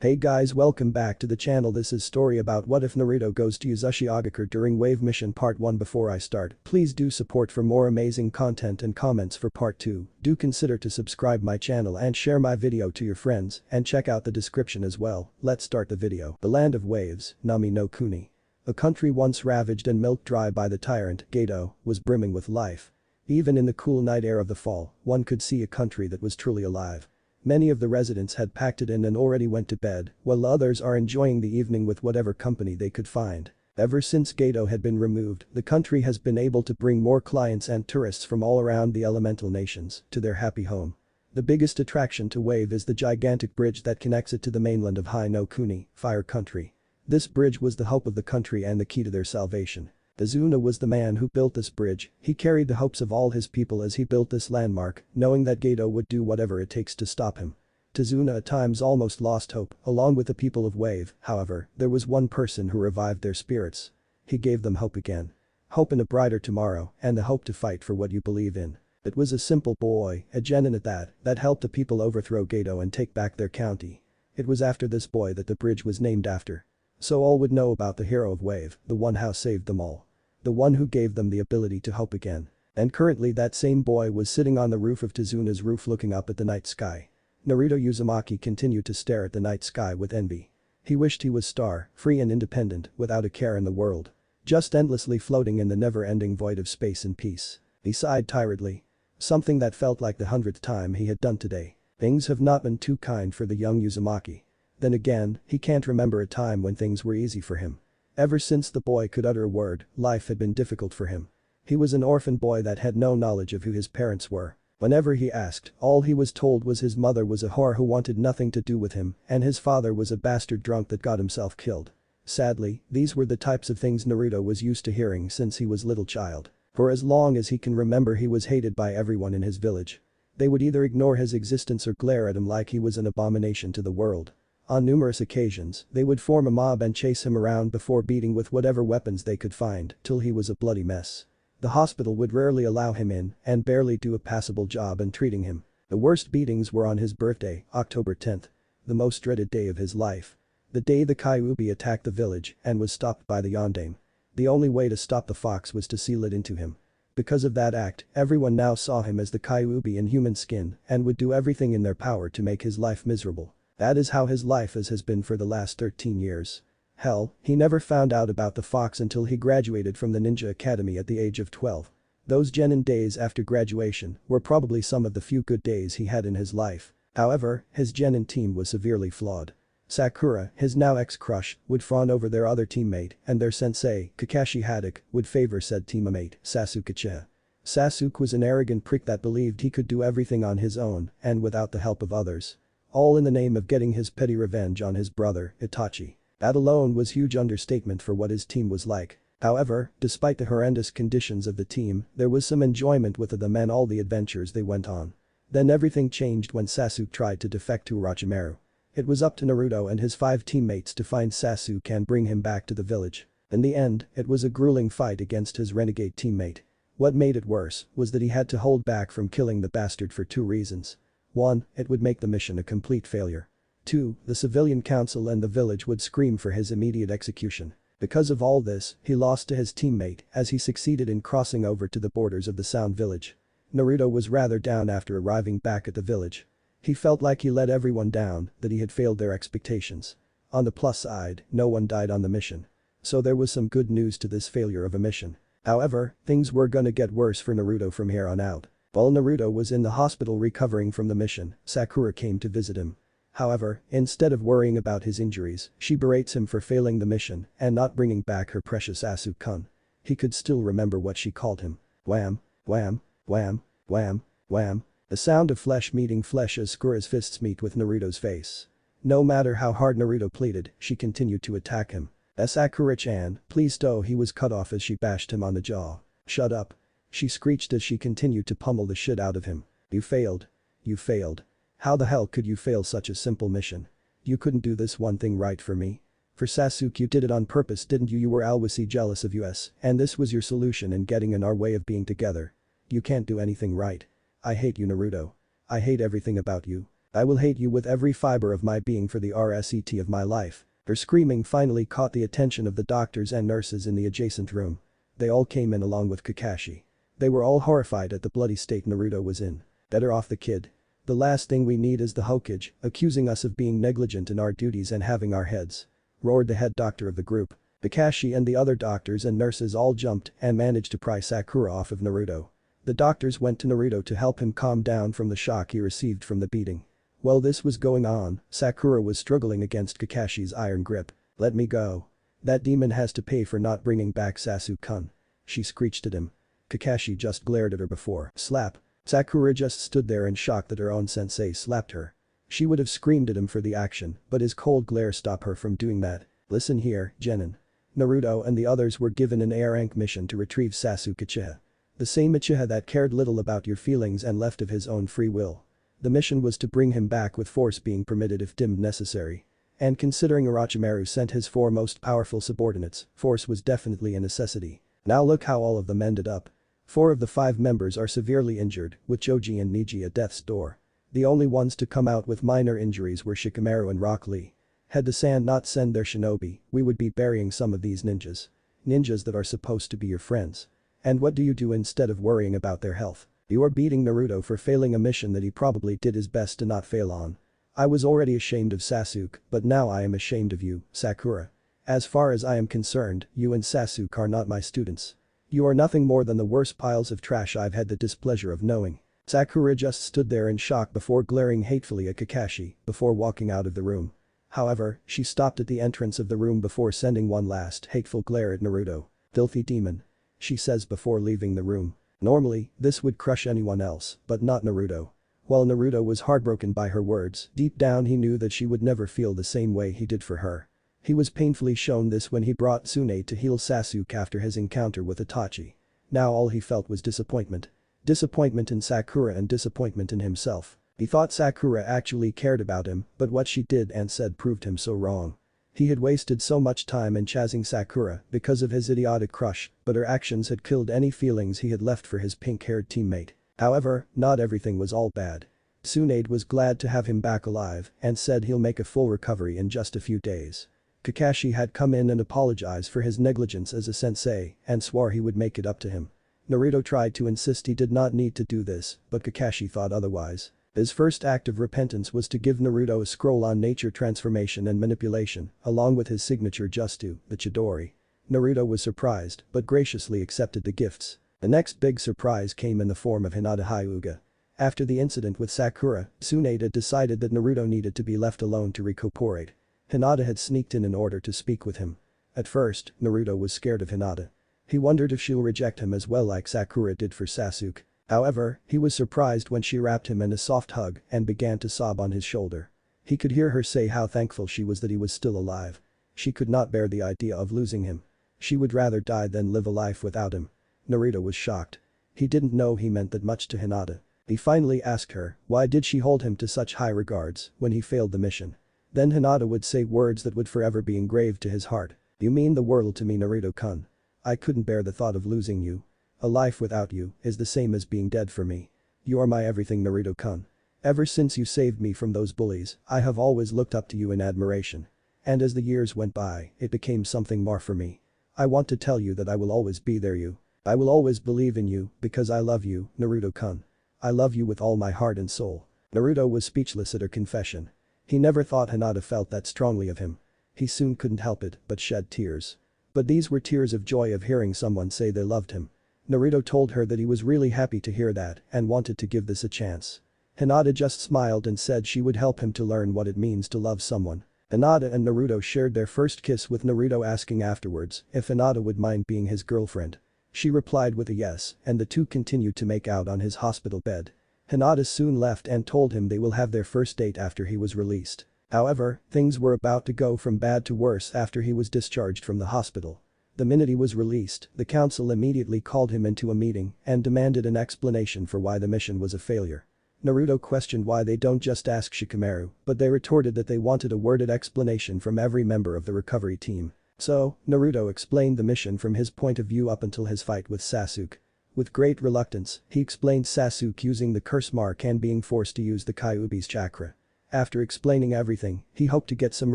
Hey guys, welcome back to the channel. This is story about what if Naruto goes to Uzushiogakure during Wave Mission Part 1. Before I start, please do support for more amazing content and comments for Part 2. Do consider to subscribe my channel and share my video to your friends and check out the description as well. Let's start the video. The Land of Waves, Nami no Kuni. A country once ravaged and milked dry by the tyrant, Gedo, was brimming with life. Even in the cool night air of the fall, one could see a country that was truly alive. Many of the residents had packed it in and already went to bed, while others are enjoying the evening with whatever company they could find. Ever since Gedo had been removed, the country has been able to bring more clients and tourists from all around the elemental nations to their happy home. The biggest attraction to Wave is the gigantic bridge that connects it to the mainland of Hai no Kuni, Fire Country. This bridge was the hope of the country and the key to their salvation. Izuna was the man who built this bridge. He carried the hopes of all his people as he built this landmark, knowing that Gedo would do whatever it takes to stop him. Izuna at times almost lost hope, along with the people of Wave. However, there was one person who revived their spirits. He gave them hope again. Hope in a brighter tomorrow, and the hope to fight for what you believe in. It was a simple boy, a genin at that helped the people overthrow Gedo and take back their county. It was after this boy that the bridge was named after. So all would know about the hero of Wave, the one who saved them all. The one who gave them the ability to hope again. And currently that same boy was sitting on the roof of Izuna's roof looking up at the night sky. Naruto Uzumaki continued to stare at the night sky with envy. He wished he was star, free and independent, without a care in the world. Just endlessly floating in the never-ending void of space and peace. He sighed tiredly. Something that felt like the 100th time he had done today. Things have not been too kind for the young Uzumaki. Then again, he can't remember a time when things were easy for him. Ever since the boy could utter a word, life had been difficult for him. He was an orphan boy that had no knowledge of who his parents were. Whenever he asked, all he was told was his mother was a whore who wanted nothing to do with him, and his father was a bastard drunk that got himself killed. Sadly, these were the types of things Naruto was used to hearing since he was little child. For as long as he can remember, he was hated by everyone in his village. They would either ignore his existence or glare at him like he was an abomination to the world. On numerous occasions, they would form a mob and chase him around before beating with whatever weapons they could find till he was a bloody mess. The hospital would rarely allow him in and barely do a passable job in treating him. The worst beatings were on his birthday, October 10th. The most dreaded day of his life. The day the Kyuubi attacked the village and was stopped by the Yondaime. The only way to stop the fox was to seal it into him. Because of that act, everyone now saw him as the Kyuubi in human skin and would do everything in their power to make his life miserable. That is how his life has been for the last 13 years. Hell, he never found out about the fox until he graduated from the ninja academy at the age of 12. Those genin days after graduation were probably some of the few good days he had in his life. However, his genin team was severely flawed. Sakura, his now ex-crush, would fawn over their other teammate, and their sensei, Kakashi Haddock, would favor said teammate, Sasuke. Sasuke was an arrogant prick that believed he could do everything on his own and without the help of others. All in the name of getting his petty revenge on his brother, Itachi. That alone was huge understatement for what his team was like. However, despite the horrendous conditions of the team, there was some enjoyment with them and all the adventures they went on. Then everything changed when Sasuke tried to defect to Orochimaru. It was up to Naruto and his 5 teammates to find Sasuke and bring him back to the village. In the end, it was a grueling fight against his renegade teammate. What made it worse was that he had to hold back from killing the bastard for 2 reasons. 1. It would make the mission a complete failure. 2. The civilian council and the village would scream for his immediate execution. Because of all this, he lost to his teammate as he succeeded in crossing over to the borders of the Sound Village. Naruto was rather down after arriving back at the village. He felt like he let everyone down, that he had failed their expectations. On the plus side, no one died on the mission. So there was some good news to this failure of a mission. However, things were gonna get worse for Naruto from here on out. While Naruto was in the hospital recovering from the mission, Sakura came to visit him. However, instead of worrying about his injuries, she berates him for failing the mission and not bringing back her precious Asuke-kun. He could still remember what she called him. Wham, wham, wham, wham, wham. The sound of flesh meeting flesh as Sakura's fists meet with Naruto's face. No matter how hard Naruto pleaded, she continued to attack him. Sakura-chan, please stop. He was cut off as she bashed him on the jaw. Shut up. She screeched as she continued to pummel the shit out of him. You failed. You failed. How the hell could you fail such a simple mission? You couldn't do this one thing right for me. For Sasuke, you did it on purpose, didn't you? You were always jealous of us, and this was your solution in getting in our way of being together. You can't do anything right. I hate you, Naruto. I hate everything about you. I will hate you with every fiber of my being for the rest of my life. Her screaming finally caught the attention of the doctors and nurses in the adjacent room. They all came in along with Kakashi. They were all horrified at the bloody state Naruto was in. Better off the kid. The last thing we need is the Hokage accusing us of being negligent in our duties and having our heads. Roared the head doctor of the group. Kakashi and the other doctors and nurses all jumped and managed to pry Sakura off of Naruto. The doctors went to Naruto to help him calm down from the shock he received from the beating. While this was going on, Sakura was struggling against Kakashi's iron grip. Let me go. That demon has to pay for not bringing back Sasuke-kun. She screeched at him. Kakashi just glared at her before. Slap. Sakura just stood there in shock that her own sensei slapped her. She would have screamed at him for the action, but his cold glare stopped her from doing that. Listen here, Genin. Naruto and the others were given an A-rank mission to retrieve Sasuke Uchiha. The same Uchiha that cared little about your feelings and left of his own free will. The mission was to bring him back with force being permitted if deemed necessary. And considering Orochimaru sent his 4 most powerful subordinates, force was definitely a necessity. Now look how all of them ended up. 4 of the 5 members are severely injured, with Choji and Neji at death's door. The only ones to come out with minor injuries were Shikamaru and Rock Lee. Had the Sand not send their shinobi, we would be burying some of these ninjas. Ninjas that are supposed to be your friends. And what do you do instead of worrying about their health? You are beating Naruto for failing a mission that he probably did his best to not fail on. I was already ashamed of Sasuke, but now I am ashamed of you, Sakura. As far as I am concerned, you and Sasuke are not my students. You are nothing more than the worst piles of trash I've had the displeasure of knowing. Sakura just stood there in shock before glaring hatefully at Kakashi, before walking out of the room. However, she stopped at the entrance of the room before sending one last hateful glare at Naruto. Filthy demon. She says before leaving the room. Normally, this would crush anyone else, but not Naruto. While Naruto was heartbroken by her words, deep down he knew that she would never feel the same way he did for her. He was painfully shown this when he brought Tsunade to heal Sasuke after his encounter with Itachi. Now all he felt was disappointment. Disappointment in Sakura and disappointment in himself. He thought Sakura actually cared about him, but what she did and said proved him so wrong. He had wasted so much time in chasing Sakura because of his idiotic crush, but her actions had killed any feelings he had left for his pink-haired teammate. However, not everything was all bad. Tsunade was glad to have him back alive and said he'll make a full recovery in just a few days. Kakashi had come in and apologized for his negligence as a sensei and swore he would make it up to him. Naruto tried to insist he did not need to do this, but Kakashi thought otherwise. His first act of repentance was to give Naruto a scroll on nature transformation and manipulation, along with his signature Justu, the Chidori. Naruto was surprised, but graciously accepted the gifts. The next big surprise came in the form of Hinata Hyuga. After the incident with Sakura, Tsunade had decided that Naruto needed to be left alone to recuperate. Hinata had sneaked in order to speak with him. At first, Naruto was scared of Hinata. He wondered if she'll reject him as well like Sakura did for Sasuke. However, he was surprised when she wrapped him in a soft hug and began to sob on his shoulder. He could hear her say how thankful she was that he was still alive. She could not bear the idea of losing him. She would rather die than live a life without him. Naruto was shocked. He didn't know he meant that much to Hinata. He finally asked her, why did she hold him to such high regards when he failed the mission? Then Hinata would say words that would forever be engraved to his heart. You mean the world to me, Naruto-kun. I couldn't bear the thought of losing you. A life without you is the same as being dead for me. You are my everything, Naruto-kun. Ever since you saved me from those bullies, I have always looked up to you in admiration. And as the years went by, it became something more for me. I want to tell you that I will always be there you. I will always believe in you because I love you, Naruto-kun. I love you with all my heart and soul. Naruto was speechless at her confession. He never thought Hinata felt that strongly of him. He soon couldn't help it but shed tears. But these were tears of joy of hearing someone say they loved him. Naruto told her that he was really happy to hear that and wanted to give this a chance. Hinata just smiled and said she would help him to learn what it means to love someone. Hinata and Naruto shared their first kiss with Naruto asking afterwards if Hinata would mind being his girlfriend. She replied with a yes and the two continued to make out on his hospital bed. Hinata soon left and told him they will have their first date after he was released. However, things were about to go from bad to worse after he was discharged from the hospital. The minute he was released, the council immediately called him into a meeting and demanded an explanation for why the mission was a failure. Naruto questioned why they don't just ask Shikamaru, but they retorted that they wanted a worded explanation from every member of the recovery team. So, Naruto explained the mission from his point of view up until his fight with Sasuke. With great reluctance, he explained Sasuke using the curse mark and being forced to use the Kyuubi's chakra. After explaining everything, he hoped to get some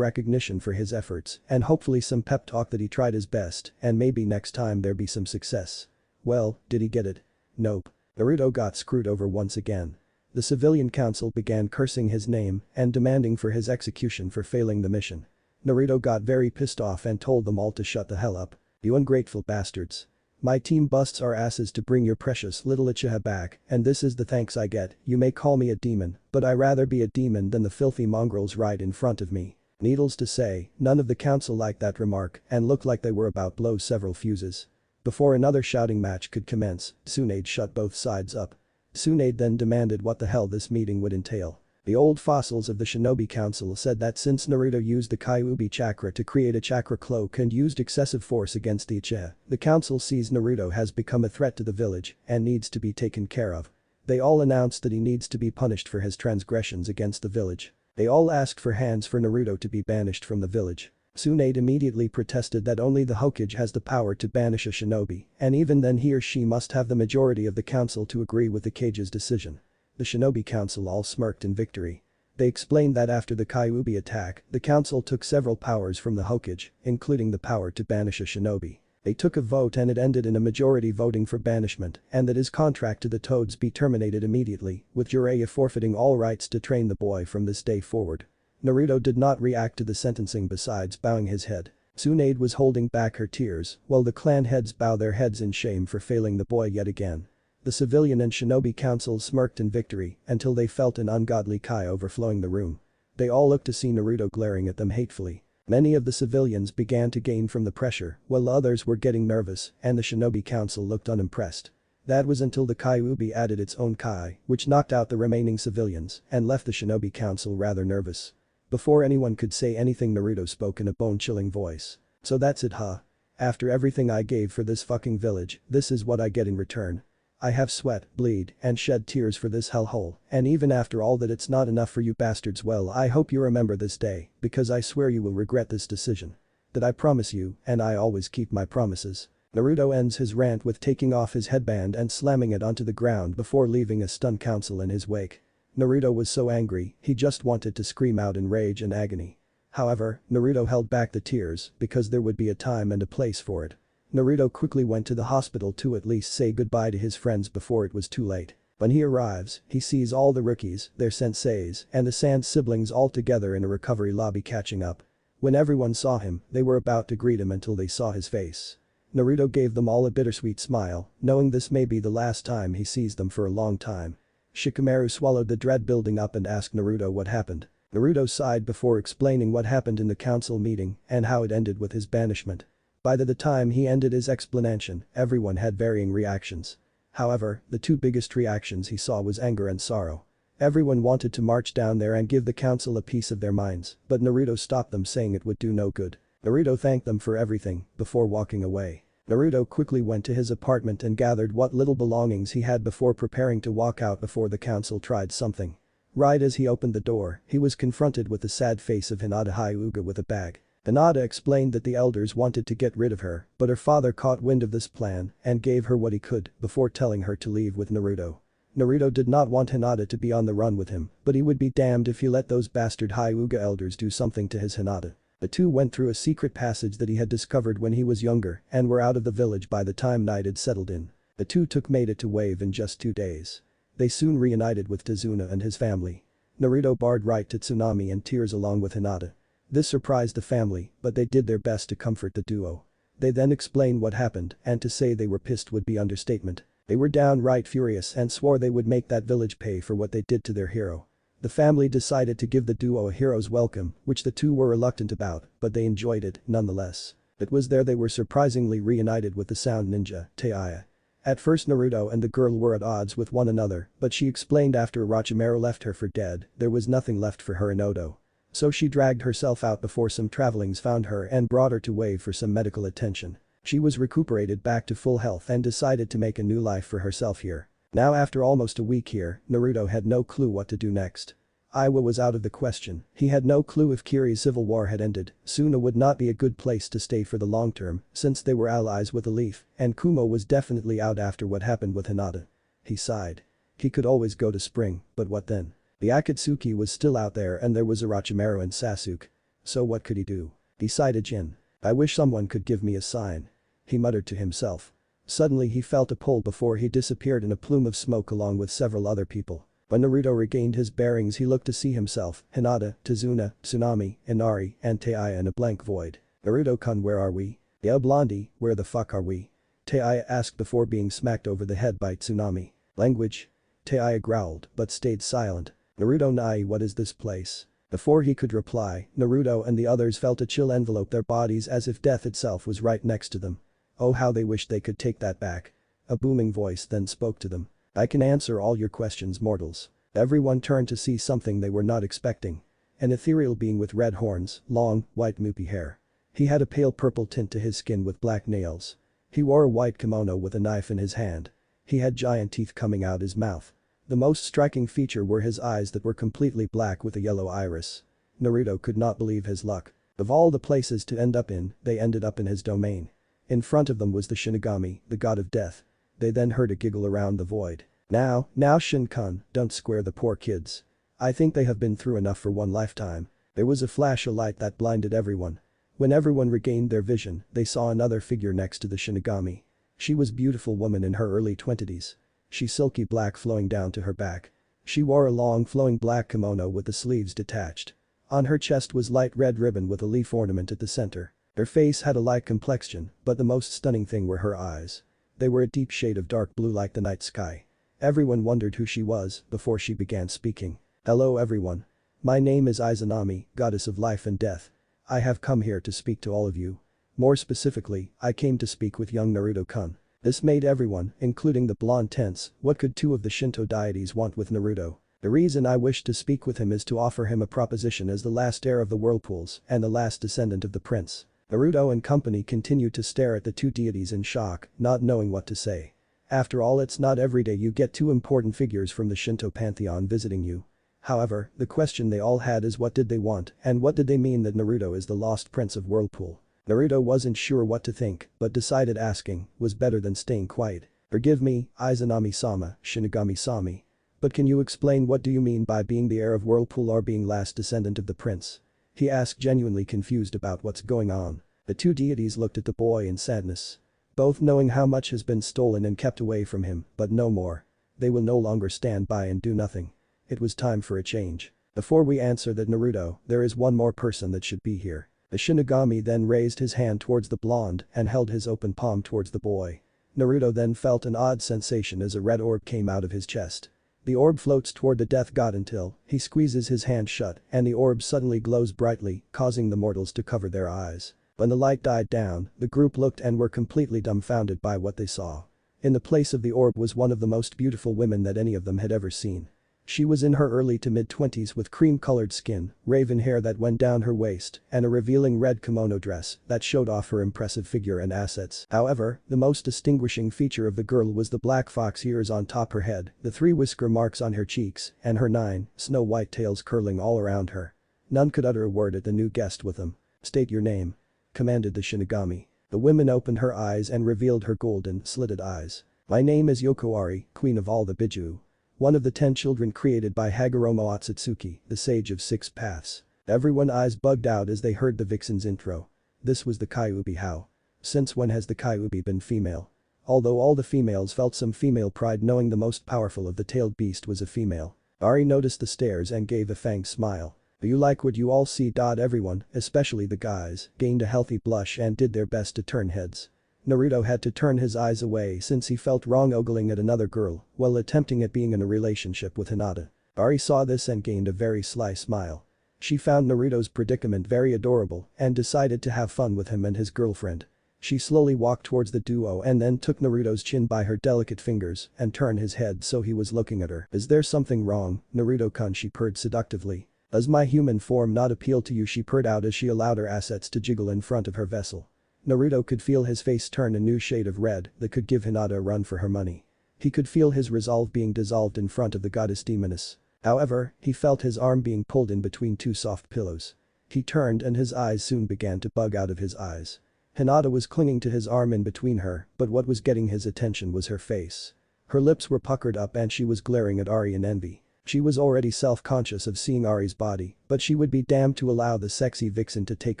recognition for his efforts and hopefully some pep talk that he tried his best and maybe next time there be some success. Well, did he get it? Nope. Naruto got screwed over once again. The civilian council began cursing his name and demanding for his execution for failing the mission. Naruto got very pissed off and told them all to shut the hell up. You ungrateful bastards. My team busts our asses to bring your precious little Uchiha back, and this is the thanks I get. You may call me a demon, but I'd rather be a demon than the filthy mongrels right in front of me. Needless to say, none of the council liked that remark and looked like they were about to blow several fuses. Before another shouting match could commence, Tsunade shut both sides up. Tsunade then demanded what the hell this meeting would entail. The old fossils of the Shinobi Council said that since Naruto used the Kyuubi chakra to create a chakra cloak and used excessive force against the Uchiha, the council sees Naruto has become a threat to the village and needs to be taken care of. They all announced that he needs to be punished for his transgressions against the village. They all asked for hands for Naruto to be banished from the village. Tsunade immediately protested that only the Hokage has the power to banish a shinobi, and even then he or she must have the majority of the council to agree with the Kage's decision. The Shinobi Council all smirked in victory. They explained that after the Kyuubi attack, the council took several powers from the Hokage, including the power to banish a shinobi. They took a vote and it ended in a majority voting for banishment and that his contract to the Toads be terminated immediately, with Jiraiya forfeiting all rights to train the boy from this day forward. Naruto did not react to the sentencing besides bowing his head. Tsunade was holding back her tears while the clan heads bow their heads in shame for failing the boy yet again. The civilian and shinobi councils smirked in victory until they felt an ungodly kai overflowing the room. They all looked to see Naruto glaring at them hatefully. Many of the civilians began to gain from the pressure while others were getting nervous and the shinobi council looked unimpressed. That was until the Kyuubi added its own kai, which knocked out the remaining civilians and left the shinobi council rather nervous. Before anyone could say anything, Naruto spoke in a bone-chilling voice. So that's it, huh? After everything I gave for this fucking village, this is what I get in return. I have sweat, bleed, and shed tears for this hellhole, and even after all that it's not enough for you bastards. Well, I hope you remember this day, because I swear you will regret this decision. That I promise you, and I always keep my promises. Naruto ends his rant with taking off his headband and slamming it onto the ground before leaving a stunned council in his wake. Naruto was so angry, he just wanted to scream out in rage and agony. However, Naruto held back the tears because there would be a time and a place for it. Naruto quickly went to the hospital to at least say goodbye to his friends before it was too late. When he arrives, he sees all the rookies, their senseis, and the Sand siblings all together in a recovery lobby catching up. When everyone saw him, they were about to greet him until they saw his face. Naruto gave them all a bittersweet smile, knowing this may be the last time he sees them for a long time. Shikamaru swallowed the dread building up and asked Naruto what happened. Naruto sighed before explaining what happened in the council meeting and how it ended with his banishment. By the time he ended his explanation, everyone had varying reactions. However, the two biggest reactions he saw was anger and sorrow. Everyone wanted to march down there and give the council a piece of their minds, but Naruto stopped them saying it would do no good. Naruto thanked them for everything before walking away. Naruto quickly went to his apartment and gathered what little belongings he had before preparing to walk out before the council tried something. Right as he opened the door, he was confronted with the sad face of Hinata Hyuga with a bag. Hinata explained that the elders wanted to get rid of her, but her father caught wind of this plan and gave her what he could before telling her to leave with Naruto. Naruto did not want Hinata to be on the run with him, but he would be damned if he let those bastard Hyuga elders do something to his Hinata. The two went through a secret passage that he had discovered when he was younger and were out of the village by the time night had settled in. The two made it to Wave in just 2 days. They soon reunited with Tazuna and his family. Naruto barred right to Tsunami and tears along with Hinata. This surprised the family, but they did their best to comfort the duo. They then explained what happened, and to say they were pissed would be understatement. They were downright furious and swore they would make that village pay for what they did to their hero. The family decided to give the duo a hero's welcome, which the two were reluctant about, but they enjoyed it nonetheless. It was there they were surprisingly reunited with the sound ninja, Taiya. At first Naruto and the girl were at odds with one another, but she explained after Orochimaru left her for dead, there was nothing left for her in Odo. So she dragged herself out before some travelings found her and brought her to Wave for some medical attention. She was recuperated back to full health and decided to make a new life for herself here. Now after almost a week here, Naruto had no clue what to do next. Iwa was out of the question, he had no clue if Kiri's civil war had ended, Suna would not be a good place to stay for the long term since they were allies with a Leaf, and Kumo was definitely out after what happened with Hinata. He sighed. He could always go to Spring, but what then? The Akatsuki was still out there and there was Orochimaru and Sasuke. So what could he do? Decided Jin. I wish someone could give me a sign. He muttered to himself. Suddenly he felt a pull before he disappeared in a plume of smoke along with several other people. When Naruto regained his bearings he looked to see himself, Hinata, Tazuna, Tsunami, Inari, and Teiya in a blank void. Naruto-kun, where are we? Yeah, Blondie, where the fuck are we? Teiya asked before being smacked over the head by Tsunami. Language? Teiya growled but stayed silent. Naruto Nai, what is this place? Before he could reply, Naruto and the others felt a chill envelope their bodies as if death itself was right next to them. Oh, how they wished they could take that back. A booming voice then spoke to them. I can answer all your questions, mortals. Everyone turned to see something they were not expecting. An ethereal being with red horns, long, white moopy hair. He had a pale purple tint to his skin with black nails. He wore a white kimono with a knife in his hand. He had giant teeth coming out his mouth. The most striking feature were his eyes that were completely black with a yellow iris. Naruto could not believe his luck. Of all the places to end up in, they ended up in his domain. In front of them was the Shinigami, the god of death. They then heard a giggle around the void. Now Shin-kun, don't square the poor kids. I think they have been through enough for one lifetime. There was a flash of light that blinded everyone. When everyone regained their vision, they saw another figure next to the Shinigami. She was a beautiful woman in her early 20s. She silky black flowing down to her back. She wore a long flowing black kimono with the sleeves detached. On her chest was light red ribbon with a leaf ornament at the center. Her face had a light complexion, but the most stunning thing were her eyes. They were a deep shade of dark blue like the night sky. Everyone wondered who she was before she began speaking. Hello everyone. My name is Izanami, goddess of life and death. I have come here to speak to all of you. More specifically, I came to speak with young Naruto-kun. This made everyone, including the blonde tense, what could two of the Shinto deities want with Naruto? The reason I wish to speak with him is to offer him a proposition as the last heir of the whirlpools and the last descendant of the prince. Naruto and company continued to stare at the two deities in shock, not knowing what to say. After all, it's not every day you get two important figures from the Shinto pantheon visiting you. However, the question they all had is what did they want and what did they mean that Naruto is the lost prince of Whirlpool. Naruto wasn't sure what to think but decided asking was better than staying quiet. Forgive me, Izanami-sama, Shinigami-sami. But can you explain what do you mean by being the heir of Whirlpool or being last descendant of the prince? He asked, genuinely confused about what's going on. The two deities looked at the boy in sadness. Both knowing how much has been stolen and kept away from him, but no more. They will no longer stand by and do nothing. It was time for a change. Before we answer that, Naruto, there is one more person that should be here. The Shinigami then raised his hand towards the blonde and held his open palm towards the boy. Naruto then felt an odd sensation as a red orb came out of his chest. The orb floats toward the death god until he squeezes his hand shut and the orb suddenly glows brightly, causing the mortals to cover their eyes. When the light died down, the group looked and were completely dumbfounded by what they saw. In the place of the orb was one of the most beautiful women that any of them had ever seen. She was in her early to mid-20s with cream-colored skin, raven hair that went down her waist, and a revealing red kimono dress that showed off her impressive figure and assets. However, the most distinguishing feature of the girl was the black fox ears on top her head, the 3 whisker marks on her cheeks, and her 9 snow-white tails curling all around her. None could utter a word at the new guest with them. State your name, commanded the Shinigami. The woman opened her eyes and revealed her golden, slitted eyes. My name is Yokowari, queen of all the Biju. One of the 10 children created by Hagoromo Otsutsuki, the sage of 6 paths. Everyone's eyes bugged out as they heard the vixen's intro. This was the Kyuubi. How? Since when has the Kyuubi been female? Although all the females felt some female pride knowing the most powerful of the tailed beast was a female. Ari noticed the stares and gave a fanged smile. Do you like what you all see? Everyone, especially the guys, gained a healthy blush and did their best to turn heads. Naruto had to turn his eyes away since he felt wrong ogling at another girl while attempting at being in a relationship with Hinata. Ari saw this and gained a very sly smile. She found Naruto's predicament very adorable and decided to have fun with him and his girlfriend. She slowly walked towards the duo and then took Naruto's chin by her delicate fingers and turned his head so he was looking at her. Is there something wrong, Naruto-kun? She purred seductively. Does my human form not appeal to you? She purred out as she allowed her assets to jiggle in front of her vessel. Naruto could feel his face turn a new shade of red that could give Hinata a run for her money. He could feel his resolve being dissolved in front of the goddess demoness. However, he felt his arm being pulled in between 2 soft pillows. He turned and his eyes soon began to bug out of his eyes. Hinata was clinging to his arm in between her, but what was getting his attention was her face. Her lips were puckered up and she was glaring at Ari in envy. She was already self-conscious of seeing Ari's body, but she would be damned to allow the sexy vixen to take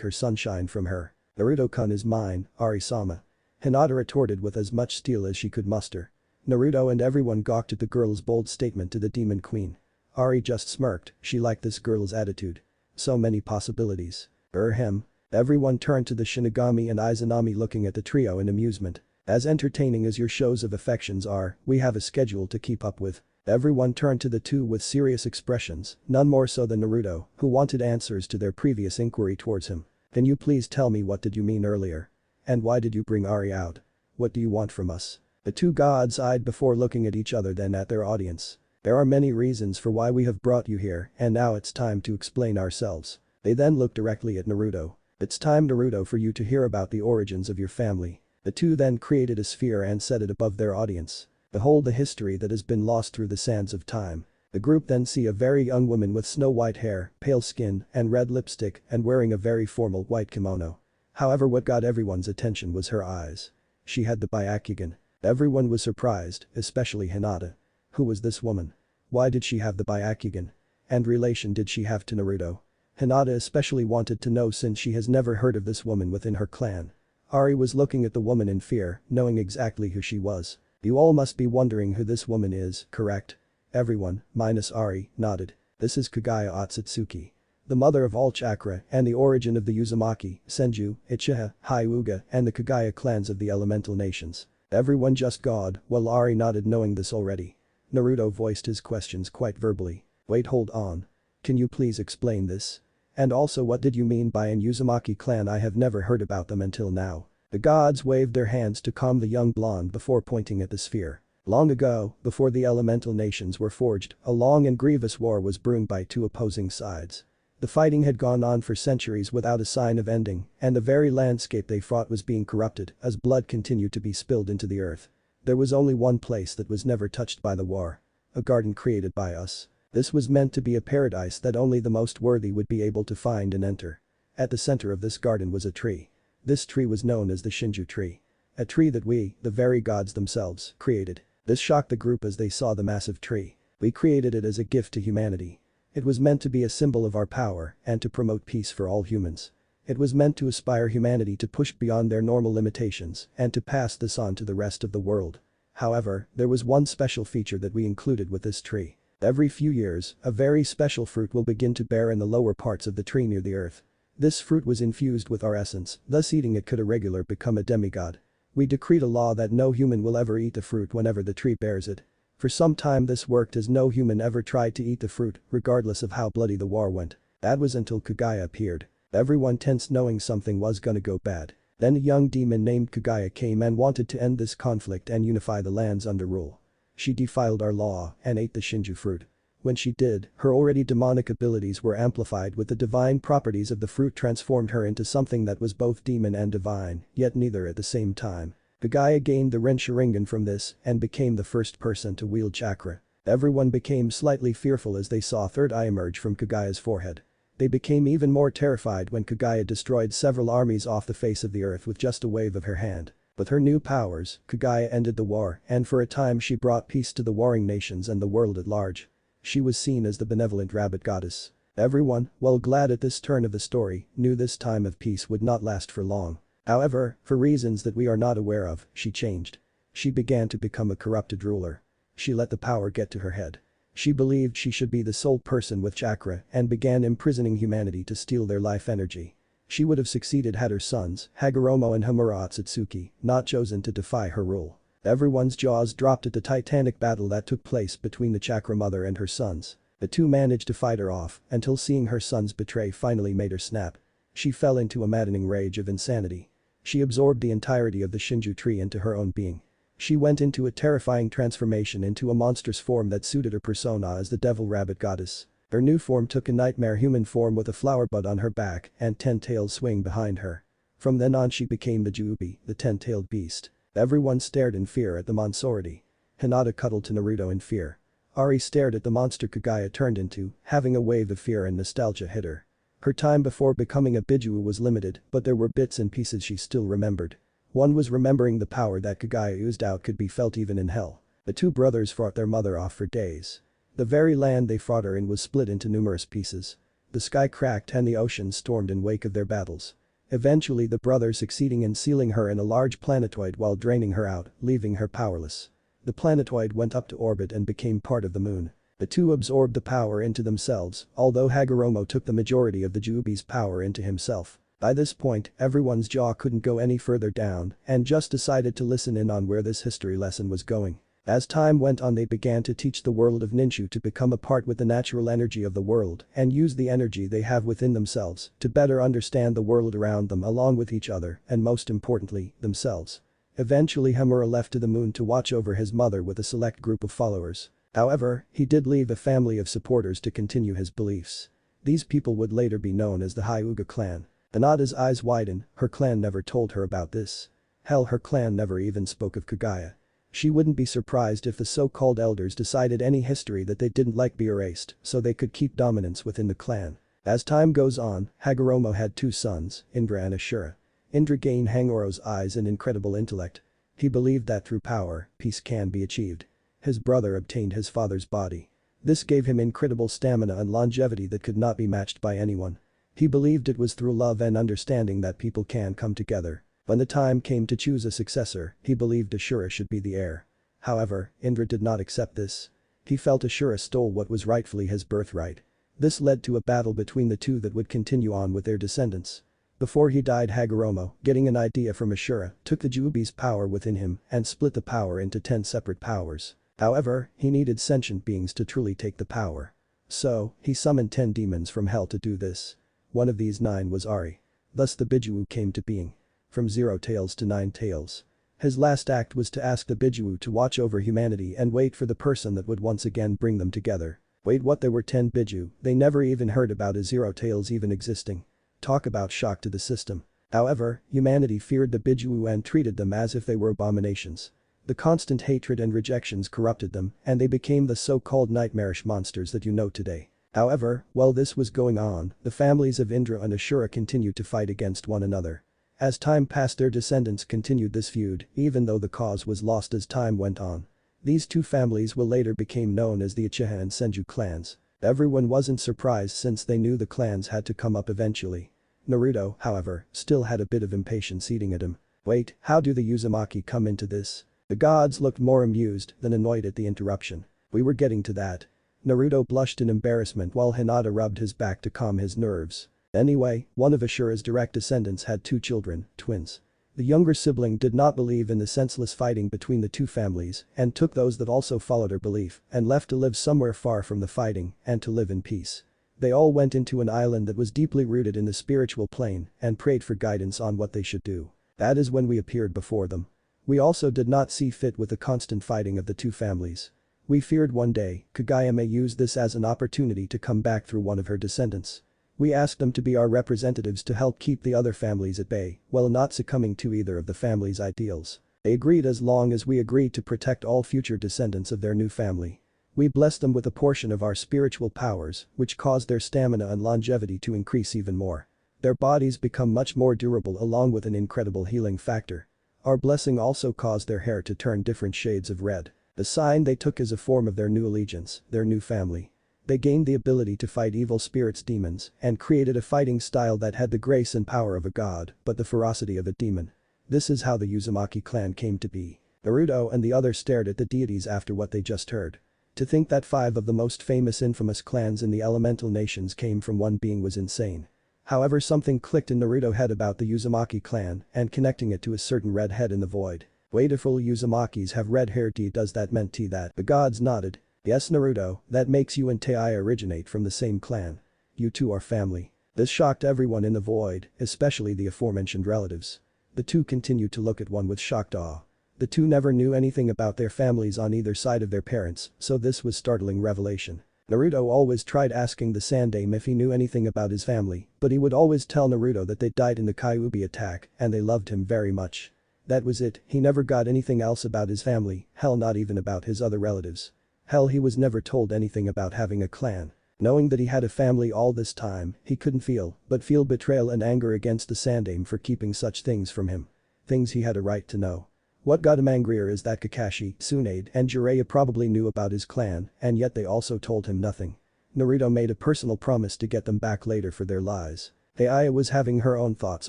her sunshine from her. Naruto-kun is mine, Ari-sama. Hinata retorted with as much steel as she could muster. Naruto and everyone gawked at the girl's bold statement to the demon queen. Ari just smirked, she liked this girl's attitude. So many possibilities. Him. Everyone turned to the Shinigami and Izanami looking at the trio in amusement. As entertaining as your shows of affections are, we have a schedule to keep up with. Everyone turned to the two with serious expressions, none more so than Naruto, who wanted answers to their previous inquiry towards him. Can you please tell me what did you mean earlier? And why did you bring Ari out? What do you want from us? The two gods eyed before looking at each other then at their audience. There are many reasons for why we have brought you here and now it's time to explain ourselves. They then looked directly at Naruto. It's time Naruto for you to hear about the origins of your family. The two then created a sphere and set it above their audience. Behold the history that has been lost through the sands of time. The group then see a very young woman with snow white hair, pale skin, and red lipstick and wearing a very formal white kimono. However, what got everyone's attention was her eyes. She had the Byakugan. Everyone was surprised, especially Hinata. Who was this woman? Why did she have the Byakugan? And relation did she have to Naruto? Hinata especially wanted to know since she has never heard of this woman within her clan. Ari was looking at the woman in fear, knowing exactly who she was. You all must be wondering who this woman is, correct? Everyone, minus Ari, nodded. This is Kagaya Otsutsuki. The mother of all chakra and the origin of the Uzumaki, Senju, Uchiha, Hyuga and the Kagaya clans of the elemental nations. Everyone just gawed, while Ari nodded knowing this already. Naruto voiced his questions quite verbally. Wait, hold on. Can you please explain this? And also what did you mean by an Uzumaki clan? I have never heard about them until now. The gods waved their hands to calm the young blonde before pointing at the sphere. Long ago, before the elemental nations were forged, a long and grievous war was brewing by two opposing sides. The fighting had gone on for centuries without a sign of ending, and the very landscape they fought was being corrupted as blood continued to be spilled into the earth. There was only one place that was never touched by the war. A garden created by us. This was meant to be a paradise that only the most worthy would be able to find and enter. At the center of this garden was a tree. This tree was known as the Shinju tree. A tree that we, the very gods themselves, created. This shocked the group as they saw the massive tree. We created it as a gift to humanity. It was meant to be a symbol of our power and to promote peace for all humans. It was meant to inspire humanity to push beyond their normal limitations and to pass this on to the rest of the world. However, there was one special feature that we included with this tree. Every few years, a very special fruit will begin to bear in the lower parts of the tree near the earth. This fruit was infused with our essence, thus eating it could a regular become a demigod. We decreed a law that no human will ever eat the fruit whenever the tree bears it. For some time this worked as no human ever tried to eat the fruit, regardless of how bloody the war went. That was until Kagaya appeared. Everyone tensed knowing something was gonna go bad. Then a young demon named Kagaya came and wanted to end this conflict and unify the lands under rule. She defiled our law and ate the Shinju fruit. When she did, her already demonic abilities were amplified with the divine properties of the fruit transformed her into something that was both demon and divine, yet neither at the same time. Kagaya gained the Ren Sharingan from this and became the first person to wield chakra. Everyone became slightly fearful as they saw a third eye emerge from Kagaya's forehead. They became even more terrified when Kagaya destroyed several armies off the face of the earth with just a wave of her hand. With her new powers, Kagaya ended the war and for a time she brought peace to the warring nations and the world at large. She was seen as the benevolent rabbit goddess. Everyone, while glad at this turn of the story, knew this time of peace would not last for long. However, for reasons that we are not aware of, she changed. She began to become a corrupted ruler. She let the power get to her head. She believed she should be the sole person with chakra and began imprisoning humanity to steal their life energy. She would have succeeded had her sons, Hagoromo and Homura Otsutsuki, not chosen to defy her rule. Everyone's jaws dropped at the titanic battle that took place between the chakra mother and her sons. The two managed to fight her off until seeing her sons betray finally made her snap. She fell into a maddening rage of insanity. She absorbed the entirety of the Shinju tree into her own being. She went into a terrifying transformation into a monstrous form that suited her persona as the devil rabbit goddess. Her new form took a nightmare human form with a flower bud on her back and 10 tails swing behind her. From then on she became the Juubi, the 10-tailed beast. Everyone stared in fear at the monstrosity. Hinata cuddled to Naruto in fear. Ari stared at the monster Kagaya turned into, having a wave of fear and nostalgia hit her. Her time before becoming a Bijuu was limited, but there were bits and pieces she still remembered. One was remembering the power that Kagaya oozed out could be felt even in hell. The two brothers fought their mother off for days. The very land they fought her in was split into numerous pieces. The sky cracked and the ocean stormed in wake of their battles. Eventually the brothers succeeding in sealing her in a large planetoid while draining her out, leaving her powerless. The planetoid went up to orbit and became part of the moon. The two absorbed the power into themselves, although Hagoromo took the majority of the Jubi's power into himself. By this point, everyone's jaw couldn't go any further down and just decided to listen in on where this history lesson was going. As time went on they began to teach the world of Ninshu to become a part with the natural energy of the world and use the energy they have within themselves to better understand the world around them along with each other and most importantly, themselves. Eventually Hamura left to the moon to watch over his mother with a select group of followers. However, he did leave a family of supporters to continue his beliefs. These people would later be known as the Hyuga clan. Hinata's eyes widen, her clan never told her about this. Hell, her clan never even spoke of Kaguya. She wouldn't be surprised if the so-called elders decided any history that they didn't like be erased so they could keep dominance within the clan. As time goes on, Hagoromo had two sons, Indra and Ashura. Indra gained Hagoromo's eyes and incredible intellect. He believed that through power, peace can be achieved. His brother obtained his father's body. This gave him incredible stamina and longevity that could not be matched by anyone. He believed it was through love and understanding that people can come together. When the time came to choose a successor, he believed Ashura should be the heir. However, Indra did not accept this. He felt Ashura stole what was rightfully his birthright. This led to a battle between the two that would continue on with their descendants. Before he died, Hagoromo, getting an idea from Ashura, took the Jubi's power within him and split the power into 10 separate powers. However, he needed sentient beings to truly take the power. So, he summoned 10 demons from hell to do this. One of these 9 was Ari. Thus the Biju came to being. From 0 tails to 9 tails. His last act was to ask the Biju to watch over humanity and wait for the person that would once again bring them together. Wait, what? There were 10 Biju, they never even heard about a 0 tails even existing. Talk about shock to the system. However, humanity feared the Biju and treated them as if they were abominations. The constant hatred and rejections corrupted them and they became the so-called nightmarish monsters that you know today. However, while this was going on, the families of Indra and Ashura continued to fight against one another. As time passed their descendants continued this feud, even though the cause was lost as time went on. These two families will later became known as the Uchiha and Senju clans. Everyone wasn't surprised since they knew the clans had to come up eventually. Naruto, however, still had a bit of impatience eating at him. Wait, how do the Uzumaki come into this? The gods looked more amused than annoyed at the interruption. We were getting to that. Naruto blushed in embarrassment while Hinata rubbed his back to calm his nerves. Anyway, one of Ashura's direct descendants had 2 children, twins. The younger sibling did not believe in the senseless fighting between the two families and took those that also followed her belief and left to live somewhere far from the fighting and to live in peace. They all went into an island that was deeply rooted in the spiritual plane and prayed for guidance on what they should do. That is when we appeared before them. We also did not see fit with the constant fighting of the two families. We feared one day, Kaguya may use this as an opportunity to come back through one of her descendants. We asked them to be our representatives to help keep the other families at bay while not succumbing to either of the family's ideals. They agreed as long as we agreed to protect all future descendants of their new family. We blessed them with a portion of our spiritual powers, which caused their stamina and longevity to increase even more. Their bodies become much more durable along with an incredible healing factor. Our blessing also caused their hair to turn different shades of red. The sign they took is a form of their new allegiance, their new family. They gained the ability to fight evil spirits, demons, and created a fighting style that had the grace and power of a god, but the ferocity of a demon. This is how the Uzumaki clan came to be. Naruto and the others stared at the deities after what they just heard. To think that 5 of the most famous infamous clans in the elemental nations came from one being was insane. However, something clicked in Naruto's head about the Uzumaki clan and connecting it to a certain red head in the void. Wait, if all Uzumakis have red hair, does that mean that? The gods nodded. Yes, Naruto, that makes you and Tei originate from the same clan. You two are family. This shocked everyone in the void, especially the aforementioned relatives. The two continued to look at one with shocked awe. The two never knew anything about their families on either side of their parents, so this was startling revelation. Naruto always tried asking the Sandaime if he knew anything about his family, but he would always tell Naruto that they died in the Kyuubi attack and they loved him very much. That was it, he never got anything else about his family, hell, not even about his other relatives. Hell, he was never told anything about having a clan. Knowing that he had a family all this time, he couldn't feel betrayal and anger against the Sandaime for keeping such things from him. Things he had a right to know. What got him angrier is that Kakashi, Tsunade, and Jiraiya probably knew about his clan, and yet they also told him nothing. Naruto made a personal promise to get them back later for their lies. Aya was having her own thoughts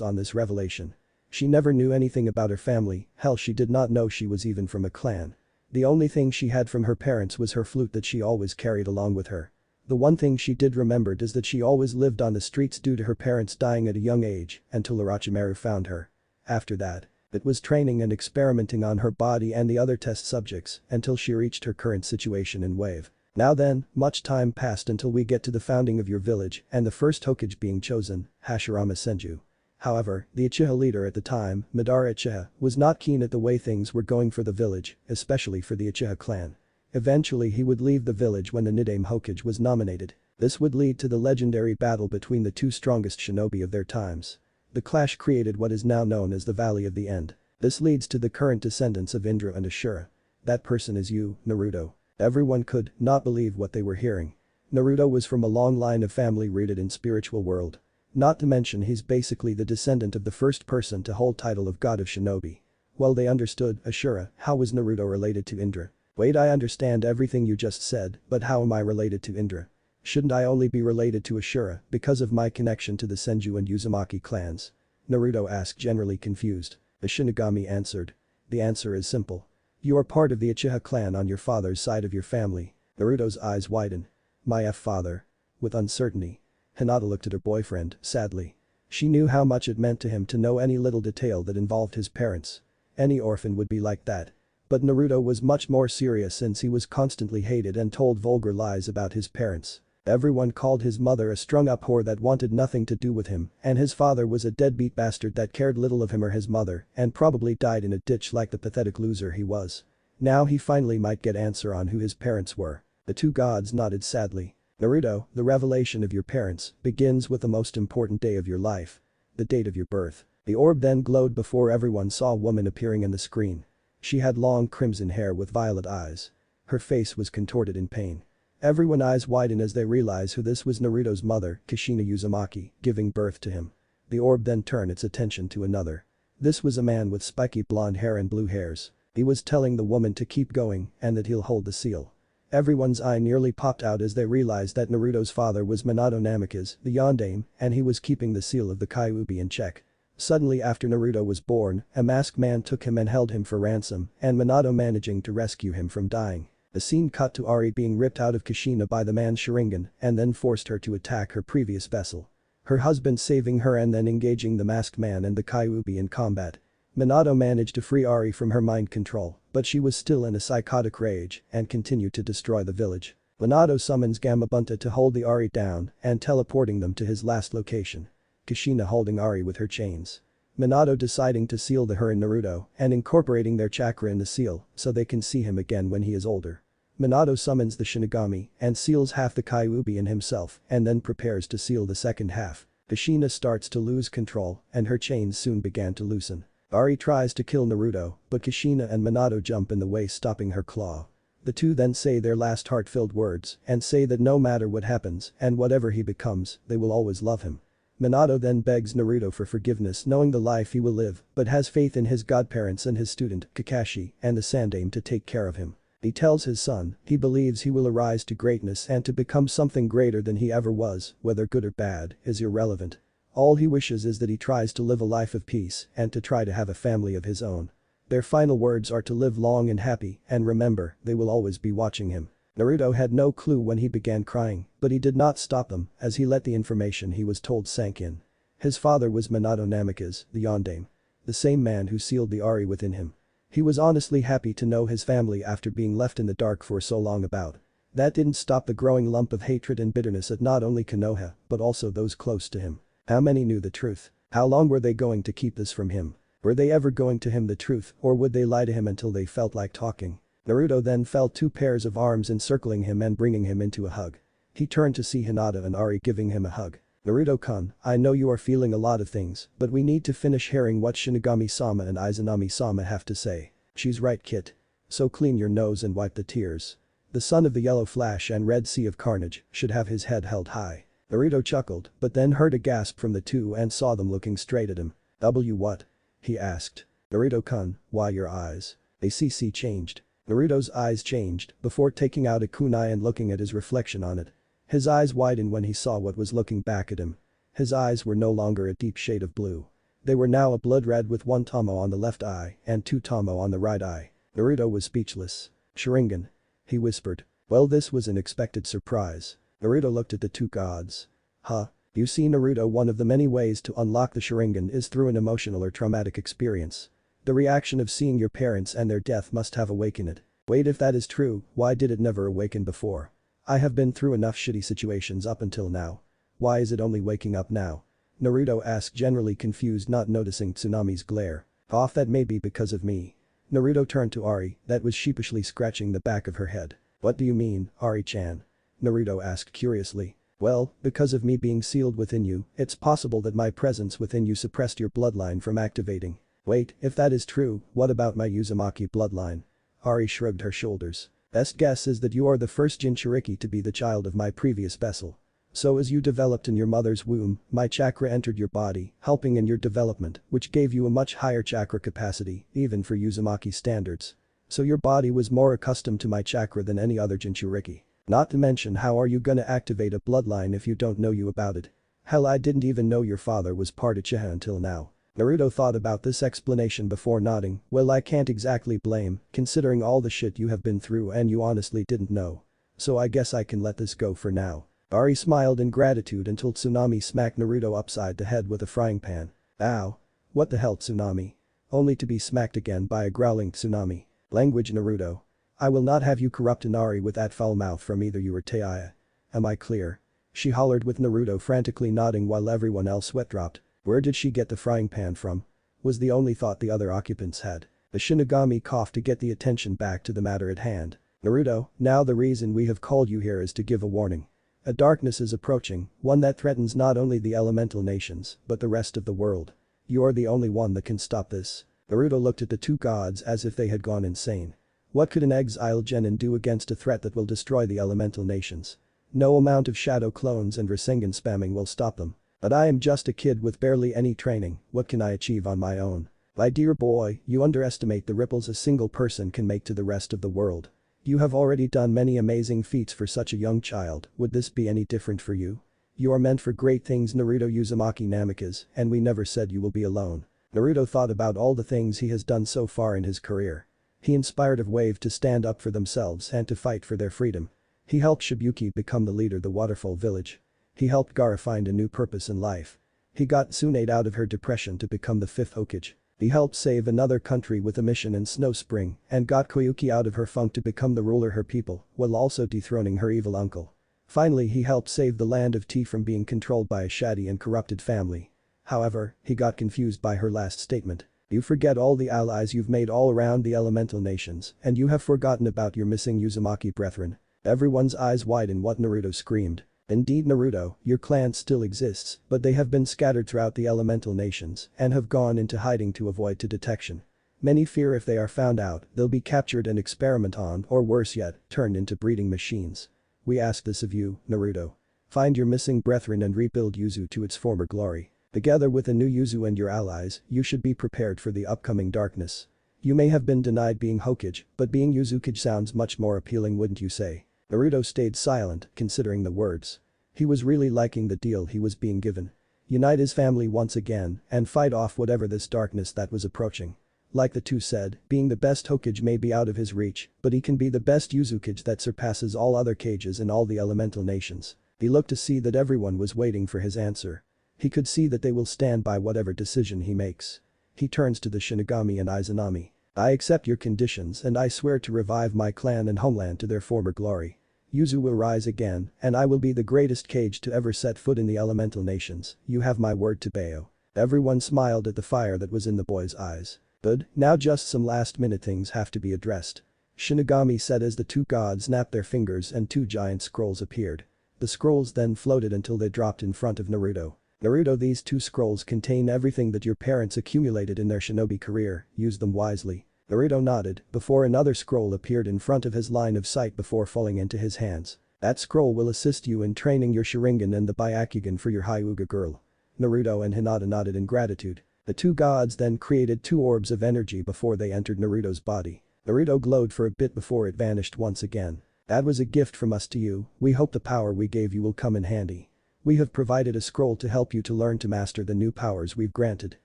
on this revelation. She never knew anything about her family, hell she did not know she was even from a clan. The only thing she had from her parents was her flute that she always carried along with her. The one thing she did remembered is that she always lived on the streets due to her parents dying at a young age until Orochimaru found her. After that, it was training and experimenting on her body and the other test subjects until she reached her current situation in Wave. Now then, much time passed until we get to the founding of your village and the first Hokage being chosen, Hashirama Senju. However, the Uchiha leader at the time, Madara Uchiha, was not keen at the way things were going for the village, especially for the Uchiha clan. Eventually he would leave the village when the Nidaime Hokage was nominated. This would lead to the legendary battle between the two strongest shinobi of their times. The clash created what is now known as the Valley of the End. This leads to the current descendants of Indra and Ashura. That person is you, Naruto. Everyone could not believe what they were hearing. Naruto was from a long line of family rooted in spiritual world. Not to mention he's basically the descendant of the first person to hold title of God of Shinobi. Well, they understood Ashura. How was Naruto related to Indra? Wait, I understand everything you just said, but how am I related to Indra? Shouldn't I only be related to Ashura because of my connection to the Senju and Uzumaki clans? Naruto asked, generally confused. The Shinigami answered. The answer is simple. You are part of the Uchiha clan on your father's side of your family. Naruto's eyes widen. My father. With uncertainty. Hinata looked at her boyfriend, sadly. She knew how much it meant to him to know any little detail that involved his parents. Any orphan would be like that. But Naruto was much more serious since he was constantly hated and told vulgar lies about his parents. Everyone called his mother a strung-up whore that wanted nothing to do with him, and his father was a deadbeat bastard that cared little of him or his mother and probably died in a ditch like the pathetic loser he was. Now he finally might get answer on who his parents were. The two gods nodded sadly. Naruto, the revelation of your parents begins with the most important day of your life. The date of your birth. The orb then glowed before everyone saw a woman appearing in the screen. She had long crimson hair with violet eyes. Her face was contorted in pain. Everyone's eyes widen as they realize who this was. Naruto's mother, Kushina Uzumaki, giving birth to him. The orb then turned its attention to another. This was a man with spiky blonde hair and blue hairs. He was telling the woman to keep going and that he'll hold the seal. Everyone's eye nearly popped out as they realized that Naruto's father was Minato Namikaze, the Yondaime, and he was keeping the seal of the Kyuubi in check. Suddenly after Naruto was born, a masked man took him and held him for ransom, and Minato managing to rescue him from dying. The scene cut to Ari being ripped out of Kushina by the man's Sharingan and then forced her to attack her previous vessel. Her husband saving her and then engaging the masked man and the Kyuubi in combat. Minato managed to free Ari from her mind control, but she was still in a psychotic rage and continued to destroy the village. Minato summons Gamabunta to hold the Ari down and teleporting them to his last location. Kushina holding Ari with her chains. Minato deciding to seal her in Naruto and incorporating their chakra in the seal so they can see him again when he is older. Minato summons the Shinigami and seals half the Kyuubi in himself and then prepares to seal the second half. Kushina starts to lose control and her chains soon began to loosen. Ari tries to kill Naruto, but Kushina and Minato jump in the way stopping her claw. The two then say their last heart-filled words and say that no matter what happens and whatever he becomes, they will always love him. Minato then begs Naruto for forgiveness knowing the life he will live but has faith in his godparents and his student, Kakashi, and the Sandaime to take care of him. He tells his son he believes he will arise to greatness and to become something greater than he ever was, whether good or bad, is irrelevant. All he wishes is that he tries to live a life of peace and to try to have a family of his own. Their final words are to live long and happy and remember, they will always be watching him. Naruto had no clue when he began crying, but he did not stop them as he let the information he was told sank in. His father was Minato Namikaze, the Yondaime. The same man who sealed the Ari within him. He was honestly happy to know his family after being left in the dark for so long about. That didn't stop the growing lump of hatred and bitterness at not only Konoha, but also those close to him. How many knew the truth? How long were they going to keep this from him? Were they ever going to him the truth or would they lie to him until they felt like talking? Naruto then felt two pairs of arms encircling him and bringing him into a hug. He turned to see Hinata and Ari giving him a hug. Naruto-kun, I know you are feeling a lot of things, but we need to finish hearing what Shinigami-sama and Izanami-sama have to say. She's right, Kit. So clean your nose and wipe the tears. The son of the Yellow Flash and Red Sea of Carnage should have his head held high. Naruto chuckled, but then heard a gasp from the two and saw them looking straight at him. What? He asked. Naruto-kun, why your eyes? ACC changed. Naruto's eyes changed before taking out a kunai and looking at his reflection on it. His eyes widened when he saw what was looking back at him. His eyes were no longer a deep shade of blue. They were now a blood red with one tomo on the left eye and two tomo on the right eye. Naruto was speechless. Sharingan. He whispered. Well, this was an expected surprise. Naruto looked at the two gods. Huh? You see, Naruto, one of the many ways to unlock the Sharingan is through an emotional or traumatic experience. The reaction of seeing your parents and their death must have awakened it. Wait, if that is true, why did it never awaken before? I have been through enough shitty situations up until now. Why is it only waking up now? Naruto asked, generally confused, not noticing Tsunami's glare. Off, that may be because of me. Naruto turned to Ari, that was sheepishly scratching the back of her head. What do you mean, Ari-chan? Naruto asked curiously. Well, because of me being sealed within you, it's possible that my presence within you suppressed your bloodline from activating. Wait, if that is true, what about my Uzumaki bloodline? Ari shrugged her shoulders. Best guess is that you are the first Jinchuriki to be the child of my previous vessel. So as you developed in your mother's womb, my chakra entered your body, helping in your development, which gave you a much higher chakra capacity, even for Uzumaki standards. So your body was more accustomed to my chakra than any other Jinchuriki. Not to mention, how are you gonna activate a bloodline if you don't know you about it? Hell, I didn't even know your father was part of Uchiha until now. Naruto thought about this explanation before nodding. Well, I can't exactly blame, considering all the shit you have been through and you honestly didn't know. So I guess I can let this go for now. Ari smiled in gratitude until Tsunami smacked Naruto upside the head with a frying pan. Ow. What the hell, Tsunami? Only to be smacked again by a growling Tsunami. Language, Naruto. I will not have you corrupt Inari with that foul mouth from either you or Teiya. Am I clear? She hollered, with Naruto frantically nodding while everyone else sweat dropped. Where did she get the frying pan from? Was the only thought the other occupants had. The Shinigami coughed to get the attention back to the matter at hand. Naruto, now the reason we have called you here is to give a warning. A darkness is approaching, one that threatens not only the elemental nations, but the rest of the world. You are the only one that can stop this. Naruto looked at the two gods as if they had gone insane. What could an exiled genin do against a threat that will destroy the elemental nations? No amount of shadow clones and Rasengan spamming will stop them. But I am just a kid with barely any training, what can I achieve on my own? My dear boy, you underestimate the ripples a single person can make to the rest of the world. You have already done many amazing feats for such a young child, would this be any different for you? You are meant for great things, Naruto Uzumaki Namikaze, and we never said you will be alone. Naruto thought about all the things he has done so far in his career. He inspired a wave to stand up for themselves and to fight for their freedom. He helped Shibuki become the leader of the Waterfall Village. He helped Gaara find a new purpose in life. He got Tsunade out of her depression to become the 5th Hokage. He helped save another country with a mission in Snow Spring and got Koyuki out of her funk to become the ruler of her people, while also dethroning her evil uncle. Finally, he helped save the land of Tea from being controlled by a shady and corrupted family. However, he got confused by her last statement. You forget all the allies you've made all around the elemental nations, and you have forgotten about your missing Uzumaki brethren. Everyone's eyes widened what Naruto screamed. Indeed, Naruto, your clan still exists, but they have been scattered throughout the elemental nations and have gone into hiding to avoid detection. Many fear if they are found out, they'll be captured and experimented on, or worse yet, turned into breeding machines. We ask this of you, Naruto. Find your missing brethren and rebuild Yuzu to its former glory. Together with a new Yuzu and your allies, you should be prepared for the upcoming darkness. You may have been denied being Hokage, but being Uzukage sounds much more appealing, wouldn't you say? Naruto stayed silent, considering the words. He was really liking the deal he was being given. Unite his family once again and fight off whatever this darkness that was approaching. Like the two said, being the best Hokage may be out of his reach, but he can be the best Uzukage that surpasses all other Kages in all the elemental nations. He looked to see that everyone was waiting for his answer. He could see that they will stand by whatever decision he makes. He turns to the Shinigami and Izanami. I accept your conditions and I swear to revive my clan and homeland to their former glory. Yuzu will rise again, and I will be the greatest Kage to ever set foot in the elemental nations, you have my word to Bayo. Everyone smiled at the fire that was in the boy's eyes. Good, now just some last-minute things have to be addressed. Shinigami said as the two gods snapped their fingers and two giant scrolls appeared. The scrolls then floated until they dropped in front of Naruto. Naruto, these two scrolls contain everything that your parents accumulated in their shinobi career, use them wisely. Naruto nodded before another scroll appeared in front of his line of sight before falling into his hands. That scroll will assist you in training your Sharingan and the Byakugan for your Hyuga girl. Naruto and Hinata nodded in gratitude. The two gods then created two orbs of energy before they entered Naruto's body. Naruto glowed for a bit before it vanished once again. That was a gift from us to you, we hope the power we gave you will come in handy. We have provided a scroll to help you to learn to master the new powers we've granted.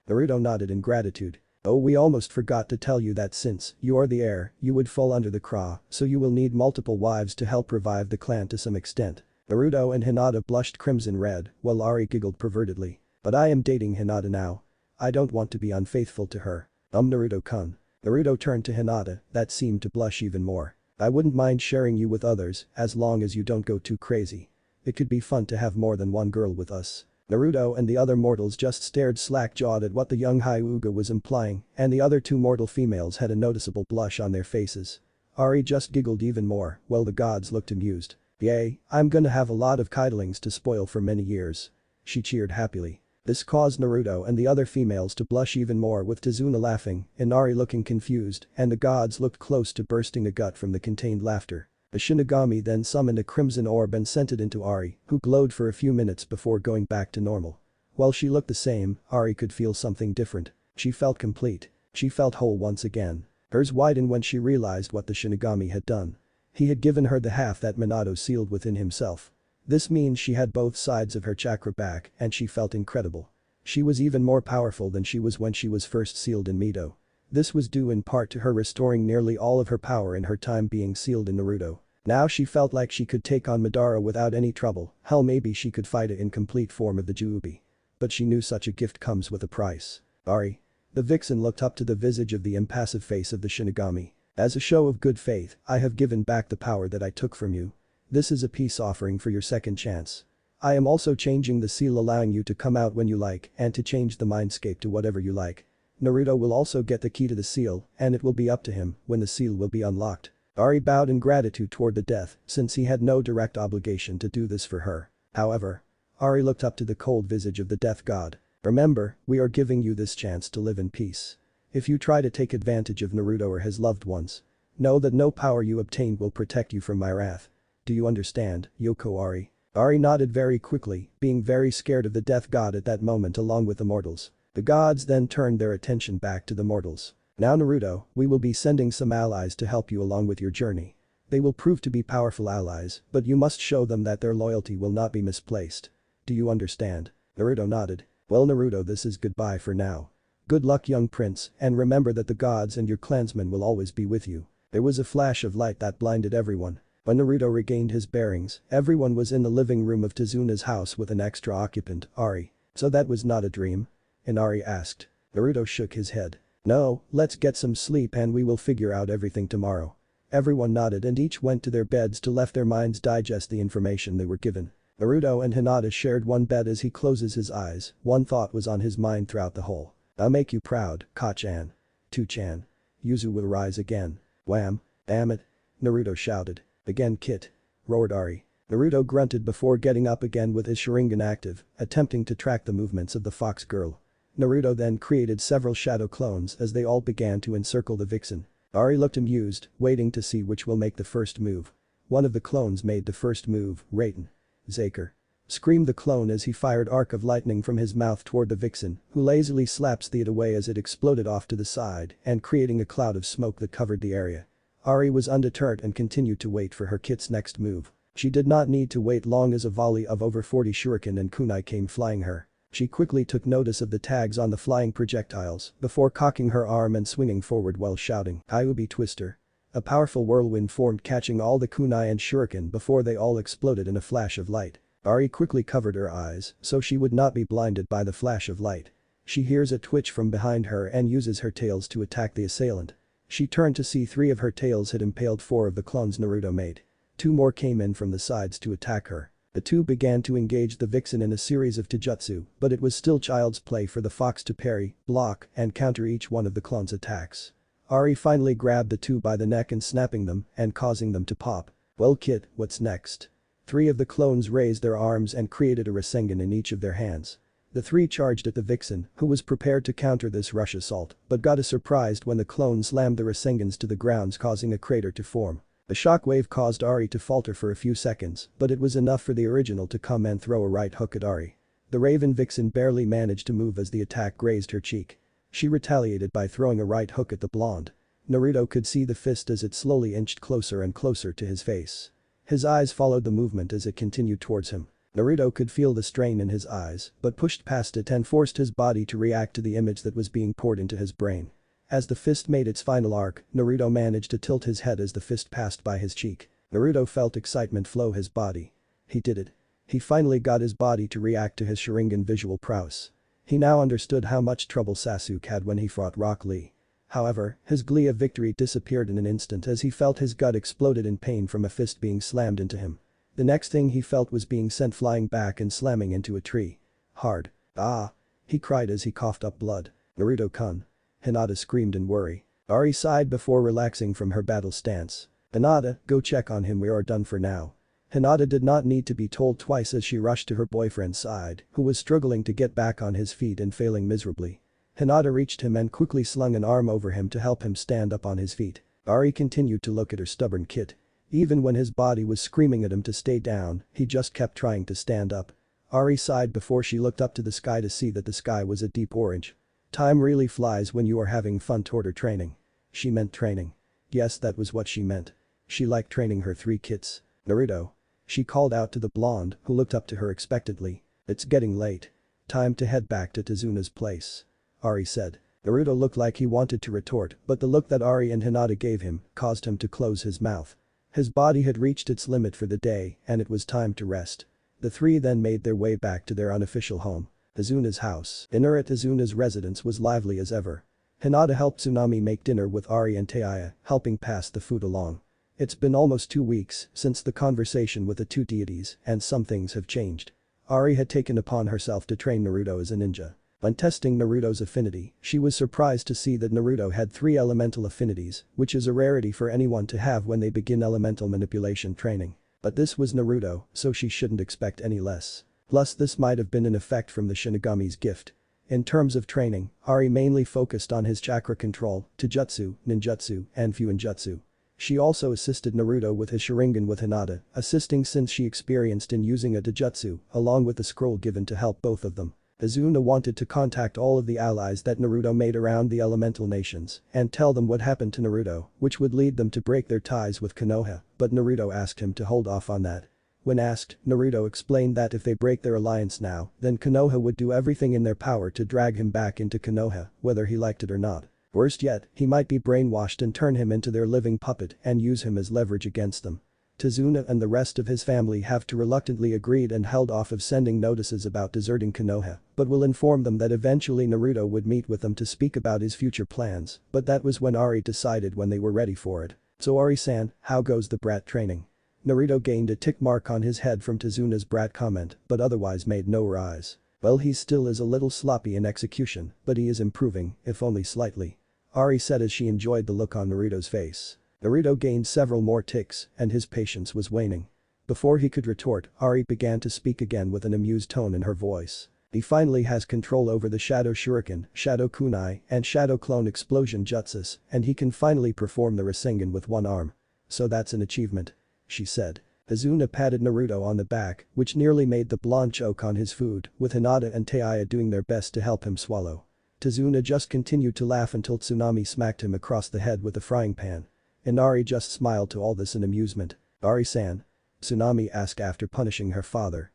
Naruto nodded in gratitude. Oh, we almost forgot to tell you that since you are the heir, you would fall under the Craw, so you will need multiple wives to help revive the clan to some extent. Naruto and Hinata blushed crimson red, while Ari giggled pervertedly. But I am dating Hinata now. I don't want to be unfaithful to her. Naruto-kun. Naruto turned to Hinata, that seemed to blush even more. I wouldn't mind sharing you with others, as long as you don't go too crazy. It could be fun to have more than one girl with us. Naruto and the other mortals just stared slack-jawed at what the young Hyuga was implying, and the other two mortal females had a noticeable blush on their faces. Ari just giggled even more, while the gods looked amused. Yay, I'm gonna have a lot of kidlings to spoil for many years. She cheered happily. This caused Naruto and the other females to blush even more, with Tazuna laughing, Inari looking confused, and the gods looked close to bursting a gut from the contained laughter. The Shinigami then summoned a crimson orb and sent it into Ari, who glowed for a few minutes before going back to normal. While she looked the same, Ari could feel something different. She felt complete. She felt whole once again. Hers widened when she realized what the Shinigami had done. He had given her the half that Minato sealed within himself. This means she had both sides of her chakra back, and she felt incredible. She was even more powerful than she was when she was first sealed in Mito. This was due in part to her restoring nearly all of her power in her time being sealed in Naruto. Now she felt like she could take on Madara without any trouble, hell maybe she could fight it in complete form of the Juubi. But she knew such a gift comes with a price. Ari. The vixen looked up to the visage of the impassive face of the Shinigami. As a show of good faith, I have given back the power that I took from you. This is a peace offering for your second chance. I am also changing the seal, allowing you to come out when you like and to change the mindscape to whatever you like. Naruto will also get the key to the seal, and it will be up to him when the seal will be unlocked. Ari bowed in gratitude toward the death, since he had no direct obligation to do this for her. However, Ari looked up to the cold visage of the death god. Remember, we are giving you this chance to live in peace. If you try to take advantage of Naruto or his loved ones, know that no power you obtained will protect you from my wrath. Do you understand, Yoko Ari? Ari nodded very quickly, being very scared of the death god at that moment along with the mortals. The gods then turned their attention back to the mortals. Now Naruto, we will be sending some allies to help you along with your journey. They will prove to be powerful allies, but you must show them that their loyalty will not be misplaced. Do you understand? Naruto nodded. Well Naruto, this is goodbye for now. Good luck young prince, and remember that the gods and your clansmen will always be with you. There was a flash of light that blinded everyone. When Naruto regained his bearings, everyone was in the living room of Tazuna's house with an extra occupant, Ari. So that was not a dream? Inari asked. Naruto shook his head. No, let's get some sleep and we will figure out everything tomorrow. Everyone nodded and each went to their beds to let their minds digest the information they were given. Naruto and Hinata shared one bed. As he closes his eyes, one thought was on his mind throughout the whole. I'll make you proud, Ka-chan. 2-chan. Yuzu will rise again. Wham. Damn it. Naruto shouted. Again Kit. Roared Ari. Naruto grunted before getting up again with his Sharingan active, attempting to track the movements of the fox girl. Naruto then created several shadow clones as they all began to encircle the vixen. Ari looked amused, waiting to see which will make the first move. One of the clones made the first move, Raiden. Zaker. Screamed the clone as he fired arc of lightning from his mouth toward the vixen, who lazily slapped it away as it exploded off to the side and creating a cloud of smoke that covered the area. Ari was undeterred and continued to wait for her kit's next move. She did not need to wait long as a volley of over 40 shuriken and kunai came flying her. She quickly took notice of the tags on the flying projectiles before cocking her arm and swinging forward while shouting, Kyuubi Twister. A powerful whirlwind formed, catching all the kunai and shuriken before they all exploded in a flash of light. Ari quickly covered her eyes so she would not be blinded by the flash of light. She hears a twitch from behind her and uses her tails to attack the assailant. She turned to see 3 of her tails had impaled 4 of the clones Naruto made. 2 more came in from the sides to attack her. The 2 began to engage the vixen in a series of taijutsu, but it was still child's play for the fox to parry, block, and counter each one of the clones' attacks. Ari finally grabbed the 2 by the neck and snapping them and causing them to pop. Well Kid, what's next? 3 of the clones raised their arms and created a Rasengan in each of their hands. The 3 charged at the vixen, who was prepared to counter this rush assault, but got surprised when the clone slammed the Rasengans to the ground, causing a crater to form. The shockwave caused Ari to falter for a few seconds, but it was enough for the original to come and throw a right hook at Ari. The Raven Vixen barely managed to move as the attack grazed her cheek. She retaliated by throwing a right hook at the blonde. Naruto could see the fist as it slowly inched closer and closer to his face. His eyes followed the movement as it continued towards him. Naruto could feel the strain in his eyes, but pushed past it and forced his body to react to the image that was being poured into his brain. As the fist made its final arc, Naruto managed to tilt his head as the fist passed by his cheek. Naruto felt excitement flow his body. He did it. He finally got his body to react to his Sharingan visual prowess. He now understood how much trouble Sasuke had when he fought Rock Lee. However, his glee of victory disappeared in an instant as he felt his gut exploded in pain from a fist being slammed into him. The next thing he felt was being sent flying back and slamming into a tree. Hard. Ah! He cried as he coughed up blood. Naruto-kun. Hinata screamed in worry. Ari sighed before relaxing from her battle stance. Hinata, go check on him, we are done for now. Hinata did not need to be told twice as she rushed to her boyfriend's side, who was struggling to get back on his feet and failing miserably. Hinata reached him and quickly slung an arm over him to help him stand up on his feet. Ari continued to look at her stubborn kid. Even when his body was screaming at him to stay down, he just kept trying to stand up. Ari sighed before she looked up to the sky to see that the sky was a deep orange. Time really flies when you are having fun toward her training. She meant training. Yes, that was what she meant. She liked training her 3 kids. Naruto. She called out to the blonde, who looked up to her expectantly. It's getting late. Time to head back to Tazuna's place. Ari said. Naruto looked like he wanted to retort, but the look that Ari and Hinata gave him caused him to close his mouth. His body had reached its limit for the day and it was time to rest. The 3 then made their way back to their unofficial home. Tazuna's house. Dinner at Tazuna's residence was lively as ever. Hinata helped Tsunami make dinner with Ari and Taiya, helping pass the food along. It's been almost 2 weeks since the conversation with the 2 deities and some things have changed. Ari had taken upon herself to train Naruto as a ninja. When testing Naruto's affinity, she was surprised to see that Naruto had 3 elemental affinities, which is a rarity for anyone to have when they begin elemental manipulation training. But this was Naruto, so she shouldn't expect any less. Plus this might have been an effect from the Shinigami's gift. In terms of training, Ari mainly focused on his chakra control, taijutsu, ninjutsu, and fuinjutsu. She also assisted Naruto with his Sharingan with Hinata, assisting since she experienced in using a taijutsu, along with the scroll given to help both of them. Azuna wanted to contact all of the allies that Naruto made around the elemental nations and tell them what happened to Naruto, which would lead them to break their ties with Konoha, but Naruto asked him to hold off on that. When asked, Naruto explained that if they break their alliance now, then Konoha would do everything in their power to drag him back into Konoha, whether he liked it or not. Worst yet, he might be brainwashed and turn him into their living puppet and use him as leverage against them. Tazuna and the rest of his family have to reluctantly agreed and held off of sending notices about deserting Konoha, but will inform them that eventually Naruto would meet with them to speak about his future plans, but that was when Ari decided when they were ready for it. So Ari-san, how goes the brat training? Naruto gained a tick mark on his head from Tazuna's brat comment, but otherwise made no rise. Well, he still is a little sloppy in execution, but he is improving, if only slightly. Ari said as she enjoyed the look on Naruto's face. Naruto gained several more ticks, and his patience was waning. Before he could retort, Ari began to speak again with an amused tone in her voice. He finally has control over the Shadow Shuriken, Shadow Kunai, and Shadow Clone Explosion Jutsus, and he can finally perform the Rasengan with one arm. So that's an achievement. She said. Azuna patted Naruto on the back, which nearly made the blonde choke on his food, with Hinata and Taiya doing their best to help him swallow. Tazuna just continued to laugh until Tsunami smacked him across the head with a frying pan. And Ari just smiled to all this in amusement. Ari-san? Tsunami asked after punishing her father.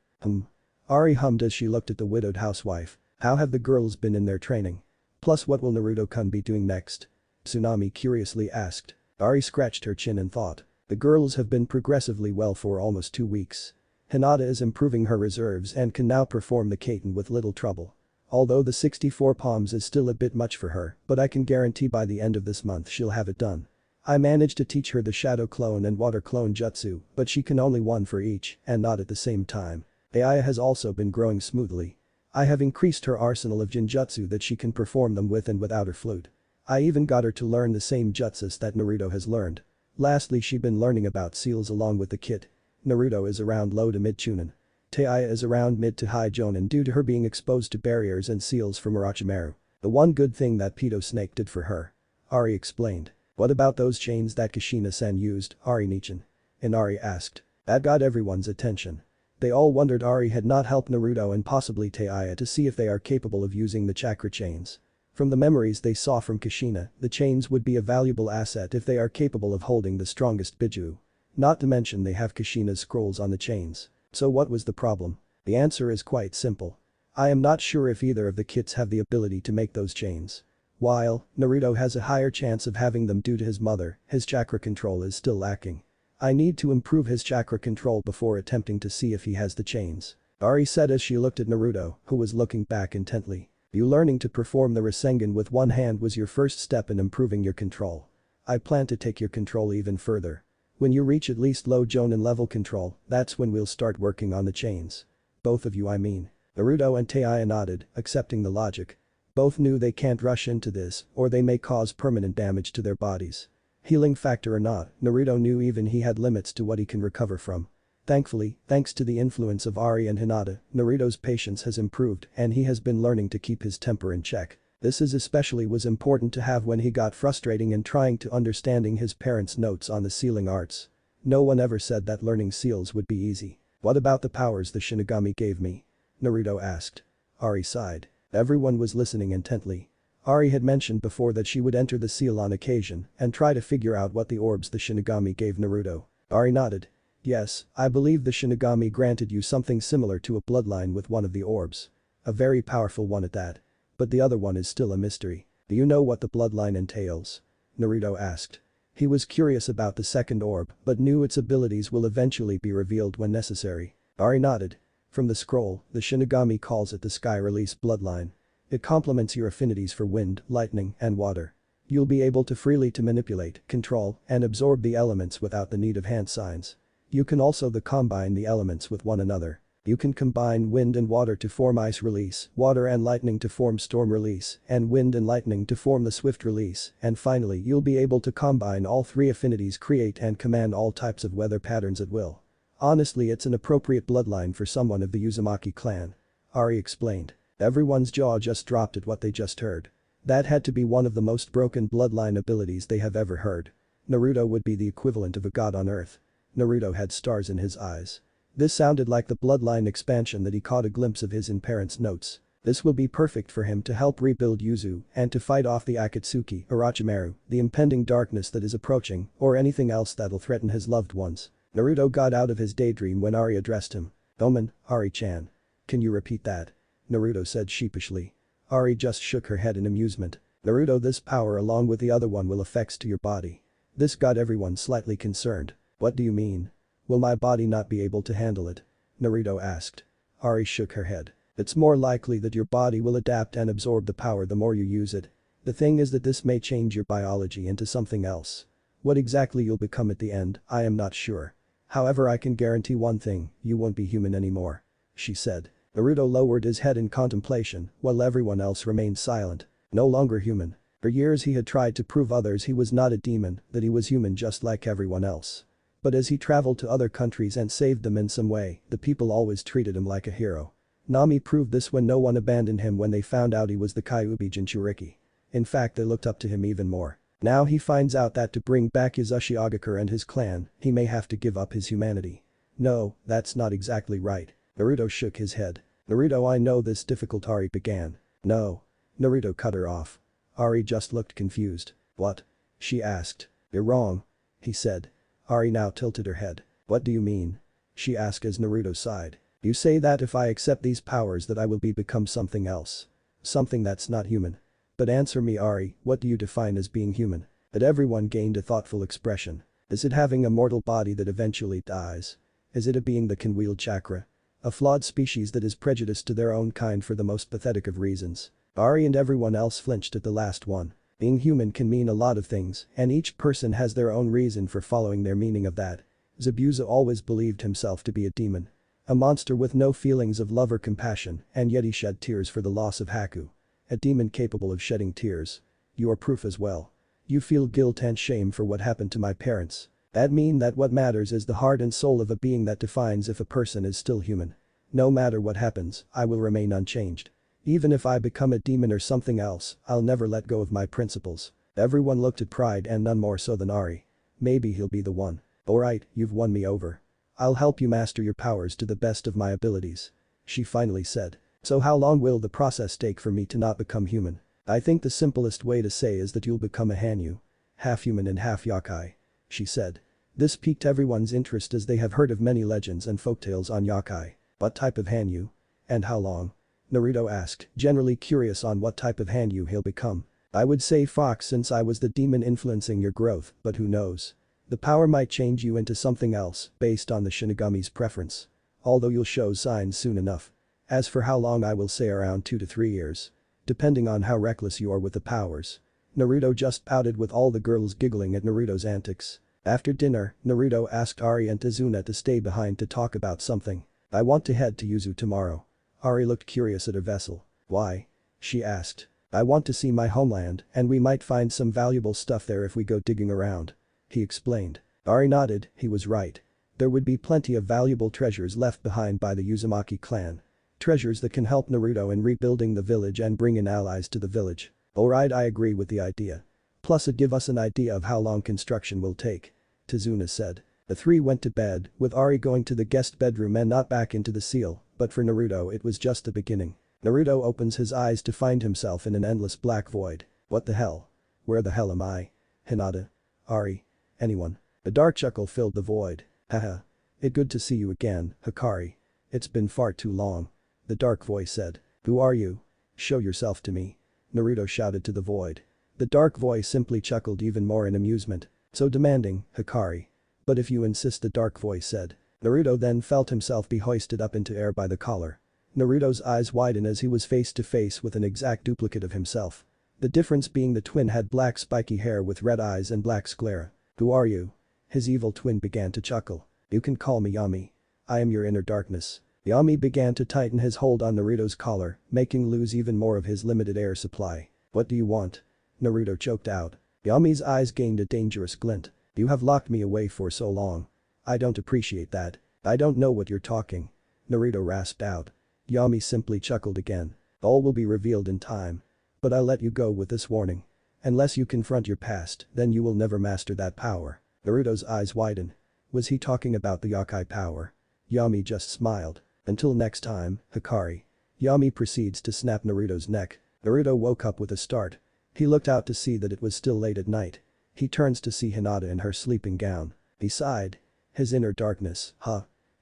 Ari hummed as she looked at the widowed housewife. How have the girls been in their training? Plus what will Naruto-kun be doing next? Tsunami curiously asked. Ari scratched her chin and thought. The girls have been progressively well for almost 2 weeks. Hinata is improving her reserves and can now perform the Kaiten with little trouble. Although the 64 palms is still a bit much for her, but I can guarantee by the end of this month she'll have it done. I managed to teach her the Shadow Clone and Water Clone Jutsu, but she can only one for each and not at the same time. Aya has also been growing smoothly. I have increased her arsenal of Jinjutsu that she can perform them with and without her flute. I even got her to learn the same jutsus that Naruto has learned. Lastly, she's been learning about seals along with the kid. Naruto is around low to mid Chunin. Taiya is around mid to high Jonin due to her being exposed to barriers and seals from Orochimaru. The one good thing that Pedo Snake did for her. Ari explained. What about those chains that Kushina-san used, Ari-nichan? Inari asked. That got everyone's attention. They all wondered Ari had not helped Naruto and possibly Taiya to see if they are capable of using the chakra chains. From the memories they saw from Kushina, the chains would be a valuable asset if they are capable of holding the strongest Biju. Not to mention they have Kushina's scrolls on the chains. So what was the problem? The answer is quite simple. I am not sure if either of the kids have the ability to make those chains. While Naruto has a higher chance of having them due to his mother, his chakra control is still lacking. I need to improve his chakra control before attempting to see if he has the chains. Ari said as she looked at Naruto, who was looking back intently. You learning to perform the Rasengan with one hand was your first step in improving your control. I plan to take your control even further. When you reach at least low Jonin level control, that's when we'll start working on the chains. Both of you I mean. Naruto and Taiya nodded, accepting the logic. Both knew they can't rush into this, or they may cause permanent damage to their bodies. Healing factor or not, Naruto knew even he had limits to what he can recover from. Thankfully, thanks to the influence of Ari and Hinata, Naruto's patience has improved and he has been learning to keep his temper in check. This is especially was important to have when he got frustrating in trying to understanding his parents' notes on the sealing arts. No one ever said that learning seals would be easy. What about the powers the Shinigami gave me? Naruto asked. Ari sighed. Everyone was listening intently. Ari had mentioned before that she would enter the seal on occasion and try to figure out what the orbs the Shinigami gave Naruto. Ari nodded. Yes, I believe the Shinigami granted you something similar to a bloodline with one of the orbs. A very powerful one at that. But the other one is still a mystery. Do you know what the bloodline entails? Naruto asked. He was curious about the second orb but knew its abilities will eventually be revealed when necessary. Ari nodded. From the scroll, the Shinigami calls it the Sky Release bloodline. It complements your affinities for wind, lightning, and water. You'll be able to freely to manipulate, control, and absorb the elements without the need of hand signs. You can also combine the elements with one another. You can combine wind and water to form ice release, water and lightning to form storm release, and wind and lightning to form the swift release, and finally you'll be able to combine all three affinities, create and command all types of weather patterns at will. Honestly, it's an appropriate bloodline for someone of the Uzumaki clan. Ari explained. Everyone's jaw just dropped at what they just heard. That had to be one of the most broken bloodline abilities they have ever heard. Naruto would be the equivalent of a god on earth. Naruto had stars in his eyes. This sounded like the bloodline expansion that he caught a glimpse of his in parents' notes. This will be perfect for him to help rebuild Yuzu and to fight off the Akatsuki, Orochimaru, the impending darkness that is approaching, or anything else that'll threaten his loved ones. Naruto got out of his daydream when Ari addressed him. Omen, Ari-chan. Can you repeat that? Naruto said sheepishly. Ari just shook her head in amusement. Naruto, this power along with the other one will affects to your body. This got everyone slightly concerned. What do you mean? Will my body not be able to handle it? Naruto asked. Ari shook her head. It's more likely that your body will adapt and absorb the power the more you use it. The thing is that this may change your biology into something else. What exactly you'll become at the end, I am not sure. However, I can guarantee one thing, you won't be human anymore. She said. Naruto lowered his head in contemplation while everyone else remained silent. No longer human. For years he had tried to prove others he was not a demon, that he was human just like everyone else. But as he traveled to other countries and saved them in some way, the people always treated him like a hero. Nami proved this when no one abandoned him when they found out he was the Kyuubi Jinchuriki. In fact, they looked up to him even more. Now he finds out that to bring back Uzushiogakure and his clan, he may have to give up his humanity. No, that's not exactly right. Naruto shook his head. Naruto, I know this difficult, Ari began. No. Naruto cut her off. Ari just looked confused. What? She asked. You're wrong. He said. Ari now tilted her head. What do you mean? She asked as Naruto sighed. You say that if I accept these powers that I will become something else. Something that's not human. But answer me, Ari, what do you define as being human? That everyone gained a thoughtful expression. Is it having a mortal body that eventually dies? Is it a being that can wield chakra? A flawed species that is prejudiced to their own kind for the most pathetic of reasons? Ari and everyone else flinched at the last one. Being human can mean a lot of things, and each person has their own reason for following their meaning of that. Zabuza always believed himself to be a demon. A monster with no feelings of love or compassion, and yet he shed tears for the loss of Haku. A demon capable of shedding tears. You are proof as well. You feel guilt and shame for what happened to my parents. That mean that what matters is the heart and soul of a being that defines if a person is still human. No matter what happens, I will remain unchanged. Even if I become a demon or something else, I'll never let go of my principles. Everyone looked at Pride and none more so than Ari. Maybe he'll be the one. Alright, you've won me over. I'll help you master your powers to the best of my abilities. She finally said. So how long will the process take for me to not become human? I think the simplest way to say is that you'll become a Hanyu. Half human and half yokai. She said. This piqued everyone's interest as they have heard of many legends and folktales on yokai. What type of Hanyu? And how long? Naruto asked, generally curious on what type of Hanyu he'll become. I would say fox since I was the demon influencing your growth, but who knows? The power might change you into something else based on the Shinigami's preference. Although you'll show signs soon enough. As for how long, I will say around 2 to 3 years. Depending on how reckless you are with the powers. Naruto just pouted with all the girls giggling at Naruto's antics. After dinner, Naruto asked Ari and Tazuna to stay behind to talk about something. I want to head to Yuzu tomorrow. Ari looked curious at her vessel. Why? She asked. I want to see my homeland and we might find some valuable stuff there if we go digging around. He explained. Ari nodded, he was right. There would be plenty of valuable treasures left behind by the Uzumaki clan. Treasures that can help Naruto in rebuilding the village and bring in allies to the village. Alright, I agree with the idea. Plus it'd give us an idea of how long construction will take. Tazuna said. The three went to bed, with Ari going to the guest bedroom and not back into the seal, but for Naruto it was just the beginning. Naruto opens his eyes to find himself in an endless black void. What the hell? Where the hell am I? Hinata? Ari? Anyone? A dark chuckle filled the void. Haha. It's good to see you again, Hikari. It's been far too long. The dark voice said. Who are you? Show yourself to me. Naruto shouted to the void. The dark voice simply chuckled even more in amusement. So demanding, Hikari. But if you insist, the dark voice said. Naruto then felt himself be hoisted up into air by the collar. Naruto's eyes widened as he was face to face with an exact duplicate of himself. The difference being the twin had black spiky hair with red eyes and black sclera. Who are you? His evil twin began to chuckle. You can call me Yami. I am your inner darkness. Yami began to tighten his hold on Naruto's collar, making lose even more of his limited air supply. What do you want? Naruto choked out. Yami's eyes gained a dangerous glint. You have locked me away for so long. I don't appreciate that. I don't know what you're talking. Naruto rasped out. Yami simply chuckled again. All will be revealed in time. But I'll let you go with this warning. Unless you confront your past, then you will never master that power. Naruto's eyes widened. Was he talking about the yokai power? Yami just smiled. Until next time, Hikari. Yami proceeds to snap Naruto's neck. Naruto woke up with a start. He looked out to see that it was still late at night. He turns to see Hinata in her sleeping gown. He sighed. His inner darkness,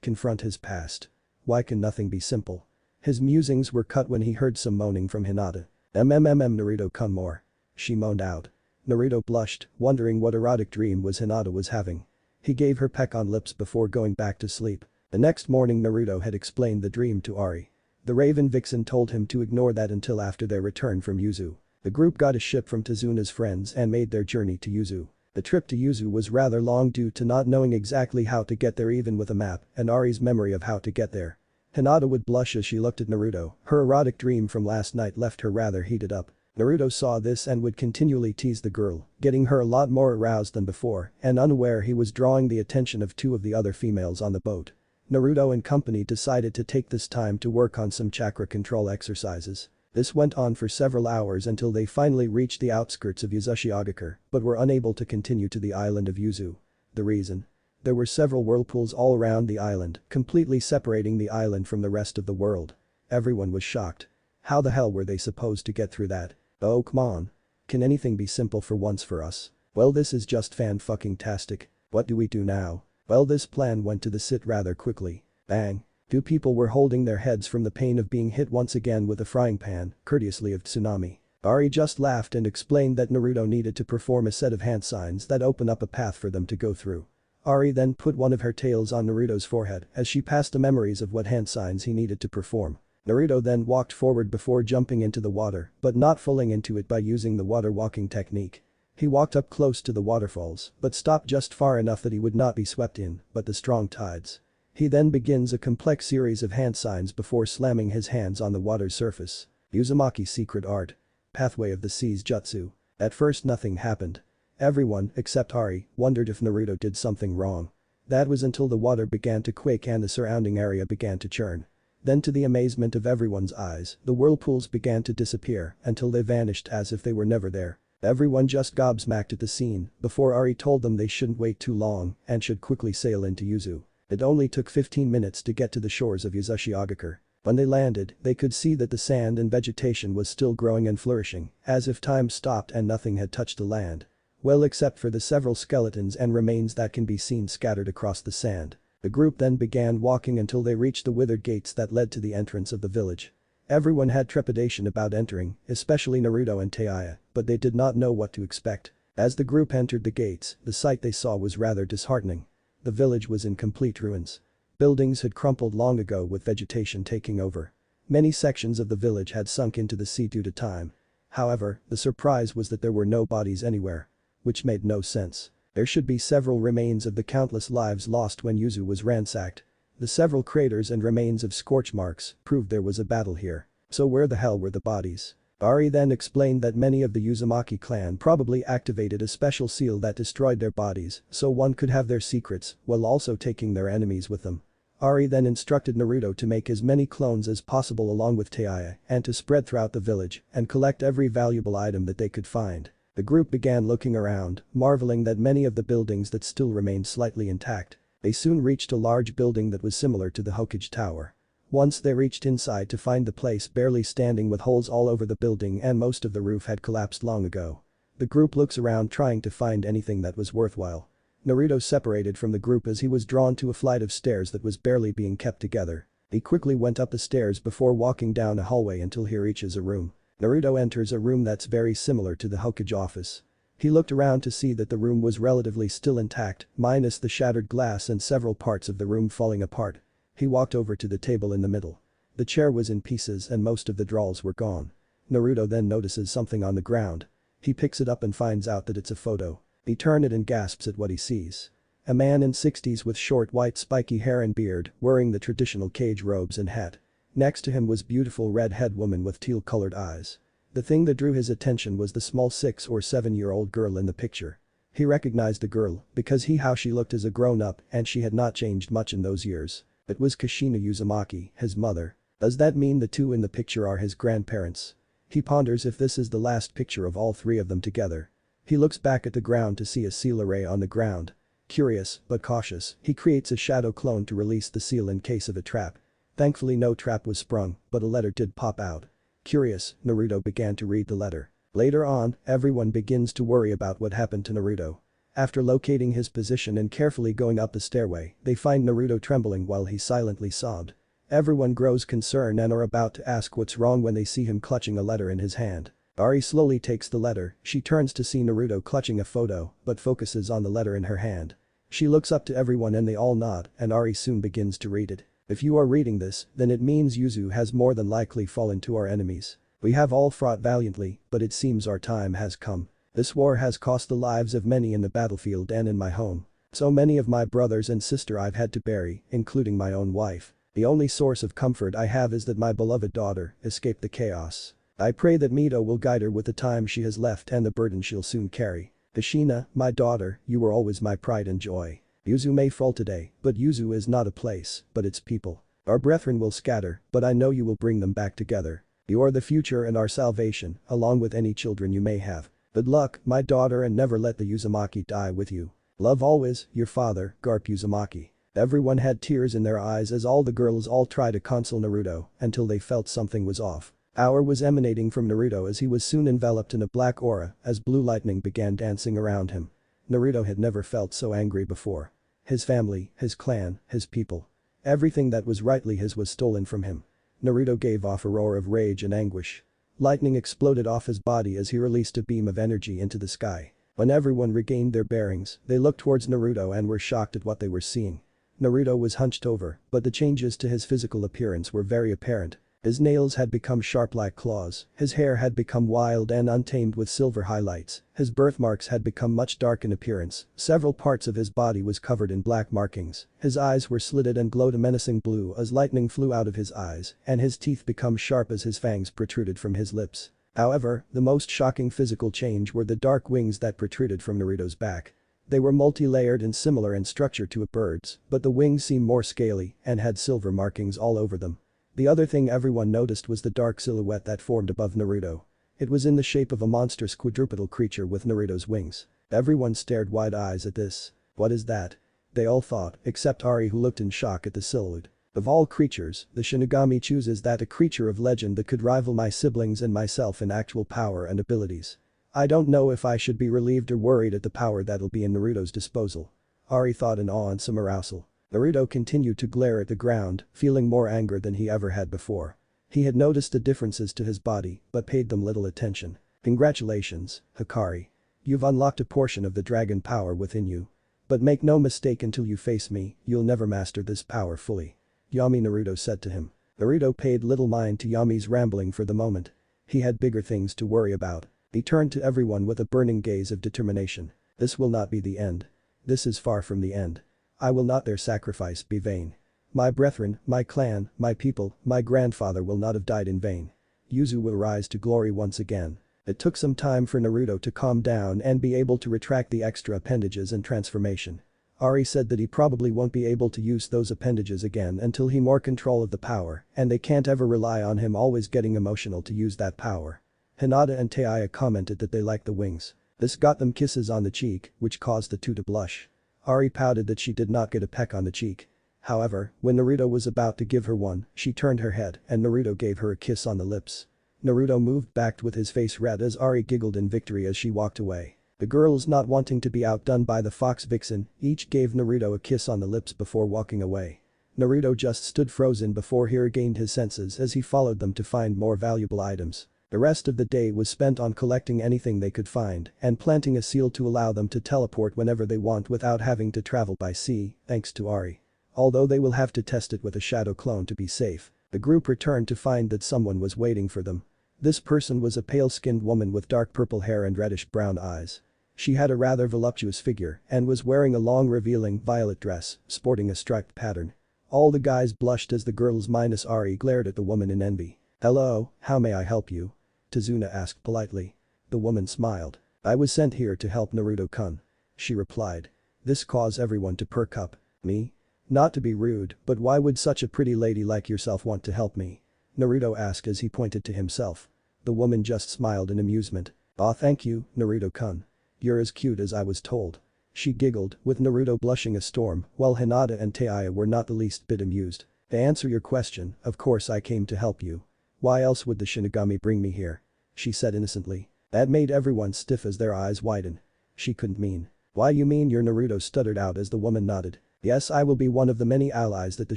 confront his past. Why can nothing be simple? His musings were cut when he heard some moaning from Hinata. Naruto, come more. She moaned out. Naruto blushed, wondering what erotic dream Hinata was having. He gave her peck on lips before going back to sleep. The next morning Naruto had explained the dream to Ari. The Raven Vixen told him to ignore that until after their return from Yuzu. The group got a ship from Tazuna's friends and made their journey to Yuzu. The trip to Yuzu was rather long due to not knowing exactly how to get there even with a map and Ari's memory of how to get there. Hinata would blush as she looked at Naruto, her erotic dream from last night left her rather heated up. Naruto saw this and would continually tease the girl, getting her a lot more aroused than before and unaware he was drawing the attention of two of the other females on the boat. Naruto and company decided to take this time to work on some chakra control exercises. This went on for several hours until they finally reached the outskirts of Uzushiogakure but were unable to continue to the island of Yuzu. The reason? There were several whirlpools all around the island, completely separating the island from the rest of the world. Everyone was shocked. How the hell were they supposed to get through that? Oh come on. Can anything be simple for once for us? Well, this is just fan-fucking-tastic. What do we do now? Well, this plan went to the sit rather quickly. Bang. Two people were holding their heads from the pain of being hit once again with a frying pan, courteously of Tsunami. Ari just laughed and explained that Naruto needed to perform a set of hand signs that open up a path for them to go through. Ari then put one of her tails on Naruto's forehead as she passed the memories of what hand signs he needed to perform. Naruto then walked forward before jumping into the water but not falling into it by using the water walking technique. He walked up close to the waterfalls but stopped just far enough that he would not be swept in but the strong tides. He then begins a complex series of hand signs before slamming his hands on the water's surface. Uzumaki's secret art. Pathway of the Seas Jutsu. At first nothing happened. Everyone, except Ari, wondered if Naruto did something wrong. That was until the water began to quake and the surrounding area began to churn. Then to the amazement of everyone's eyes, the whirlpools began to disappear until they vanished as if they were never there. Everyone just gobsmacked at the scene before Ari told them they shouldn't wait too long and should quickly sail into Yuzu. It only took 15 minutes to get to the shores of Uzushiogakure. When they landed, they could see that the sand and vegetation was still growing and flourishing, as if time stopped and nothing had touched the land. Well, except for the several skeletons and remains that can be seen scattered across the sand. The group then began walking until they reached the withered gates that led to the entrance of the village. Everyone had trepidation about entering, especially Naruto and Taiya, but they did not know what to expect. As the group entered the gates, the sight they saw was rather disheartening. The village was in complete ruins. Buildings had crumpled long ago with vegetation taking over. Many sections of the village had sunk into the sea due to time. However, the surprise was that there were no bodies anywhere. Which made no sense. There should be several remains of the countless lives lost when Yuzu was ransacked. The several craters and remains of scorch marks proved there was a battle here. So where the hell were the bodies? Ari then explained that many of the Uzumaki clan probably activated a special seal that destroyed their bodies so one could have their secrets while also taking their enemies with them. Ari then instructed Naruto to make as many clones as possible along with Taiya and to spread throughout the village and collect every valuable item that they could find. The group began looking around, marveling that many of the buildings that still remained slightly intact. They soon reached a large building that was similar to the Hokage Tower. Once they reached inside to find the place barely standing with holes all over the building and most of the roof had collapsed long ago. The group looks around trying to find anything that was worthwhile. Naruto separated from the group as he was drawn to a flight of stairs that was barely being kept together. He quickly went up the stairs before walking down a hallway until he reaches a room. Naruto enters a room that's very similar to the Hokage office. He looked around to see that the room was relatively still intact, minus the shattered glass and several parts of the room falling apart. He walked over to the table in the middle. The chair was in pieces and most of the drawers were gone. Naruto then notices something on the ground. He picks it up and finds out that it's a photo. He turns it and gasps at what he sees. A man in 60s with short white spiky hair and beard, wearing the traditional cage robes and hat. Next to him was beautiful red-haired woman with teal-colored eyes. The thing that drew his attention was the small 6 or 7-year-old girl in the picture. He recognized the girl because how she looked as a grown-up and she had not changed much in those years. It was Kushina Uzumaki, his mother. Does that mean the two in the picture are his grandparents? He ponders if this is the last picture of all three of them together. He looks back at the ground to see a seal array on the ground. Curious, but cautious, he creates a shadow clone to release the seal in case of a trap. Thankfully no trap was sprung, but a letter did pop out. Curious, Naruto began to read the letter. Later on, everyone begins to worry about what happened to Naruto. After locating his position and carefully going up the stairway, they find Naruto trembling while he silently sobbed. Everyone grows concerned and are about to ask what's wrong when they see him clutching a letter in his hand. Ari slowly takes the letter, she turns to see Naruto clutching a photo, but focuses on the letter in her hand. She looks up to everyone and they all nod, and Ari soon begins to read it. If you are reading this, then it means Yuzu has more than likely fallen to our enemies. We have all fought valiantly, but it seems our time has come. This war has cost the lives of many in the battlefield and in my home. So many of my brothers and sister I've had to bury, including my own wife. The only source of comfort I have is that my beloved daughter escaped the chaos. I pray that Mito will guide her with the time she has left and the burden she'll soon carry. Kushina, my daughter, you were always my pride and joy. Yuzu may fall today, but Yuzu is not a place, but its people. Our brethren will scatter, but I know you will bring them back together. You are the future and our salvation, along with any children you may have. Good luck, my daughter, and never let the Uzumaki die with you. Love always, your father, Garp Uzumaki. Everyone had tears in their eyes as all the girls all tried to console Naruto until they felt something was off. Power was emanating from Naruto as he was soon enveloped in a black aura as blue lightning began dancing around him. Naruto had never felt so angry before. His family, his clan, his people. Everything that was rightly his was stolen from him. Naruto gave off a roar of rage and anguish. Lightning exploded off his body as he released a beam of energy into the sky. When everyone regained their bearings, they looked towards Naruto and were shocked at what they were seeing. Naruto was hunched over, but the changes to his physical appearance were very apparent. His nails had become sharp like claws, his hair had become wild and untamed with silver highlights, his birthmarks had become much dark in appearance, several parts of his body was covered in black markings, his eyes were slitted and glowed a menacing blue as lightning flew out of his eyes, and his teeth become sharp as his fangs protruded from his lips. However, the most shocking physical change were the dark wings that protruded from Naruto's back. They were multi-layered and similar in structure to a bird's, but the wings seemed more scaly and had silver markings all over them. The other thing everyone noticed was the dark silhouette that formed above Naruto. It was in the shape of a monstrous quadrupedal creature with Naruto's wings. Everyone stared wide eyes at this. What is that? They all thought, except Ari who looked in shock at the silhouette. Of all creatures, the Shinigami chooses that a creature of legend that could rival my siblings and myself in actual power and abilities. I don't know if I should be relieved or worried at the power that'll be in Naruto's disposal. Ari thought in awe and some arousal. Naruto continued to glare at the ground, feeling more anger than he ever had before. He had noticed the differences to his body, but paid them little attention. Congratulations, Hikari. You've unlocked a portion of the dragon power within you. But make no mistake, until you face me, you'll never master this power fully. Yami, Naruto said to him. Naruto paid little mind to Yami's rambling for the moment. He had bigger things to worry about. He turned to everyone with a burning gaze of determination. This will not be the end. This is far from the end. I will not their sacrifice be vain. My brethren, my clan, my people, my grandfather will not have died in vain. Yuzu will rise to glory once again. It took some time for Naruto to calm down and be able to retract the extra appendages and transformation. Ari said that he probably won't be able to use those appendages again until he more control of the power, and they can't ever rely on him always getting emotional to use that power. Hinata and Taiya commented that they liked the wings. This got them kisses on the cheek, which caused the two to blush. Ari pouted that she did not get a peck on the cheek. However, when Naruto was about to give her one, she turned her head and Naruto gave her a kiss on the lips. Naruto moved back with his face red as Ari giggled in victory as she walked away. The girls, not wanting to be outdone by the fox vixen, each gave Naruto a kiss on the lips before walking away. Naruto just stood frozen before he regained his senses as he followed them to find more valuable items. The rest of the day was spent on collecting anything they could find and planting a seal to allow them to teleport whenever they want without having to travel by sea, thanks to Ari. Although they will have to test it with a shadow clone to be safe, the group returned to find that someone was waiting for them. This person was a pale-skinned woman with dark purple hair and reddish-brown eyes. She had a rather voluptuous figure and was wearing a long revealing violet dress, sporting a striped pattern. All the guys blushed as the girls minus Ari glared at the woman in envy. "Hello, how may I help you?" Tazuna asked politely. The woman smiled. "I was sent here to help Naruto-kun," she replied. This caused everyone to perk up. "Me? Not to be rude, but why would such a pretty lady like yourself want to help me?" Naruto asked as he pointed to himself. The woman just smiled in amusement. "Aw, thank you, Naruto-kun. You're as cute as I was told." She giggled, with Naruto blushing a storm, while Hinata and Taiya were not the least bit amused. "To answer your question, of course I came to help you. Why else would the Shinigami bring me here?" she said innocently. That made everyone stiff as their eyes widened. She couldn't mean. "Why, you mean you're Naruto?" stuttered out as the woman nodded. "Yes, I will be one of the many allies that the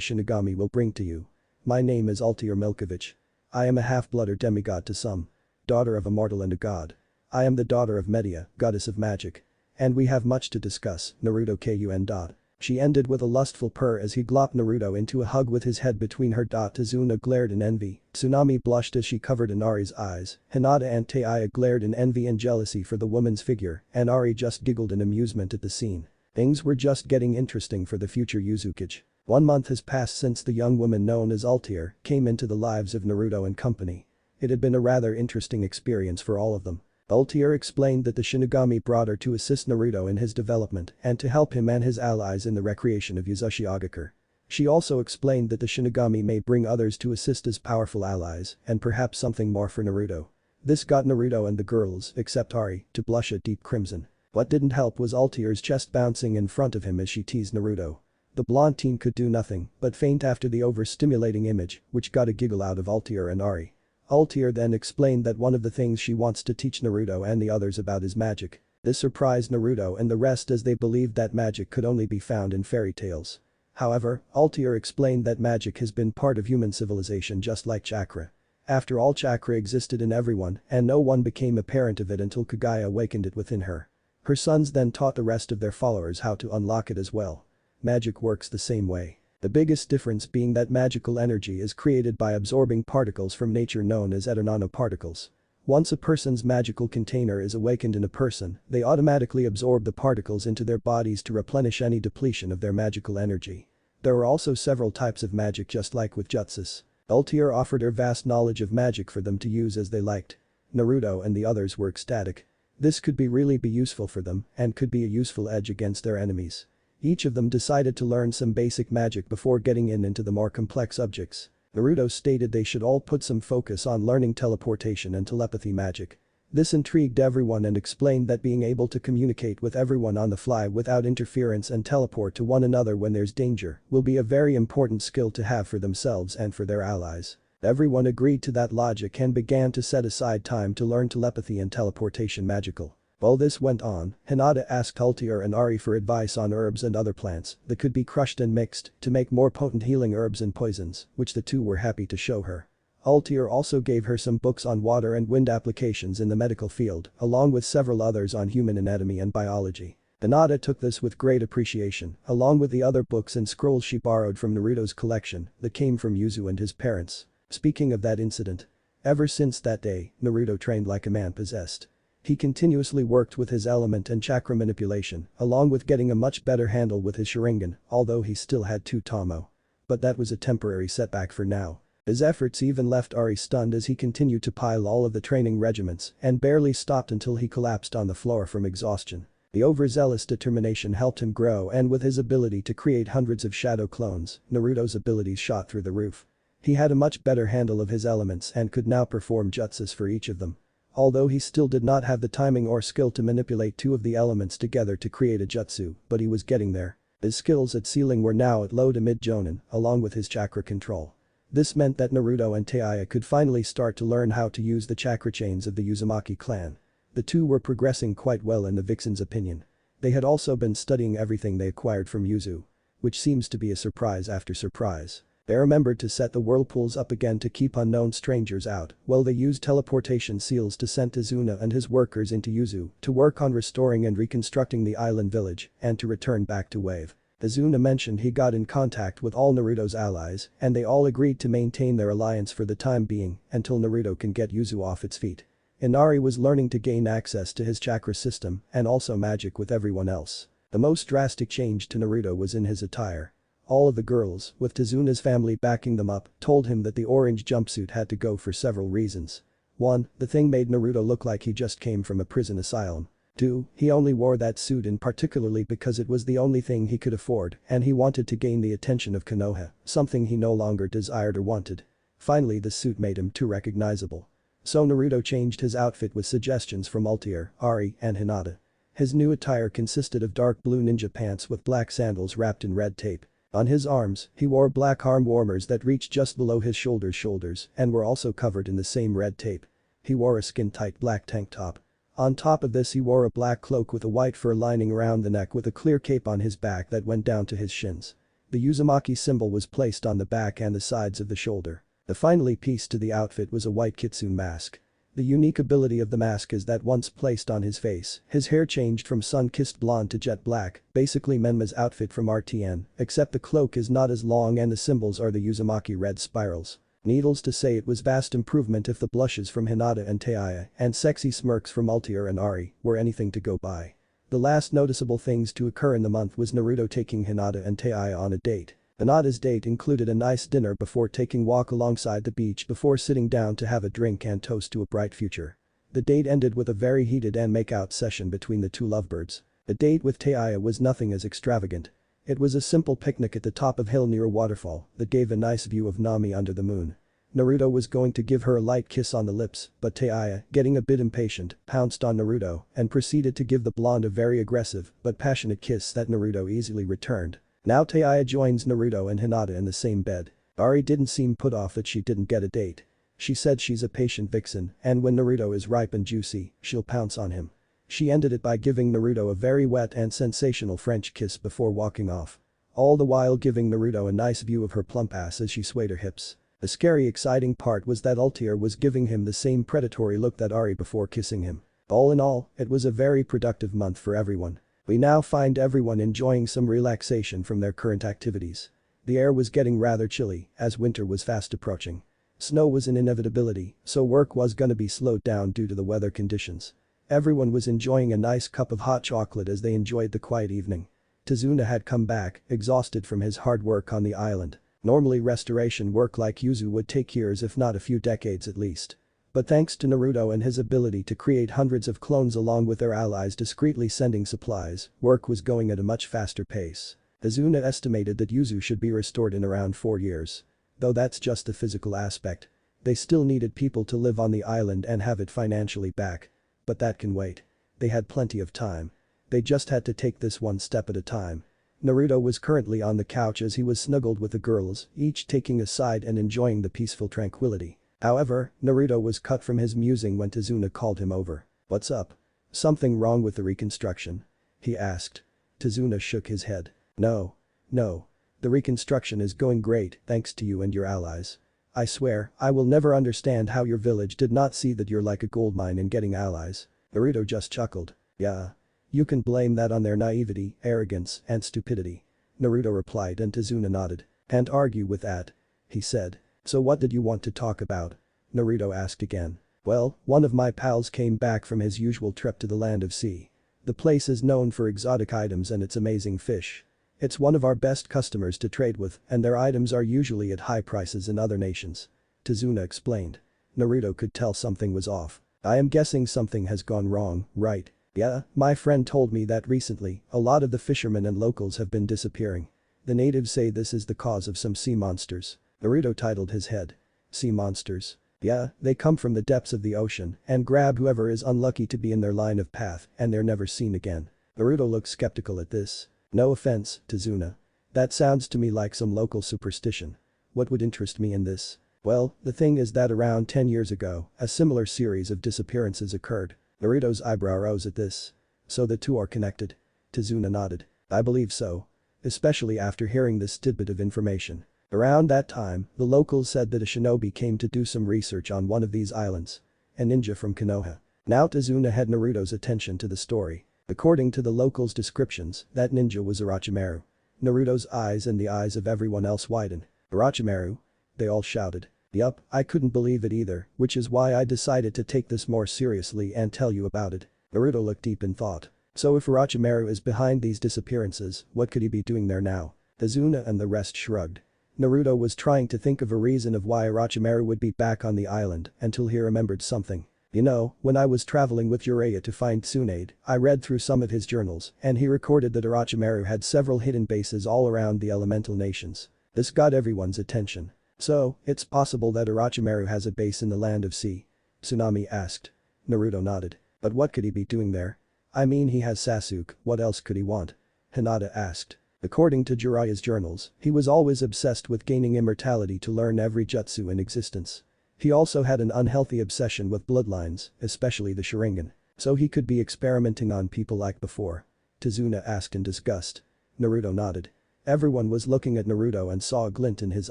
Shinigami will bring to you. My name is Altair Milkovich. I am a half-blood or demigod to some. Daughter of a mortal and a god. I am the daughter of Medea, goddess of magic. And we have much to discuss, Naruto kun. She ended with a lustful purr as he glopped Naruto into a hug with his head between her. Tazuna glared in envy, Tsunami blushed as she covered Inari's eyes, Hinata and Taiya glared in envy and jealousy for the woman's figure, and Ari just giggled in amusement at the scene. Things were just getting interesting for the future Uzukage. 1 month has passed since the young woman known as Altair came into the lives of Naruto and company. It had been a rather interesting experience for all of them. Altair explained that the Shinigami brought her to assist Naruto in his development and to help him and his allies in the recreation of Uzushiogakure. She also explained that the Shinigami may bring others to assist as powerful allies and perhaps something more for Naruto. This got Naruto and the girls, except Ari, to blush a deep crimson. What didn't help was Altair's chest bouncing in front of him as she teased Naruto. The blonde teen could do nothing but faint after the overstimulating image, which got a giggle out of Altair and Ari. Altair then explained that one of the things she wants to teach Naruto and the others about is magic. This surprised Naruto and the rest as they believed that magic could only be found in fairy tales. However, Altair explained that magic has been part of human civilization just like chakra. After all, chakra existed in everyone and no one became a parent of it until Kagaya awakened it within her. Her sons then taught the rest of their followers how to unlock it as well. Magic works the same way. The biggest difference being that magical energy is created by absorbing particles from nature known as nanoparticles. Once a person's magical container is awakened in a person, they automatically absorb the particles into their bodies to replenish any depletion of their magical energy. There are also several types of magic just like with jutsus. Altair offered her vast knowledge of magic for them to use as they liked. Naruto and the others were ecstatic. This could really be useful for them and could be a useful edge against their enemies. Each of them decided to learn some basic magic before getting into the more complex subjects. Naruto stated they should all put some focus on learning teleportation and telepathy magic. This intrigued everyone and explained that being able to communicate with everyone on the fly without interference and teleport to one another when there's danger will be a very important skill to have for themselves and for their allies. Everyone agreed to that logic and began to set aside time to learn telepathy and teleportation magical. While this went on, Hinata asked Altair and Ari for advice on herbs and other plants that could be crushed and mixed to make more potent healing herbs and poisons, which the two were happy to show her. Altair also gave her some books on water and wind applications in the medical field, along with several others on human anatomy and biology. Hinata took this with great appreciation, along with the other books and scrolls she borrowed from Naruto's collection that came from Yuzu and his parents. Speaking of that incident, ever since that day, Naruto trained like a man possessed. He continuously worked with his element and chakra manipulation, along with getting a much better handle with his Sharingan, although he still had 2 Tomo. But that was a temporary setback for now. His efforts even left Ari stunned as he continued to pile all of the training regiments and barely stopped until he collapsed on the floor from exhaustion. The overzealous determination helped him grow, and with his ability to create hundreds of shadow clones, Naruto's abilities shot through the roof. He had a much better handle of his elements and could now perform jutsus for each of them. Although he still did not have the timing or skill to manipulate 2 of the elements together to create a jutsu, but he was getting there. His skills at sealing were now at low to mid jonin, along with his chakra control. This meant that Naruto and Taiya could finally start to learn how to use the chakra chains of the Uzumaki clan. The two were progressing quite well in the Vixen's opinion. They had also been studying everything they acquired from Yuzu. Which seems to be a surprise after surprise. They remembered to set the whirlpools up again to keep unknown strangers out, while they used teleportation seals to send Izuna and his workers into Yuzu to work on restoring and reconstructing the island village and to return back to Wave. Izuna mentioned he got in contact with all Naruto's allies and they all agreed to maintain their alliance for the time being until Naruto can get Yuzu off its feet. Inari was learning to gain access to his chakra system and also magic with everyone else. The most drastic change to Naruto was in his attire. All of the girls, with Tizuna's family backing them up, told him that the orange jumpsuit had to go for several reasons. 1. The thing made Naruto look like he just came from a prison asylum. 2. He only wore that suit in particularly because it was the only thing he could afford and he wanted to gain the attention of Konoha, something he no longer desired or wanted. Finally, the suit made him too recognizable. So Naruto changed his outfit with suggestions from Altair, Ari, and Hinata. His new attire consisted of dark blue ninja pants with black sandals wrapped in red tape. On his arms, he wore black arm warmers that reached just below his shoulders and were also covered in the same red tape. He wore a skin-tight black tank top. On top of this he wore a black cloak with a white fur lining around the neck with a clear cape on his back that went down to his shins. The Uzumaki symbol was placed on the back and the sides of the shoulder. The final piece to the outfit was a white kitsune mask. The unique ability of the mask is that once placed on his face, his hair changed from sun-kissed blonde to jet black, basically Menma's outfit from RTN, except the cloak is not as long and the symbols are the Uzumaki red spirals. Needless to say, it was vast improvement if the blushes from Hinata and Taiya and sexy smirks from Altair and Ari were anything to go by. The last noticeable things to occur in the month was Naruto taking Hinata and Taiya on a date. Hinata's date included a nice dinner before taking walk alongside the beach before sitting down to have a drink and toast to a bright future. The date ended with a very heated and make-out session between the two lovebirds. The date with Taiya was nothing as extravagant. It was a simple picnic at the top of hill near a waterfall that gave a nice view of Nami under the moon. Naruto was going to give her a light kiss on the lips, but Taiya, getting a bit impatient, pounced on Naruto and proceeded to give the blonde a very aggressive but passionate kiss that Naruto easily returned. Now Taiya joins Naruto and Hinata in the same bed. Ari didn't seem put off that she didn't get a date. She said she's a patient vixen and when Naruto is ripe and juicy, she'll pounce on him. She ended it by giving Naruto a very wet and sensational French kiss before walking off. All the while giving Naruto a nice view of her plump ass as she swayed her hips. The scary exciting part was that Altair was giving him the same predatory look that Ari before kissing him. All in all, it was a very productive month for everyone. We now find everyone enjoying some relaxation from their current activities. The air was getting rather chilly as winter was fast approaching. Snow was an inevitability, so work was gonna be slowed down due to the weather conditions. Everyone was enjoying a nice cup of hot chocolate as they enjoyed the quiet evening. Tizuna had come back, exhausted from his hard work on the island. Normally restoration work like Yuzu would take years if not a few decades at least. But thanks to Naruto and his ability to create hundreds of clones along with their allies discreetly sending supplies, work was going at a much faster pace. Izuna estimated that Yuzu should be restored in around 4 years. Though that's just the physical aspect. They still needed people to live on the island and have it financially back. But that can wait. They had plenty of time. They just had to take this one step at a time. Naruto was currently on the couch as he was snuggled with the girls, each taking a side and enjoying the peaceful tranquility. However, Naruto was cut from his musing when Tazuna called him over. "What's up? Something wrong with the reconstruction?" he asked. Tazuna shook his head. "No. No. The reconstruction is going great thanks to you and your allies. I swear, I will never understand how your village did not see that you're like a goldmine in getting allies." Naruto just chuckled. "Yeah. You can blame that on their naivety, arrogance, and stupidity." Naruto replied and Tazuna nodded. "Can't argue with that," he said. "So what did you want to talk about?" Naruto asked again. "Well, one of my pals came back from his usual trip to the land of sea. The place is known for exotic items and its amazing fish. It's one of our best customers to trade with and their items are usually at high prices in other nations," Tazuna explained. Naruto could tell something was off. "I am guessing something has gone wrong, right?" "Yeah, my friend told me that recently, a lot of the fishermen and locals have been disappearing. The natives say this is the cause of some sea monsters." Naruto titled his head. "Sea monsters? Yeah, they come from the depths of the ocean and grab whoever is unlucky to be in their line of path and they're never seen again." Naruto looked skeptical at this. "No offense, Tazuna. That sounds to me like some local superstition. What would interest me in this?" "Well, the thing is that around 10 years ago, a similar series of disappearances occurred." Naruto's eyebrow rose at this. "So the two are connected?" Tazuna nodded. "I believe so. Especially after hearing this tidbit of information. Around that time, the locals said that a shinobi came to do some research on one of these islands. A ninja from Konoha." Now Tazuna had Naruto's attention to the story. According to the locals' descriptions, that ninja was Orochimaru. Naruto's eyes and the eyes of everyone else widened. "Orochimaru?" They all shouted. "Yup, I couldn't believe it either, which is why I decided to take this more seriously and tell you about it." Naruto looked deep in thought. So if Orochimaru is behind these disappearances, what could he be doing there now? Tazuna and the rest shrugged. Naruto was trying to think of a reason of why Orochimaru would be back on the island until he remembered something. "You know, when I was traveling with Jiraiya to find Tsunade, I read through some of his journals and he recorded that Orochimaru had several hidden bases all around the elemental nations. This got everyone's attention. So, it's possible that Orochimaru has a base in the land of sea?" Tsunami asked. Naruto nodded. "But what could he be doing there? I mean he has Sasuke, what else could he want?" Hinata asked. According to Jiraiya's journals, he was always obsessed with gaining immortality to learn every jutsu in existence. He also had an unhealthy obsession with bloodlines, especially the Sharingan. So he could be experimenting on people like before? Tazuna asked in disgust. Naruto nodded. Everyone was looking at Naruto and saw a glint in his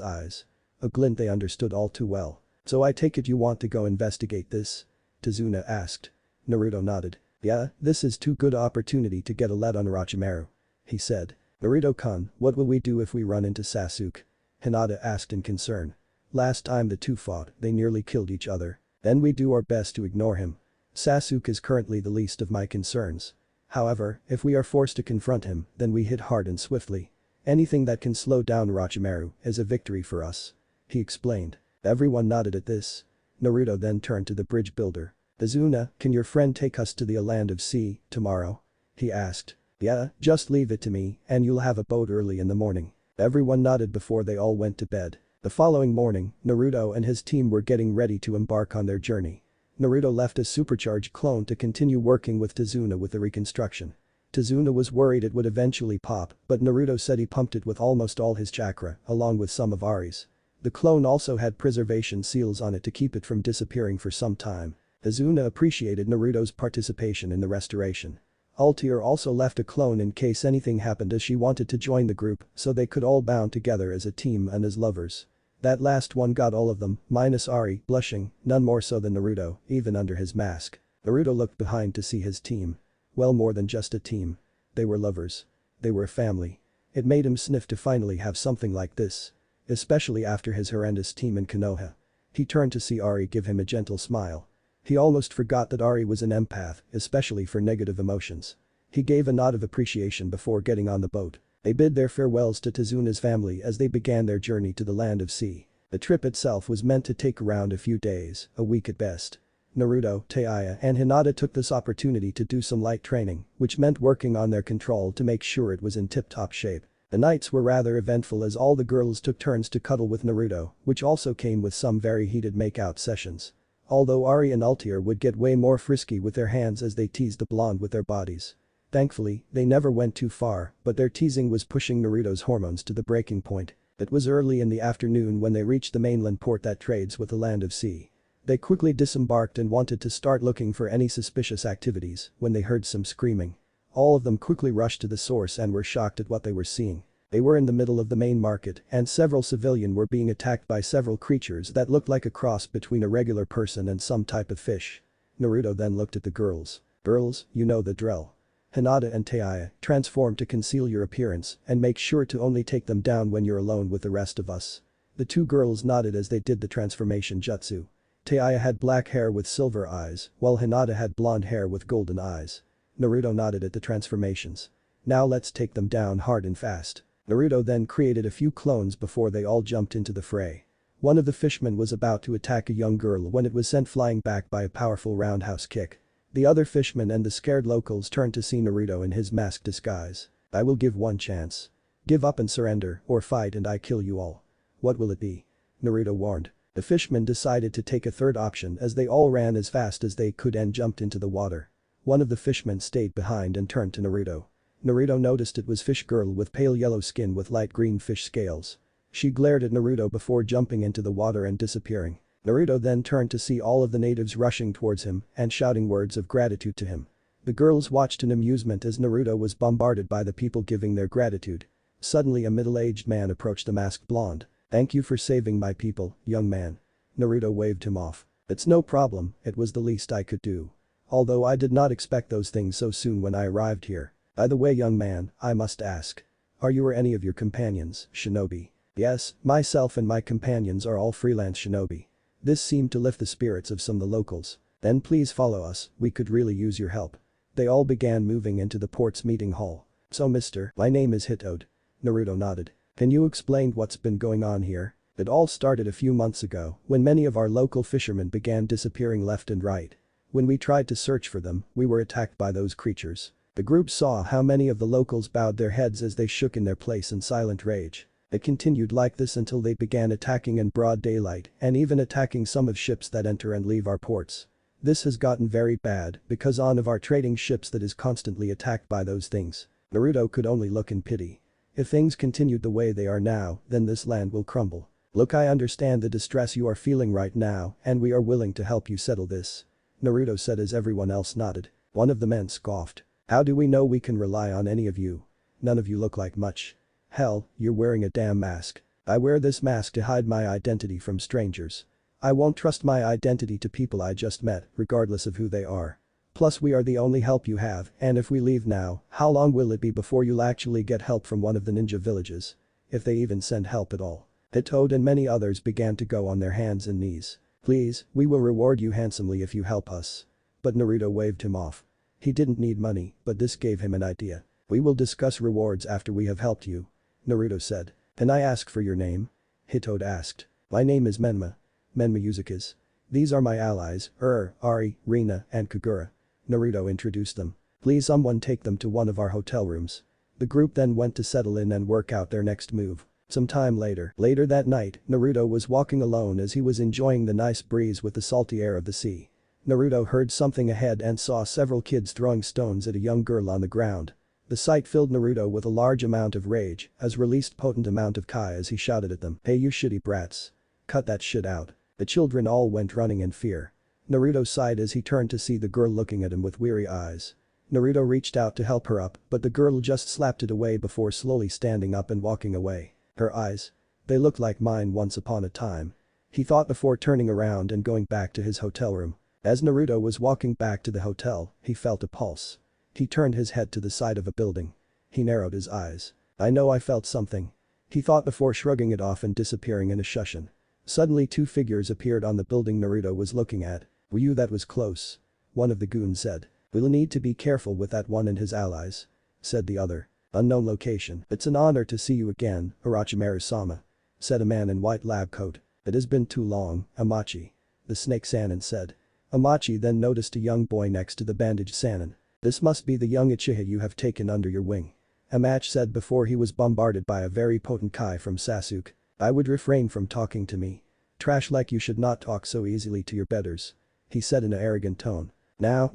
eyes. A glint they understood all too well. "So I take it you want to go investigate this?" Tazuna asked. Naruto nodded. "Yeah, this is too good opportunity to get a lead on Orochimaru," he said. "Naruto-kun, what will we do if we run into Sasuke?" Hinata asked in concern. "Last time the two fought, they nearly killed each other. Then we do our best to ignore him. Sasuke is currently the least of my concerns. However, if we are forced to confront him, then we hit hard and swiftly. Anything that can slow down Orochimaru is a victory for us," he explained. Everyone nodded at this. Naruto then turned to the bridge builder. "Tazuna, can your friend take us to the land of sea tomorrow?" he asked. "Yeah, just leave it to me and you'll have a boat early in the morning." Everyone nodded before they all went to bed. The following morning, Naruto and his team were getting ready to embark on their journey. Naruto left a supercharged clone to continue working with Tazuna with the reconstruction. Tazuna was worried it would eventually pop, but Naruto said he pumped it with almost all his chakra, along with some of Ari's. The clone also had preservation seals on it to keep it from disappearing for some time. Tazuna appreciated Naruto's participation in the restoration. Altair also left a clone in case anything happened as she wanted to join the group so they could all bound together as a team and as lovers. That last one got all of them, minus Ari, blushing, none more so than Naruto, even under his mask. Naruto looked behind to see his team. Well, more than just a team. They were lovers. They were a family. It made him sniff to finally have something like this. Especially after his horrendous team in Konoha. He turned to see Ari give him a gentle smile. He almost forgot that Ari was an empath, especially for negative emotions. He gave a nod of appreciation before getting on the boat. They bid their farewells to Tazuna's family as they began their journey to the land of sea. The trip itself was meant to take around a few days, a week at best. Naruto, Taiya and Hinata took this opportunity to do some light training, which meant working on their control to make sure it was in tip-top shape. The nights were rather eventful as all the girls took turns to cuddle with Naruto, which also came with some very heated make-out sessions. Although Ari and Altair would get way more frisky with their hands as they teased the blonde with their bodies. Thankfully, they never went too far, but their teasing was pushing Naruto's hormones to the breaking point. It was early in the afternoon when they reached the mainland port that trades with the land of sea. They quickly disembarked and wanted to start looking for any suspicious activities when they heard some screaming. All of them quickly rushed to the source and were shocked at what they were seeing. They were in the middle of the main market and several civilians were being attacked by several creatures that looked like a cross between a regular person and some type of fish. Naruto then looked at the girls. Girls, you know the drill. Hinata and Taiya, transform to conceal your appearance and make sure to only take them down when you're alone with the rest of us. The two girls nodded as they did the transformation jutsu. Taiya had black hair with silver eyes, while Hinata had blonde hair with golden eyes. Naruto nodded at the transformations. Now let's take them down hard and fast. Naruto then created a few clones before they all jumped into the fray. One of the fishmen was about to attack a young girl when it was sent flying back by a powerful roundhouse kick. The other fishmen and the scared locals turned to see Naruto in his masked disguise. I will give one chance. Give up and surrender or fight and I kill you all. What will it be? Naruto warned. The fishmen decided to take a third option as they all ran as fast as they could and jumped into the water. One of the fishmen stayed behind and turned to Naruto. Naruto noticed it was fish girl with pale yellow skin with light green fish scales. She glared at Naruto before jumping into the water and disappearing. Naruto then turned to see all of the natives rushing towards him and shouting words of gratitude to him. The girls watched in amusement as Naruto was bombarded by the people giving their gratitude. Suddenly a middle-aged man approached the masked blonde. Thank you for saving my people, young man. Naruto waved him off. It's no problem, it was the least I could do. Although I did not expect those things so soon when I arrived here. By the way young man, I must ask. Are you or any of your companions, shinobi? Yes, myself and my companions are all freelance shinobi. This seemed to lift the spirits of some of the locals. Then please follow us, we could really use your help. They all began moving into the port's meeting hall. So mister, my name is Hitode. Naruto nodded. Can you explain what's been going on here? It all started a few months ago when many of our local fishermen began disappearing left and right. When we tried to search for them, we were attacked by those creatures. The group saw how many of the locals bowed their heads as they shook in their place in silent rage. It continued like this until they began attacking in broad daylight and even attacking some of ships that enter and leave our ports. This has gotten very bad because one of our trading ships that is constantly attacked by those things. Naruto could only look in pity. If things continued the way they are now, then this land will crumble. Look, I understand the distress you are feeling right now and we are willing to help you settle this. Naruto said as everyone else nodded. One of the men scoffed. How do we know we can rely on any of you? None of you look like much. Hell, you're wearing a damn mask. I wear this mask to hide my identity from strangers. I won't trust my identity to people I just met, regardless of who they are. Plus we are the only help you have, and if we leave now, how long will it be before you'll actually get help from one of the ninja villages? If they even send help at all. Hitode and many others began to go on their hands and knees. Please, we will reward you handsomely if you help us. But Naruto waved him off. He didn't need money, but this gave him an idea. We will discuss rewards after we have helped you. Naruto said. Can I ask for your name? Hitode asked. My name is Menma. Menma Uzukage. These are my allies, Ari, Rina, and Kagura. Naruto introduced them. Please someone take them to one of our hotel rooms. The group then went to settle in and work out their next move. Some time later that night, Naruto was walking alone as he was enjoying the nice breeze with the salty air of the sea. Naruto heard something ahead and saw several kids throwing stones at a young girl on the ground. The sight filled Naruto with a large amount of rage as released potent amount of Kai as he shouted at them. Hey you shitty brats. Cut that shit out. The children all went running in fear. Naruto sighed as he turned to see the girl looking at him with weary eyes. Naruto reached out to help her up, but the girl just slapped it away before slowly standing up and walking away. Her eyes. They looked like mine once upon a time. He thought before turning around and going back to his hotel room. As Naruto was walking back to the hotel, he felt a pulse. He turned his head to the side of a building. He narrowed his eyes. I know I felt something. He thought before shrugging it off and disappearing in a shushin. Suddenly two figures appeared on the building Naruto was looking at. Whew, that was close. One of the goons said. We'll need to be careful with that one and his allies. Said the other. Unknown location. It's an honor to see you again, Orochimaru-sama. Said a man in white lab coat. It has been too long, Amachi. The snake Sannin said. Amachi then noticed a young boy next to the bandaged Sannin. This must be the young Uchiha you have taken under your wing. Amachi said before he was bombarded by a very potent Kai from Sasuke. I would refrain from talking to me. Trash like you should not talk so easily to your betters. He said in an arrogant tone. Now,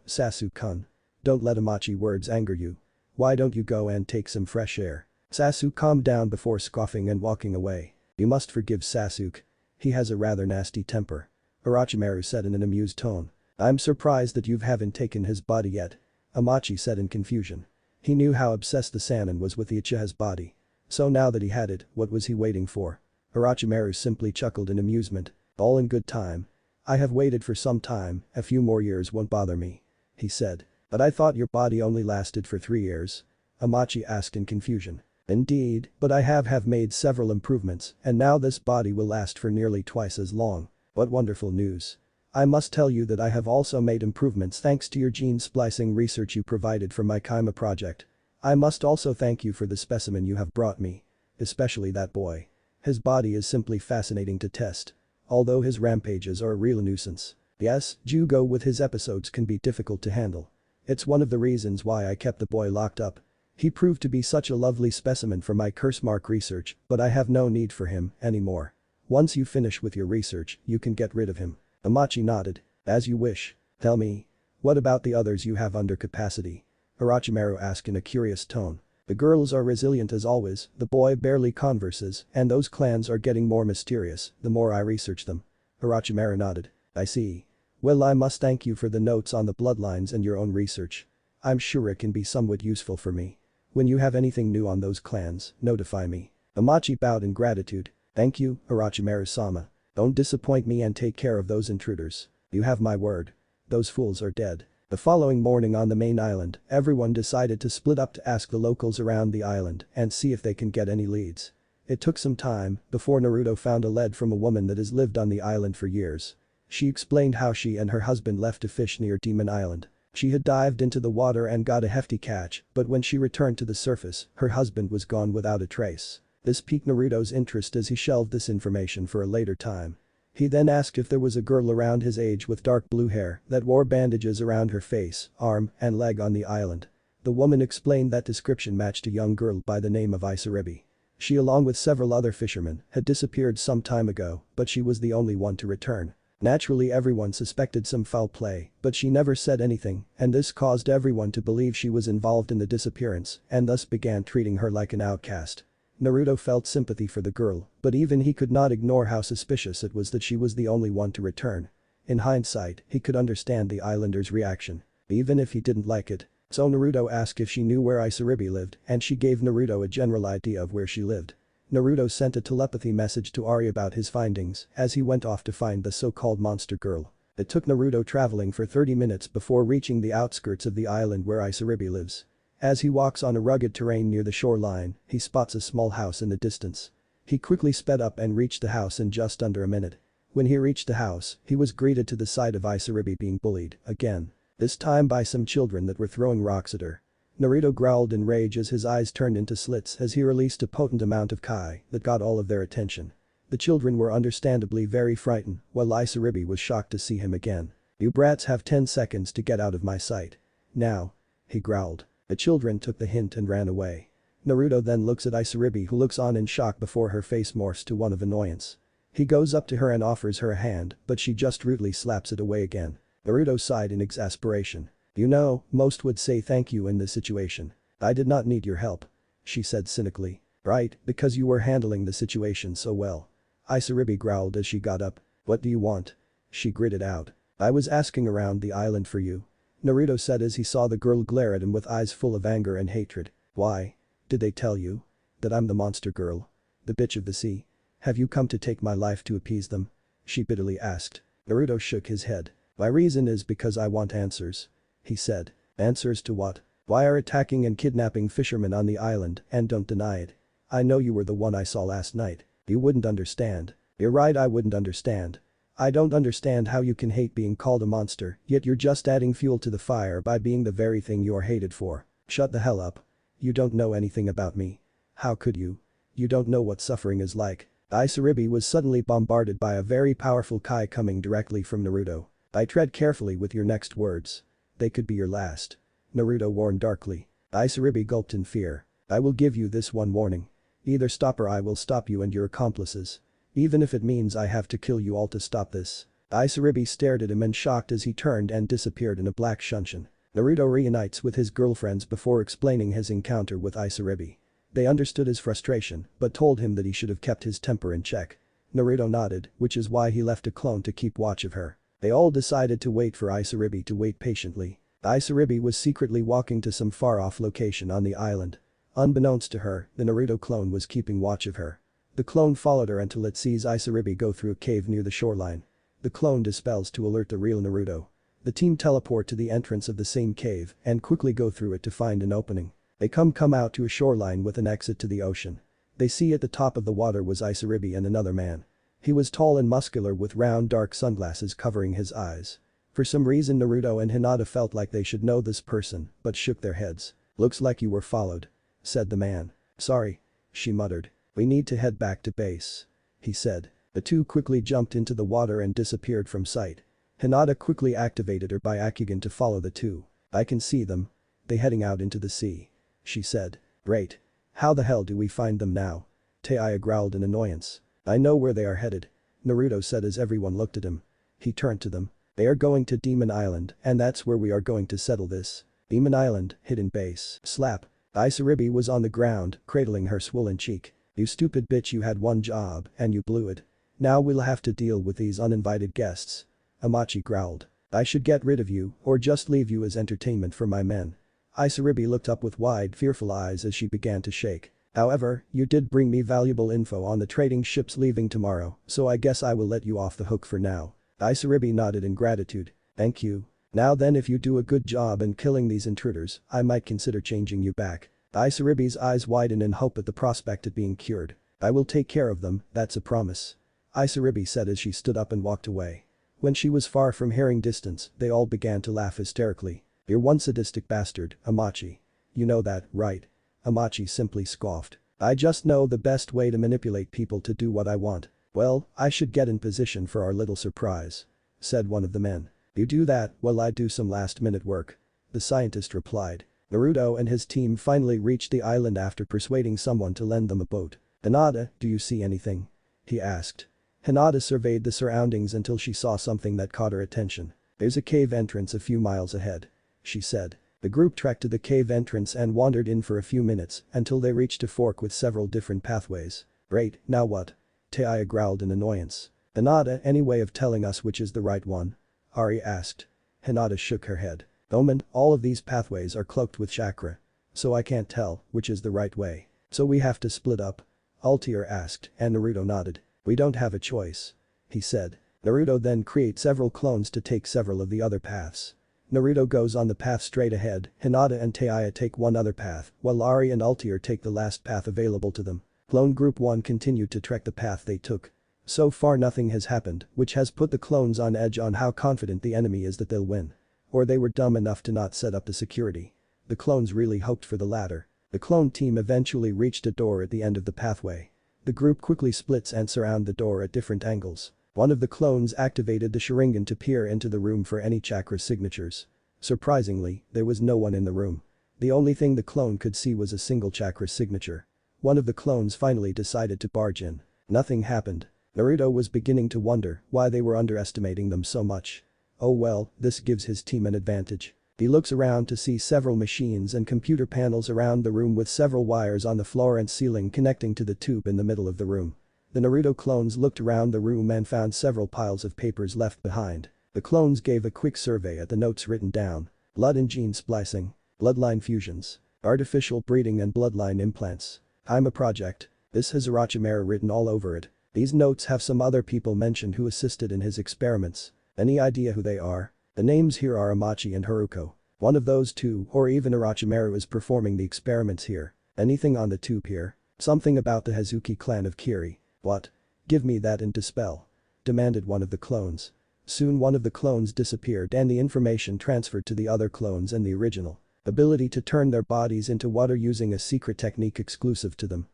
Sasu-kun. Don't let Amachi words anger you. Why don't you go and take some fresh air? Sasuke calmed down before scoffing and walking away. You must forgive Sasuke. He has a rather nasty temper. Orochimaru said in an amused tone. I'm surprised that you haven't taken his body yet. Amachi said in confusion. He knew how obsessed the Sannin was with the Uchiha's body. So now that he had it, what was he waiting for? Orochimaru simply chuckled in amusement. All in good time. I have waited for some time, a few more years won't bother me. He said. But I thought your body only lasted for 3 years. Amachi asked in confusion. Indeed, but I have made several improvements and now this body will last for nearly twice as long. What wonderful news. I must tell you that I have also made improvements thanks to your gene splicing research you provided for my Kaima project. I must also thank you for the specimen you have brought me. Especially that boy. His body is simply fascinating to test. Although his rampages are a real nuisance. Yes, Jugo with his episodes can be difficult to handle. It's one of the reasons why I kept the boy locked up. He proved to be such a lovely specimen for my curse mark research, but I have no need for him anymore. Once you finish with your research, you can get rid of him. Amachi nodded. As you wish. Tell me. What about the others you have under capacity? Orochimaru asked in a curious tone. The girls are resilient as always, the boy barely converses, and those clans are getting more mysterious the more I research them. Orochimaru nodded. I see. Well, I must thank you for the notes on the bloodlines and your own research. I'm sure it can be somewhat useful for me. When you have anything new on those clans, notify me. Amachi bowed in gratitude. Thank you, Orochimaru-sama. Don't disappoint me and take care of those intruders. You have my word. Those fools are dead. The following morning on the main island, everyone decided to split up to ask the locals around the island and see if they can get any leads. It took some time before Naruto found a lead from a woman that has lived on the island for years. She explained how she and her husband left to fish near Demon Island. She had dived into the water and got a hefty catch, but when she returned to the surface, her husband was gone without a trace. This piqued Naruto's interest as he shelved this information for a later time. He then asked if there was a girl around his age with dark blue hair that wore bandages around her face, arm, and leg on the island. The woman explained that description matched a young girl by the name of Isaribi. She along with several other fishermen had disappeared some time ago, but she was the only one to return. Naturally everyone suspected some foul play, but she never said anything and this caused everyone to believe she was involved in the disappearance and thus began treating her like an outcast. Naruto felt sympathy for the girl, but even he could not ignore how suspicious it was that she was the only one to return. In hindsight, he could understand the islanders' reaction. Even if he didn't like it. So Naruto asked if she knew where Isaribi lived and she gave Naruto a general idea of where she lived. Naruto sent a telepathy message to Ari about his findings as he went off to find the so-called monster girl. It took Naruto traveling for 30 minutes before reaching the outskirts of the island where Isaribi lives. As he walks on a rugged terrain near the shoreline, he spots a small house in the distance. He quickly sped up and reached the house in just under a minute. When he reached the house, he was greeted to the sight of Isaribi being bullied, again. This time by some children that were throwing rocks at her. Naruto growled in rage as his eyes turned into slits as he released a potent amount of Kai that got all of their attention. The children were understandably very frightened, while Isaribi was shocked to see him again. You brats have 10 seconds to get out of my sight. Now. He growled. The children took the hint and ran away. Naruto then looks at Isaribi who looks on in shock before her face morphs to one of annoyance. He goes up to her and offers her a hand, but she just rudely slaps it away again. Naruto sighed in exasperation. You know, most would say thank you in this situation. I did not need your help. She said cynically. Right, because you were handling the situation so well. Isaribi growled as she got up. What do you want? She gritted out. I was asking around the island for you. Naruto said as he saw the girl glare at him with eyes full of anger and hatred. Why? Did they tell you? That I'm the monster girl? The bitch of the sea? Have you come to take my life to appease them? She bitterly asked. Naruto shook his head. My reason is because I want answers. He said. Answers to what? Why are attacking and kidnapping fishermen on the island and don't deny it? I know you were the one I saw last night. You wouldn't understand. You're right, I wouldn't understand. I don't understand how you can hate being called a monster, yet you're just adding fuel to the fire by being the very thing you're hated for. Shut the hell up. You don't know anything about me. How could you? You don't know what suffering is like. Isaribi was suddenly bombarded by a very powerful Kai coming directly from Naruto. I tread carefully with your next words. They could be your last. Naruto warned darkly. Isaribi gulped in fear. I will give you this one warning. Either stop or I will stop you and your accomplices. Even if it means I have to kill you all to stop this. Isaribi stared at him in shock as he turned and disappeared in a black shunshin. Naruto reunites with his girlfriends before explaining his encounter with Isaribi. They understood his frustration, but told him that he should have kept his temper in check. Naruto nodded, which is why he left a clone to keep watch of her. They all decided to wait for Isaribi to wait patiently. Isaribi was secretly walking to some far-off location on the island. Unbeknownst to her, the Naruto clone was keeping watch of her. The clone followed her until it sees Isaribi go through a cave near the shoreline. The clone dispels to alert the real Naruto. The team teleport to the entrance of the same cave and quickly go through it to find an opening. They come out to a shoreline with an exit to the ocean. They see at the top of the water was Isaribi and another man. He was tall and muscular with round dark sunglasses covering his eyes. For some reason Naruto and Hinata felt like they should know this person, but shook their heads. "Looks like you were followed," said the man. "Sorry," she muttered. "We need to head back to base," he said. The two quickly jumped into the water and disappeared from sight. Hinata quickly activated her Byakugan to follow the two. "I can see them. They heading out into the sea," she said. "Great. How the hell do we find them now?" Taiya growled in annoyance. "I know where they are headed," Naruto said as everyone looked at him. He turned to them. "They are going to Demon Island and that's where we are going to settle this. Demon Island, hidden base." Slap. Isaribi was on the ground, cradling her swollen cheek. "You stupid bitch, you had one job and you blew it. Now we'll have to deal with these uninvited guests." Amachi growled. "I should get rid of you or just leave you as entertainment for my men." Isaribi looked up with wide, fearful eyes as she began to shake. "However, you did bring me valuable info on the trading ships leaving tomorrow, so I guess I will let you off the hook for now." Isaribi nodded in gratitude. "Thank you. Now then, if you do a good job in killing these intruders, I might consider changing you back." Isaribi's eyes widened in hope at the prospect of being cured. "I will take care of them, that's a promise," Isaribi said as she stood up and walked away. When she was far from hearing distance, they all began to laugh hysterically. "You're one sadistic bastard, Amachi. You know that, right?" Amachi simply scoffed. "I just know the best way to manipulate people to do what I want." "Well, I should get in position for our little surprise," said one of the men. "You do that while I do some last-minute work," the scientist replied. Naruto and his team finally reached the island after persuading someone to lend them a boat. "Hinata, do you see anything?" he asked. Hinata surveyed the surroundings until she saw something that caught her attention. "There's a cave entrance a few miles ahead," she said. The group trekked to the cave entrance and wandered in for a few minutes until they reached a fork with several different pathways. "Great, now what?" Taiya growled in annoyance. "Hinata, any way of telling us which is the right one?" Ari asked. Hinata shook her head. "Omen, all of these pathways are cloaked with chakra. So I can't tell which is the right way. So we have to split up?" Altier asked, and Naruto nodded. "We don't have a choice," he said. Naruto then creates several clones to take several of the other paths. Naruto goes on the path straight ahead, Hinata and Taiya take one other path, while Ari and Altier take the last path available to them. Clone Group 1 continued to trek the path they took. So far nothing has happened, which has put the clones on edge on how confident the enemy is that they'll win. Or they were dumb enough to not set up the security. The clones really hoped for the latter. The clone team eventually reached a door at the end of the pathway. The group quickly splits and surround the door at different angles. One of the clones activated the Sharingan to peer into the room for any chakra signatures. Surprisingly, there was no one in the room. The only thing the clone could see was a single chakra signature. One of the clones finally decided to barge in. Nothing happened. Naruto was beginning to wonder why they were underestimating them so much. Oh well, this gives his team an advantage. He looks around to see several machines and computer panels around the room with several wires on the floor and ceiling connecting to the tube in the middle of the room. The Naruto clones looked around the room and found several piles of papers left behind. The clones gave a quick survey at the notes written down. Blood and gene splicing. Bloodline fusions. Artificial breeding and bloodline implants. I'm a project. This has Orochimaru written all over it. These notes have some other people mentioned who assisted in his experiments. Any idea who they are? The names here are Amachi and Haruko. One of those two or even Orochimaru is performing the experiments here. Anything on the tube here? Something about the Hazuki clan of Kiri. What? Give me that and dispel," demanded one of the clones. Soon one of the clones disappeared and the information transferred to the other clones and the original. Ability to turn their bodies into water using a secret technique exclusive to them.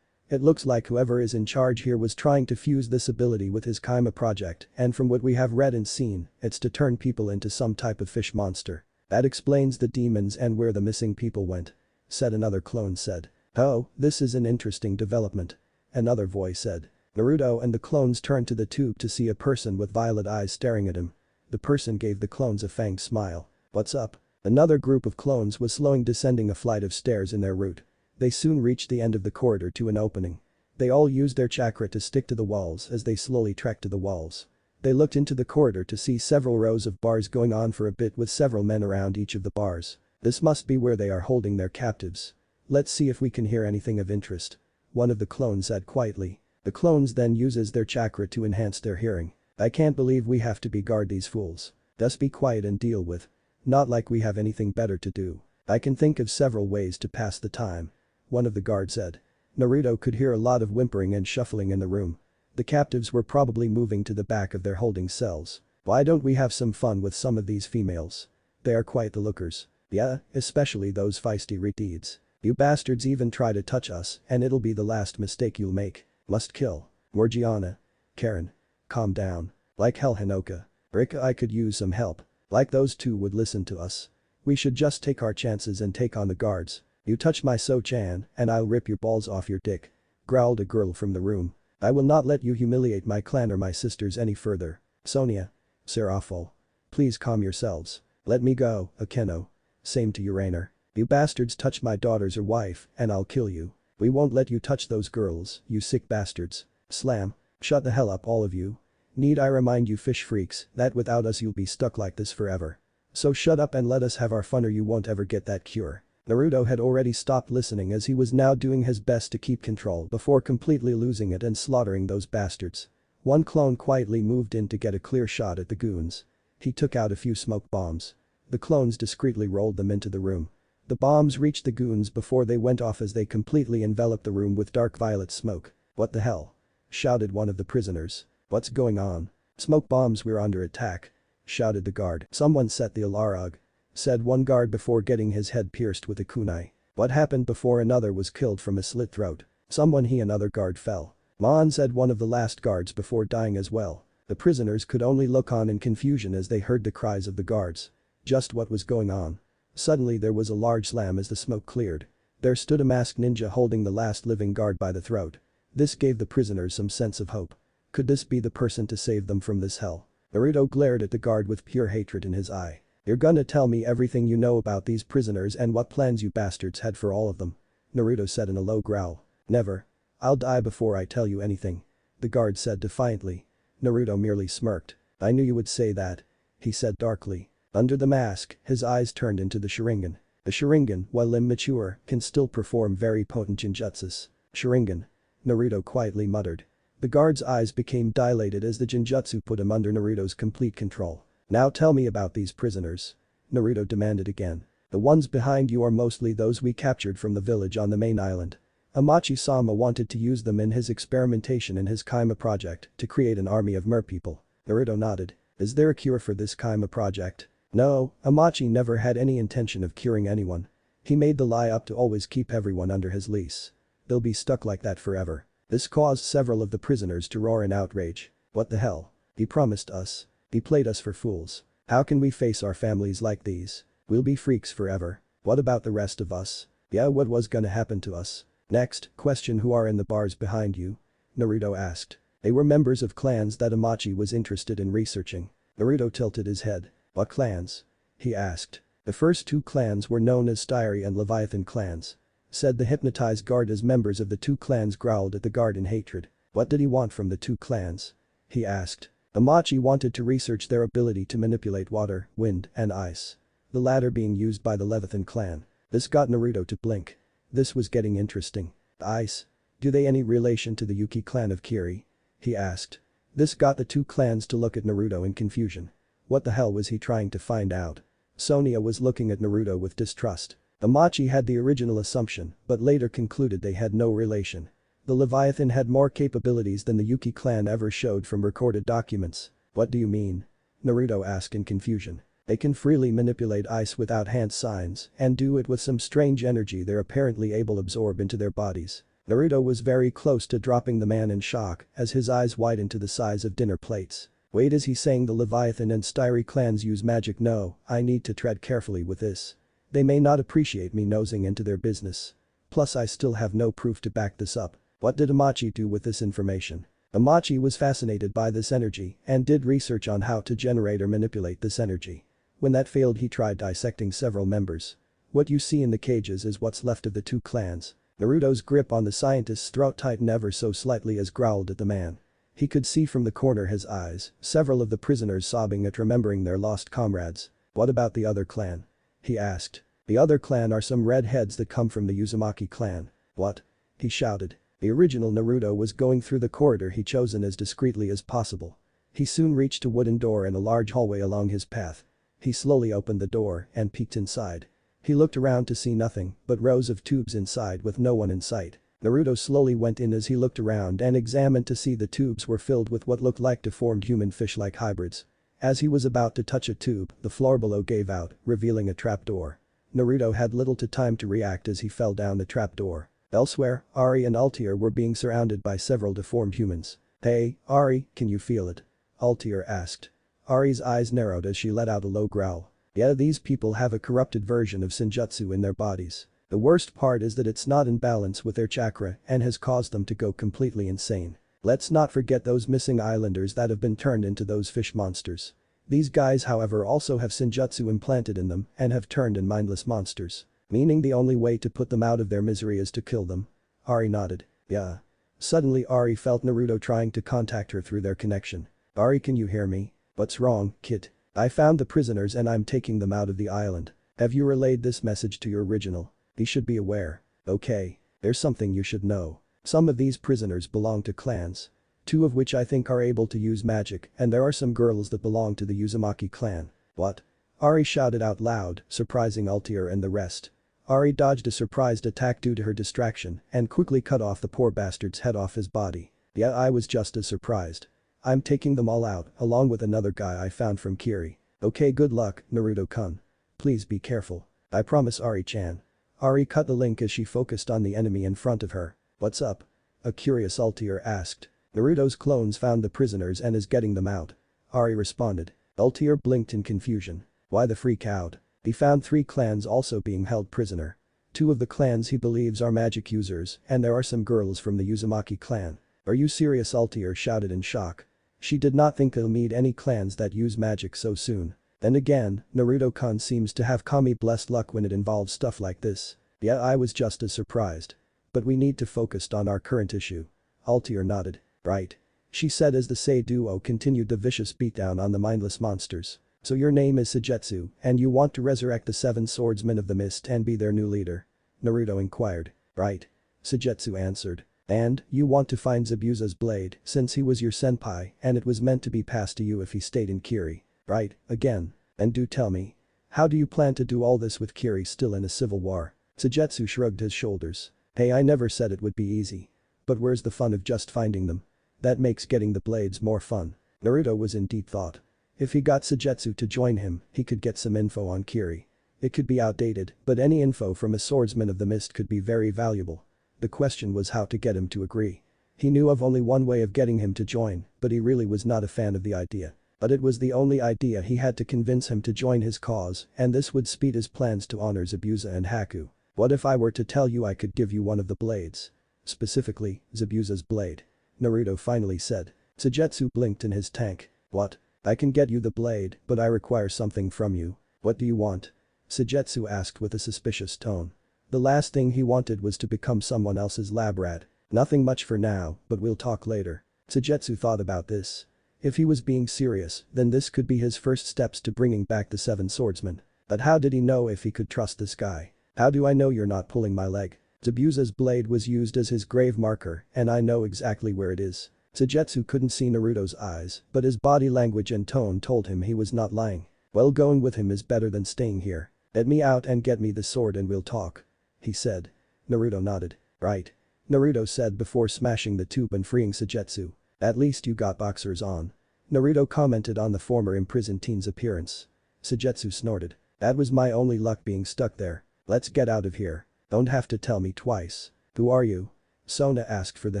It looks like whoever is in charge here was trying to fuse this ability with his Kaima project, and from what we have read and seen, it's to turn people into some type of fish monster. That explains the demons and where the missing people went," said another clone said. "Oh, this is an interesting development," another voice said. Naruto and the clones turned to the tube to see a person with violet eyes staring at him. The person gave the clones a fanged smile. "What's up?" Another group of clones was slowing descending a flight of stairs in their route. They soon reached the end of the corridor to an opening. They all used their chakra to stick to the walls as they slowly trekked to the walls. They looked into the corridor to see several rows of bars going on for a bit with several men around each of the bars. This must be where they are holding their captives. "Let's see if we can hear anything of interest," one of the clones said quietly. The clones then uses their chakra to enhance their hearing. "I can't believe we have to guard these fools. Just be quiet and deal with. Not like we have anything better to do. I can think of several ways to pass the time," one of the guards said. Naruto could hear a lot of whimpering and shuffling in the room. The captives were probably moving to the back of their holding cells. "Why don't we have some fun with some of these females? They are quite the lookers." "Yeah, especially those feisty deities. You bastards even try to touch us and it'll be the last mistake you'll make. Must kill." "Morgiana. Karen. Calm down. Like hell, Hinoka. Rika, I could use some help. Like those two would listen to us. We should just take our chances and take on the guards. You touch my So-chan and I'll rip your balls off your dick," growled a girl from the room. "I will not let you humiliate my clan or my sisters any further." "Sonia. Serafol. Please calm yourselves. Let me go, Akeno. Same to you, Rainer. You bastards touch my daughters or wife and I'll kill you. We won't let you touch those girls, you sick bastards." Slam. "Shut the hell up, all of you. Need I remind you fish freaks that without us you'll be stuck like this forever. So shut up and let us have our fun or you won't ever get that cure." Naruto had already stopped listening as he was now doing his best to keep control before completely losing it and slaughtering those bastards. One clone quietly moved in to get a clear shot at the goons. He took out a few smoke bombs. The clones discreetly rolled them into the room. The bombs reached the goons before they went off as they completely enveloped the room with dark violet smoke. "What the hell?" shouted one of the prisoners. "What's going on?" "Smoke bombs, we're under attack," shouted the guard. "Someone set the alarm," said one guard before getting his head pierced with a kunai. "What happened before another was killed from a slit throat?" "Someone," another guard fell. "Man," said one of the last guards before dying as well. The prisoners could only look on in confusion as they heard the cries of the guards. Just what was going on? Suddenly there was a large slam as the smoke cleared. There stood a masked ninja holding the last living guard by the throat. This gave the prisoners some sense of hope. Could this be the person to save them from this hell? Naruto glared at the guard with pure hatred in his eye. "You're gonna tell me everything you know about these prisoners and what plans you bastards had for all of them?" Naruto said in a low growl. "Never. I'll die before I tell you anything," the guard said defiantly. Naruto merely smirked. "I knew you would say that," he said darkly. Under the mask, his eyes turned into the Sharingan. The Sharingan, while immature, can still perform very potent genjutsus. "Sharingan," Naruto quietly muttered. The guard's eyes became dilated as the genjutsu put him under Naruto's complete control. "Now tell me about these prisoners," Naruto demanded again. "The ones behind you are mostly those we captured from the village on the main island. Amachi-sama wanted to use them in his experimentation in his Kaima project to create an army of merpeople." Naruto nodded. "Is there a cure for this Kaima project?" "No, Amachi never had any intention of curing anyone. He made the lie up to always keep everyone under his leash. They'll be stuck like that forever." This caused several of the prisoners to roar in outrage. "What the hell? He promised us. He played us for fools. How can we face our families like these? We'll be freaks forever. What about the rest of us? Yeah, what was gonna happen to us?" "Next, question who are in the bars behind you?" Naruto asked. They were members of clans that Amachi was interested in researching. Naruto tilted his head. "What clans?" he asked. "The first two clans were known as Styrie and Leviathan clans," said the hypnotized guard as members of the two clans growled at the guard in hatred. "What did he want from the two clans?" he asked. Amachi wanted to research their ability to manipulate water, wind, and ice. The latter being used by the Leviathan clan. This got Naruto to blink. This was getting interesting. "Ice? Do they any relation to the Yuki clan of Kiri?" he asked. This got the two clans to look at Naruto in confusion. What the hell was he trying to find out? Sonia was looking at Naruto with distrust. Amachi had the original assumption, but later concluded they had no relation. The Leviathan had more capabilities than the Yuki clan ever showed from recorded documents. "What do you mean?" Naruto asked in confusion. "They can freely manipulate ice without hand signs and do it with some strange energy they're apparently able to absorb into their bodies." Naruto was very close to dropping the man in shock as his eyes widened to the size of dinner plates. "Wait, is he saying the Leviathan and Styrie clans use magic? No, I need to tread carefully with this. They may not appreciate me nosing into their business. Plus I still have no proof to back this up. What did Amachi do with this information?" Amachi was fascinated by this energy and did research on how to generate or manipulate this energy. When that failed, he tried dissecting several members. What you see in the cages is what's left of the two clans. Naruto's grip on the scientist's throat tightened ever so slightly as growled at the man. He could see from the corner his eyes, several of the prisoners sobbing at remembering their lost comrades. What about the other clan? He asked. The other clan are some redheads that come from the Uzumaki clan. What? He shouted. The original Naruto was going through the corridor he chosen as discreetly as possible. He soon reached a wooden door in a large hallway along his path. He slowly opened the door and peeked inside. He looked around to see nothing but rows of tubes inside with no one in sight. Naruto slowly went in as he looked around and examined to see the tubes were filled with what looked like deformed human fish-like hybrids. As he was about to touch a tube, the floor below gave out, revealing a trapdoor. Naruto had little time to react as he fell down the trapdoor. Elsewhere, Ari and Altair were being surrounded by several deformed humans. "Hey, Ari, can you feel it?" Altair asked. Ari's eyes narrowed as she let out a low growl. Yeah, these people have a corrupted version of Senjutsu in their bodies. The worst part is that it's not in balance with their chakra and has caused them to go completely insane. Let's not forget those missing islanders that have been turned into those fish monsters. These guys, however, also have Senjutsu implanted in them and have turned in mindless monsters. Meaning the only way to put them out of their misery is to kill them. Ari nodded. Yeah. Suddenly Ari felt Naruto trying to contact her through their connection. Ari, can you hear me? What's wrong, kid? I found the prisoners and I'm taking them out of the island. Have you relayed this message to your original? He should be aware. Okay. There's something you should know. Some of these prisoners belong to clans. Two of which I think are able to use magic, and there are some girls that belong to the Uzumaki clan. What? Ari shouted out loud, surprising Altair and the rest. Ari dodged a surprised attack due to her distraction and quickly cut off the poor bastard's head off his body. Yeah, I was just as surprised. I'm taking them all out, along with another guy I found from Kiri. Okay, good luck, Naruto-kun. Please be careful. I promise, Ari-chan. Ari cut the link as she focused on the enemy in front of her. What's up? A curious Altair asked. Naruto's clones found the prisoners and is getting them out. Ari responded. Altair blinked in confusion. Why the freak out? He found 3 clans also being held prisoner. 2 of the clans he believes are magic users, and there are some girls from the Uzumaki clan. Are you serious? Altair shouted in shock. She did not think they'll meet any clans that use magic so soon. Then again, Naruto-kun seems to have kami-blessed luck when it involves stuff like this. Yeah, I was just as surprised. But we need to focus on our current issue. Altair nodded. Right. She said as the Sei duo continued the vicious beatdown on the mindless monsters. So your name is Sujetsu, and you want to resurrect the 7 swordsmen of the mist and be their new leader? Naruto inquired. Right. Sujetsu answered. And, you want to find Zabuza's blade, since he was your senpai and it was meant to be passed to you if he stayed in Kiri. Right, again. And do tell me. How do you plan to do all this with Kiri still in a civil war? Sujetsu shrugged his shoulders. Hey, I never said it would be easy. But where's the fun of just finding them? That makes getting the blades more fun. Naruto was in deep thought. If he got Sujetsu to join him, he could get some info on Kiri. It could be outdated, but any info from a swordsman of the mist could be very valuable. The question was how to get him to agree. He knew of only one way of getting him to join, but he really was not a fan of the idea. But it was the only idea he had to convince him to join his cause, and this would speed his plans to honor Zabuza and Haku. What if I were to tell you I could give you one of the blades? Specifically, Zabuza's blade. Naruto finally said. Sujetsu blinked in his tank. What? I can get you the blade, but I require something from you. What do you want? Sujetsu asked with a suspicious tone. The last thing he wanted was to become someone else's lab rat. Nothing much for now, but we'll talk later. Sujetsu thought about this. If he was being serious, then this could be his first steps to bringing back the 7 swordsmen. But how did he know if he could trust this guy? How do I know you're not pulling my leg? Zabuza's blade was used as his grave marker, and I know exactly where it is. Sujetsu couldn't see Naruto's eyes, but his body language and tone told him he was not lying. Well, going with him is better than staying here. Let me out and get me the sword and we'll talk. He said. Naruto nodded. Right. Naruto said before smashing the tube and freeing Sujetsu. At least you got boxers on. Naruto commented on the former imprisoned teen's appearance. Sujetsu snorted. That was my only luck being stuck there. Let's get out of here. Don't have to tell me twice. Who are you? Sona asked for the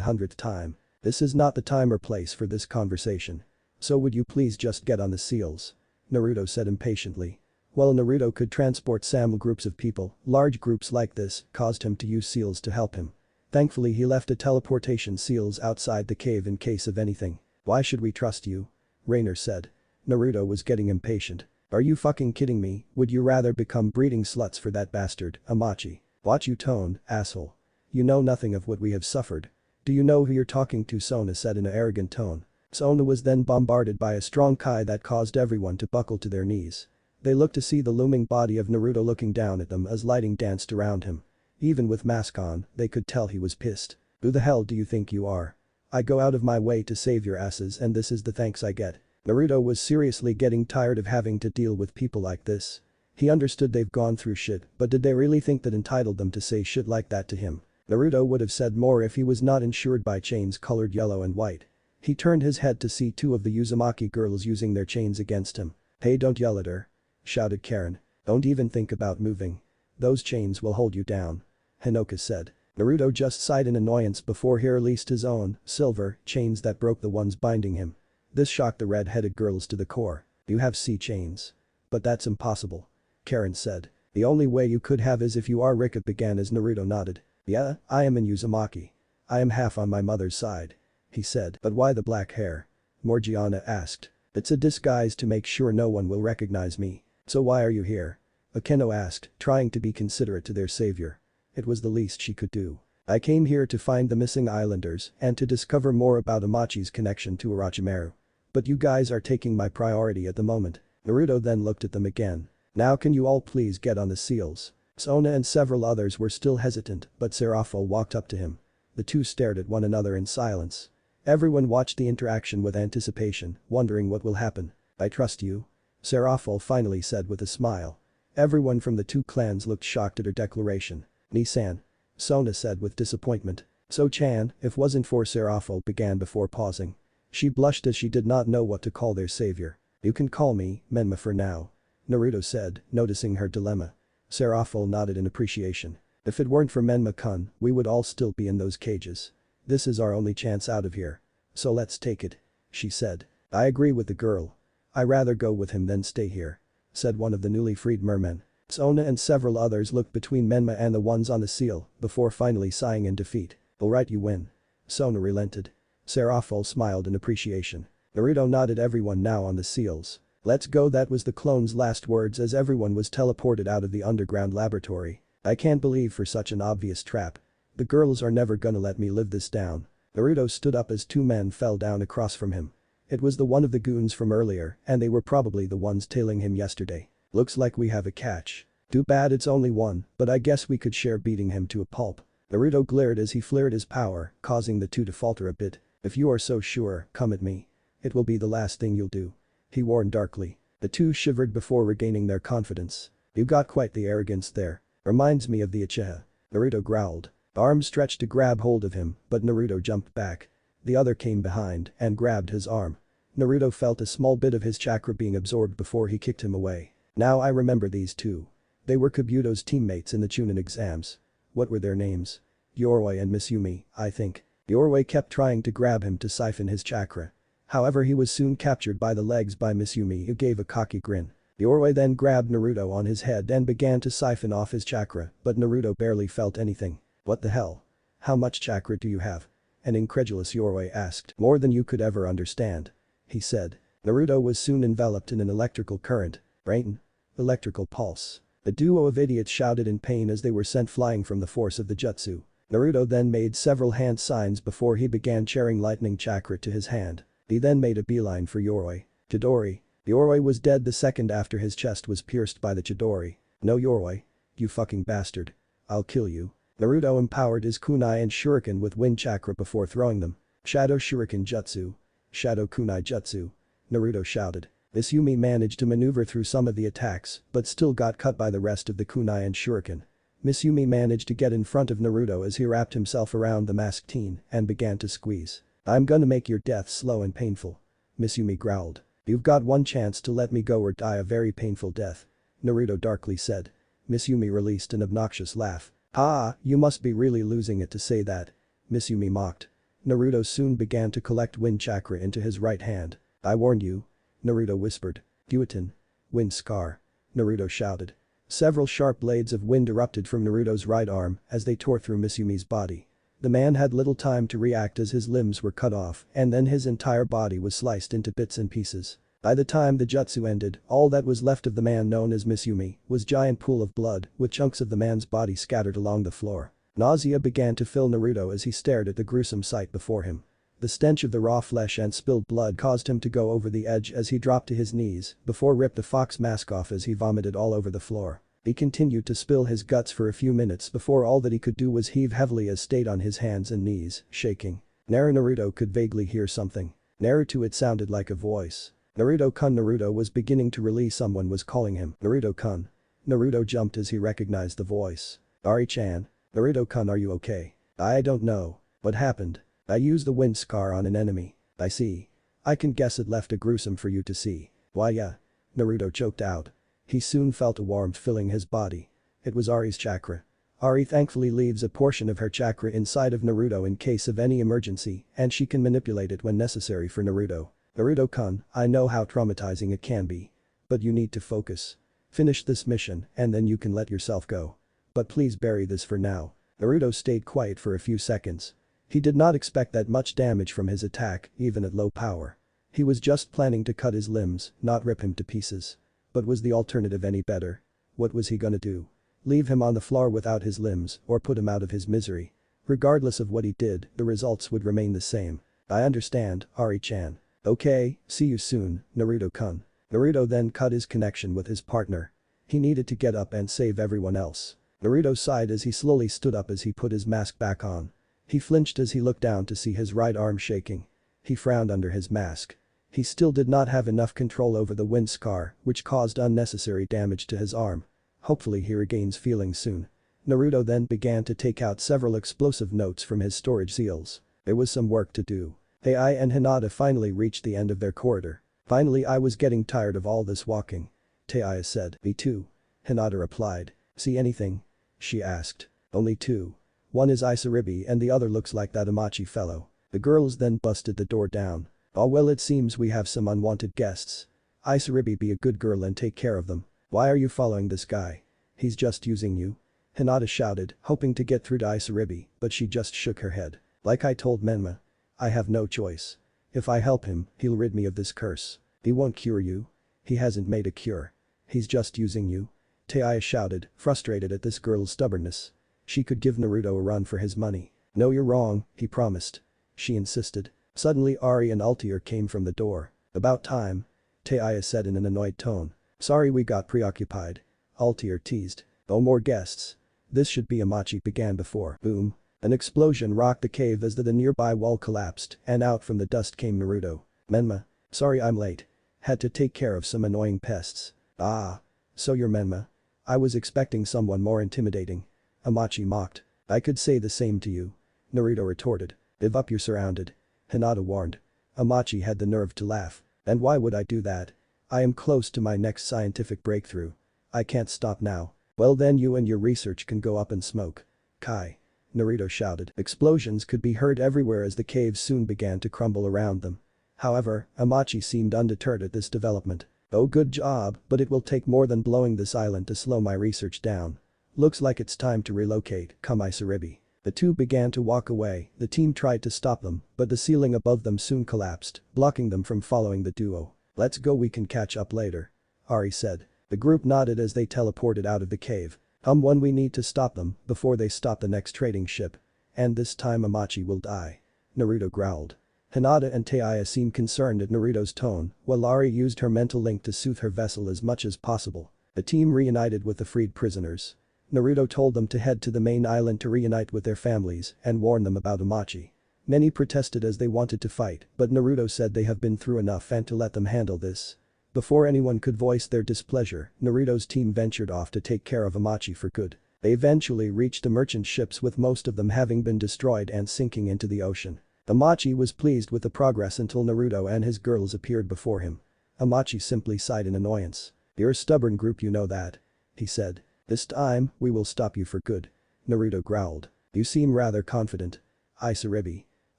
100th time. This is not the time or place for this conversation. So would you please just get on the seals? Naruto said impatiently. While Naruto could transport SAM groups of people, large groups like this caused him to use seals to help him. Thankfully he left a teleportation seals outside the cave in case of anything. Why should we trust you? Rainer said. Naruto was getting impatient. Are you fucking kidding me? Would you rather become breeding sluts for that bastard, Amachi? Watch you tone, asshole. You know nothing of what we have suffered. Do you know who you're talking to? Sona said in an arrogant tone. Sona was then bombarded by a strong Kai that caused everyone to buckle to their knees. They looked to see the looming body of Naruto looking down at them as lighting danced around him. Even with mask on, they could tell he was pissed. Who the hell do you think you are? I go out of my way to save your asses and this is the thanks I get. Naruto was seriously getting tired of having to deal with people like this. He understood they've gone through shit, but did they really think that entitled them to say shit like that to him? Naruto would have said more if he was not insured by chains colored yellow and white. He turned his head to see two of the Uzumaki girls using their chains against him. Hey, don't yell at her. Shouted Karen. Don't even think about moving. Those chains will hold you down. Hinoka said. Naruto just sighed in annoyance before he released his own, silver, chains that broke the ones binding him. This shocked the red-headed girls to the core. You have C chains. But that's impossible. Karen said. The only way you could have is if you are Rika began as Naruto nodded. Yeah, I am in Uzumaki. I am half on my mother's side. He said. But why the black hair? Morgiana asked. It's a disguise to make sure no one will recognize me. So why are you here? Akeno asked, trying to be considerate to their savior. It was the least she could do. I came here to find the missing islanders and to discover more about Amachi's connection to Orochimaru. But you guys are taking my priority at the moment. Naruto then looked at them again. Now can you all please get on the seals? Sona and several others were still hesitant, but Serafo walked up to him. The two stared at one another in silence. Everyone watched the interaction with anticipation, wondering what will happen. I trust you. Serafo finally said with a smile. Everyone from the two clans looked shocked at her declaration. Ni-san. Sona said with disappointment. So-chan, if wasn't for Serafo began before pausing. She blushed as she did not know what to call their savior. You can call me Menma for now. Naruto said, noticing her dilemma. Serafo nodded in appreciation. If it weren't for Menma-kun, we would all still be in those cages. This is our only chance out of here. So let's take it. She said. I agree with the girl. I rather go with him than stay here. Said one of the newly freed mermen. Sona and several others looked between Menma and the ones on the seal, before finally sighing in defeat. Alright, you win. Sona relented. Serafo smiled in appreciation. Naruto nodded everyone now on the seals. Let's go. That was the clone's last words as everyone was teleported out of the underground laboratory. I can't believe for such an obvious trap. The girls are never gonna let me live this down. Naruto stood up as two men fell down across from him. It was the one of the goons from earlier and they were probably the ones tailing him yesterday. Looks like we have a catch. Too bad it's only one, but I guess we could share beating him to a pulp. Naruto glared as he flared his power, causing the two to falter a bit. If you are so sure, come at me. It will be the last thing you'll do. He warned darkly. The two shivered before regaining their confidence. You got quite the arrogance there. Reminds me of the Uchiha. Naruto growled. Arm stretched to grab hold of him, but Naruto jumped back. The other came behind and grabbed his arm. Naruto felt a small bit of his chakra being absorbed before he kicked him away. Now I remember these two. They were Kabuto's teammates in the Chunin exams. What were their names? Yoroi and Miss Yumi, I think. Yoroi kept trying to grab him to siphon his chakra. However, he was soon captured by the legs by Miss Yumi, who gave a cocky grin. Yoroi then grabbed Naruto on his head and began to siphon off his chakra, but Naruto barely felt anything. What the hell? How much chakra do you have? An incredulous Yoroi asked. More than you could ever understand. He said. Naruto was soon enveloped in an electrical current. Brain. Electrical pulse. The duo of idiots shouted in pain as they were sent flying from the force of the jutsu. Naruto then made several hand signs before he began channeling lightning chakra to his hand. He then made a beeline for Yoroi. Chidori. Yoroi was dead the second after his chest was pierced by the Chidori. No, Yoroi. You fucking bastard. I'll kill you. Naruto empowered his kunai and shuriken with wind chakra before throwing them. Shadow shuriken jutsu. Shadow kunai jutsu. Naruto shouted. Miss Yumi managed to maneuver through some of the attacks, but still got cut by the rest of the kunai and shuriken. Miss Yumi managed to get in front of Naruto as he wrapped himself around the masked teen and began to squeeze. I'm gonna make your death slow and painful. Miss Yumi growled. You've got one chance to let me go or die a very painful death. Naruto darkly said. Miss Yumi released an obnoxious laugh. Ah, you must be really losing it to say that. Miss Yumi mocked. Naruto soon began to collect wind chakra into his right hand. I warned you. Naruto whispered. Guillotine. Wind scar. Naruto shouted. Several sharp blades of wind erupted from Naruto's right arm as they tore through Miss Yumi's body. The man had little time to react as his limbs were cut off and then his entire body was sliced into bits and pieces. By the time the jutsu ended, all that was left of the man known as Miss Yumi was giant pool of blood with chunks of the man's body scattered along the floor. Nausea began to fill Naruto as he stared at the gruesome sight before him. The stench of the raw flesh and spilled blood caused him to go over the edge as he dropped to his knees before ripped the fox mask off as he vomited all over the floor. He continued to spill his guts for a few minutes before all that he could do was heave heavily as stayed on his hands and knees, shaking. Naruto could vaguely hear something. Naruto, it sounded like a voice. Naruto-kun. Naruto was beginning to release. Someone was calling him. Naruto-kun. Naruto jumped as he recognized the voice. Ari-chan. Naruto-kun, are you okay? I don't know. What happened? I used the wind scar on an enemy. I see. I can guess it left a gruesome for you to see. Why yeah. Naruto choked out. He soon felt a warmth filling his body. It was Ari's chakra. Ari thankfully leaves a portion of her chakra inside of Naruto in case of any emergency and she can manipulate it when necessary for Naruto. Naruto-kun, I know how traumatizing it can be. But you need to focus. Finish this mission and then you can let yourself go. But please bury this for now. Naruto stayed quiet for a few seconds. He did not expect that much damage from his attack, even at low power. He was just planning to cut his limbs, not rip him to pieces. But was the alternative any better? What was he gonna do? Leave him on the floor without his limbs or put him out of his misery? Regardless of what he did, the results would remain the same. I understand, Ari-chan. Okay, see you soon, Naruto-kun. Naruto then cut his connection with his partner. He needed to get up and save everyone else. Naruto sighed as he slowly stood up as he put his mask back on. He flinched as he looked down to see his right arm shaking. He frowned under his mask. He still did not have enough control over the wind scar, which caused unnecessary damage to his arm. Hopefully he regains feeling soon. Naruto then began to take out several explosive notes from his storage seals. There was some work to do. Ai and Hinata finally reached the end of their corridor. Finally, I was getting tired of all this walking. Taiya said. Me too. Hinata replied. See anything? She asked. Only two. One is Isaribi and the other looks like that Amachi fellow. The girls then busted the door down. Oh well, it seems we have some unwanted guests. Isaribi, be a good girl and take care of them. Why are you following this guy? He's just using you. Hinata shouted, hoping to get through to Isaribi, but she just shook her head. Like I told Menma. I have no choice. If I help him, he'll rid me of this curse. He won't cure you. He hasn't made a cure. He's just using you. Taiya shouted, frustrated at this girl's stubbornness. She could give Naruto a run for his money. No, you're wrong, he promised. She insisted. Suddenly Ari and Altair came from the door. About time. Taiya said in an annoyed tone. Sorry we got preoccupied. Altair teased. Oh, more guests. This should be Amachi began before. Boom. An explosion rocked the cave as the nearby wall collapsed and out from the dust came Naruto. Menma. Sorry I'm late. Had to take care of some annoying pests. Ah. So you're Menma. I was expecting someone more intimidating. Amachi mocked. I could say the same to you. Naruto retorted. Give up, you're surrounded. Hinata warned. Amachi had the nerve to laugh. And why would I do that? I am close to my next scientific breakthrough. I can't stop now. Well then you and your research can go up in smoke. Kai. Naruto shouted. Explosions could be heard everywhere as the cave soon began to crumble around them. However, Amachi seemed undeterred at this development. Oh, good job, but it will take more than blowing this island to slow my research down. Looks like it's time to relocate, come Isaribi. The two began to walk away. The team tried to stop them, but the ceiling above them soon collapsed, blocking them from following the duo. Let's go, we can catch up later. Ari said. The group nodded as they teleported out of the cave. One, we need to stop them before they stop the next trading ship. And this time Amachi will die. Naruto growled. Hinata and Taiya seemed concerned at Naruto's tone, while Ari used her mental link to soothe her vessel as much as possible. The team reunited with the freed prisoners. Naruto told them to head to the main island to reunite with their families and warn them about Amachi. Many protested as they wanted to fight, but Naruto said they have been through enough and to let them handle this. Before anyone could voice their displeasure, Naruto's team ventured off to take care of Amachi for good. They eventually reached the merchant ships with most of them having been destroyed and sinking into the ocean. Amachi was pleased with the progress until Naruto and his girls appeared before him. Amachi simply sighed in annoyance. You're a stubborn group, you know that. He said. This time, we will stop you for good. Naruto growled. You seem rather confident. Isaribi.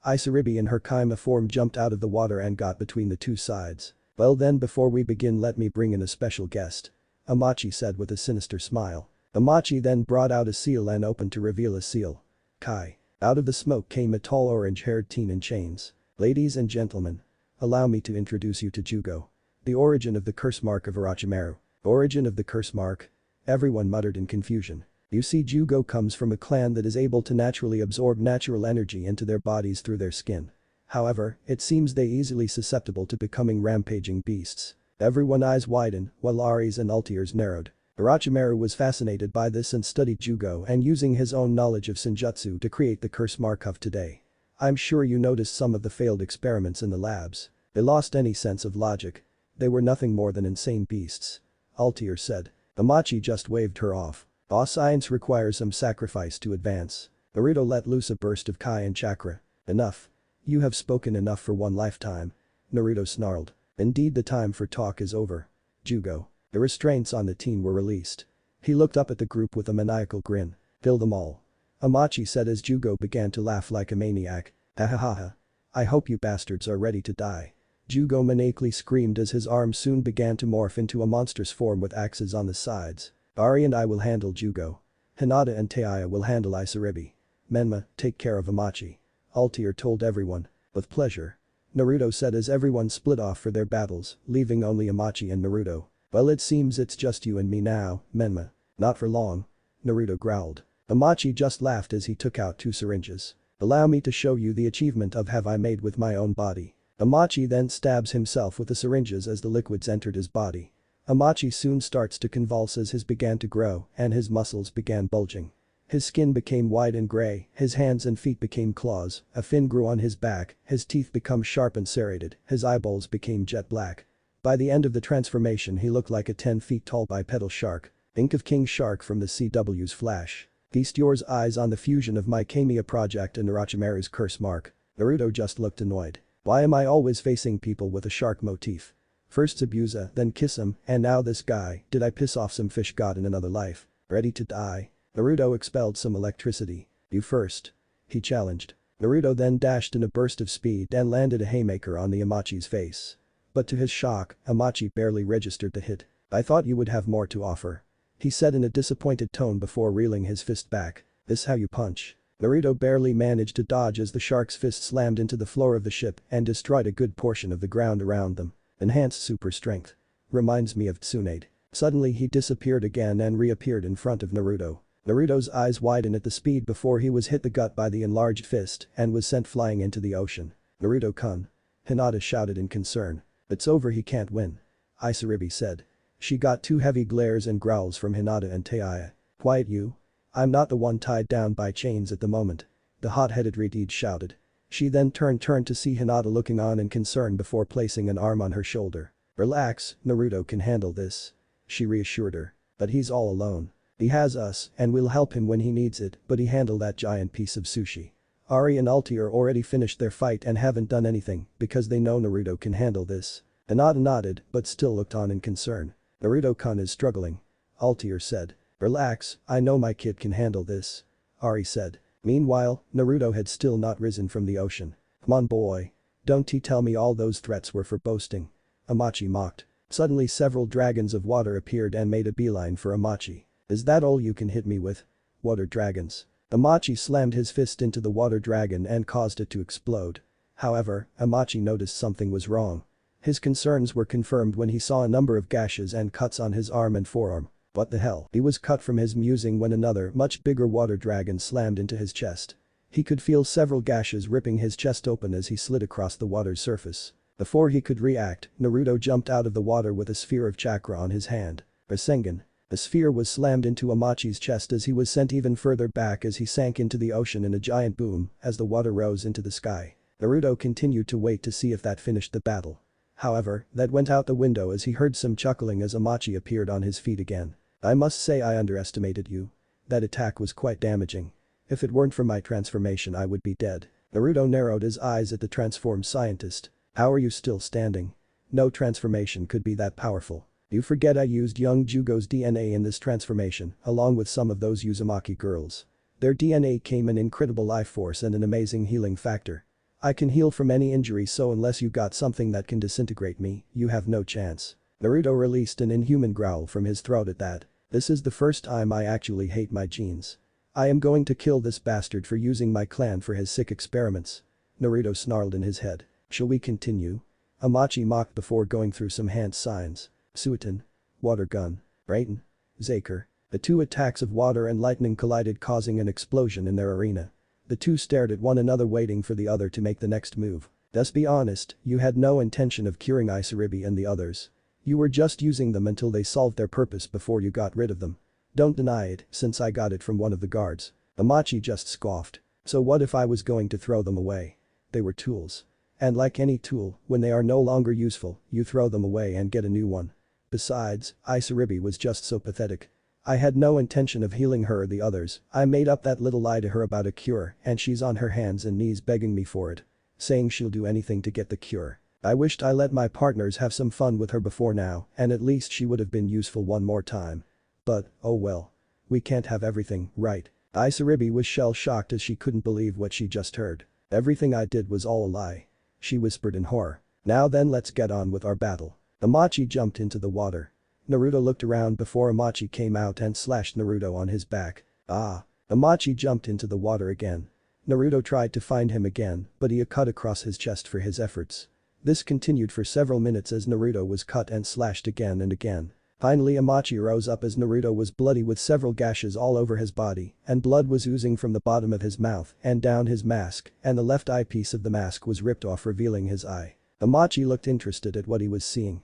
Isaribi in her Kaima form jumped out of the water and got between the two sides. Well then, before we begin, let me bring in a special guest. Amachi said with a sinister smile. Amachi then brought out a seal and opened to reveal a seal. Kai. Out of the smoke came a tall orange-haired teen in chains. "Ladies and gentlemen. Allow me to introduce you to Jugo. The origin of the curse mark of Orochimaru." Origin of the curse mark? Everyone muttered in confusion. You see, Jugo comes from a clan that is able to naturally absorb natural energy into their bodies through their skin. However, it seems they easily susceptible to becoming rampaging beasts. Everyone's eyes widened, while Ari's and Altier's narrowed. Orochimaru was fascinated by this and studied Jugo and using his own knowledge of Senjutsu to create the curse mark of today. I'm sure you noticed some of the failed experiments in the labs. They lost any sense of logic. They were nothing more than insane beasts. Altier said. Amachi just waved her off. All science requires some sacrifice to advance. Naruto let loose a burst of Kai and chakra. Enough. You have spoken enough for one lifetime. Naruto snarled. Indeed, the time for talk is over. Jugo. The restraints on the teen were released. He looked up at the group with a maniacal grin. Kill them all. Amachi said as Jugo began to laugh like a maniac. Ha ha ha ha. I hope you bastards are ready to die. Jugo maniacally screamed as his arms soon began to morph into a monstrous form with axes on the sides. Ari and I will handle Jugo. Hinata and Taiya will handle Isaribi. Menma, take care of Amachi. Altier told everyone. With pleasure. Naruto said as everyone split off for their battles, leaving only Amachi and Naruto. Well, it seems it's just you and me now, Menma. Not for long. Naruto growled. Amachi just laughed as he took out 2 syringes. Allow me to show you the achievement of have I made with my own body. Amachi then stabs himself with the syringes as the liquids entered his body. Amachi soon starts to convulse as his began to grow and his muscles began bulging. His skin became white and gray, his hands and feet became claws, a fin grew on his back, his teeth become sharp and serrated, his eyeballs became jet black. By the end of the transformation he looked like a 10 feet tall bipedal shark. Think of King Shark from the CW's Flash. Feast your eyes on the fusion of my Kamiya project and Orochimaru's curse mark. Naruto just looked annoyed. Why am I always facing people with a shark motif? First Zabuza, then kiss him, and now this guy. Did I piss off some fish god in another life? Ready to die? Naruto expelled some electricity. You first. He challenged. Naruto then dashed in a burst of speed and landed a haymaker on the Amachi's face. But to his shock, Amachi barely registered the hit. I thought you would have more to offer. He said in a disappointed tone before reeling his fist back. This how you punch? Naruto barely managed to dodge as the shark's fist slammed into the floor of the ship and destroyed a good portion of the ground around them. Enhanced super strength. Reminds me of Tsunade. Suddenly he disappeared again and reappeared in front of Naruto. Naruto's eyes widened at the speed before he was hit the gut by the enlarged fist and was sent flying into the ocean. Naruto-kun. Hinata shouted in concern. It's over, he can't win. Isaribi said. She got 2 heavy glares and growls from Hinata and Taiya. Quiet you. I'm not the one tied down by chains at the moment. The hot-headed redeed shouted. She then turned to see Hinata looking on in concern before placing an arm on her shoulder. Relax, Naruto can handle this. She reassured her. But he's all alone. He has us and we'll help him when he needs it, but he handled that giant piece of sushi. Ari and Altier already finished their fight and haven't done anything because they know Naruto can handle this. Hinata nodded but still looked on in concern. Naruto-kun is struggling. Altier said. Relax, I know my kid can handle this. Ari said. Meanwhile, Naruto had still not risen from the ocean. Come on boy. Don't tell me all those threats were for boasting. Amachi mocked. Suddenly several dragons of water appeared and made a beeline for Amachi. Is that all you can hit me with? Water dragons. Amachi slammed his fist into the water dragon and caused it to explode. However, Amachi noticed something was wrong. His concerns were confirmed when he saw a number of gashes and cuts on his arm and forearm. What the hell? He was cut from his musing when another, much bigger water dragon slammed into his chest. He could feel several gashes ripping his chest open as he slid across the water's surface. Before he could react, Naruto jumped out of the water with a sphere of chakra on his hand. Rasengan. The sphere was slammed into Amachi's chest as he was sent even further back as he sank into the ocean in a giant boom as the water rose into the sky. Naruto continued to wait to see if that finished the battle. However, that went out the window as he heard some chuckling as Amachi appeared on his feet again. I must say I underestimated you. That attack was quite damaging. If it weren't for my transformation I would be dead. Naruto narrowed his eyes at the transformed scientist. How are you still standing? No transformation could be that powerful. You forget I used young Jugo's DNA in this transformation, along with some of those Uzumaki girls. Their DNA came an incredible life force and an amazing healing factor. I can heal from any injury, so unless you got something that can disintegrate me, you have no chance. Naruto released an inhuman growl from his throat at that. This is the first time I actually hate my genes. I am going to kill this bastard for using my clan for his sick experiments. Naruto snarled in his head. Shall we continue? Amachi mocked before going through some hand signs. Suiton. Water gun. Raiden. Zaker. The two attacks of water and lightning collided, causing an explosion in their arena. The two stared at one another, waiting for the other to make the next move. Let's be honest, you had no intention of curing Isaribi and the others. You were just using them until they solved their purpose before you got rid of them. Don't deny it, since I got it from one of the guards. Amachi just scoffed. So what if I was going to throw them away? They were tools. And like any tool, when they are no longer useful, you throw them away and get a new one. Besides, Isaribi was just so pathetic. I had no intention of healing her or the others. I made up that little lie to her about a cure, and she's on her hands and knees begging me for it. Saying she'll do anything to get the cure. I wished I let my partners have some fun with her before now, and at least she would have been useful one more time. But, oh well. We can't have everything, right? Isaribi was shell-shocked as she couldn't believe what she just heard. Everything I did was all a lie. She whispered in horror. Now then, let's get on with our battle. Amachi jumped into the water. Naruto looked around before Amachi came out and slashed Naruto on his back. Ah. Amachi jumped into the water again. Naruto tried to find him again, but he cut across his chest for his efforts. This continued for several minutes as Naruto was cut and slashed again and again. Finally Amachi rose up as Naruto was bloody with several gashes all over his body, and blood was oozing from the bottom of his mouth and down his mask, and the left eyepiece of the mask was ripped off, revealing his eye. Amachi looked interested at what he was seeing.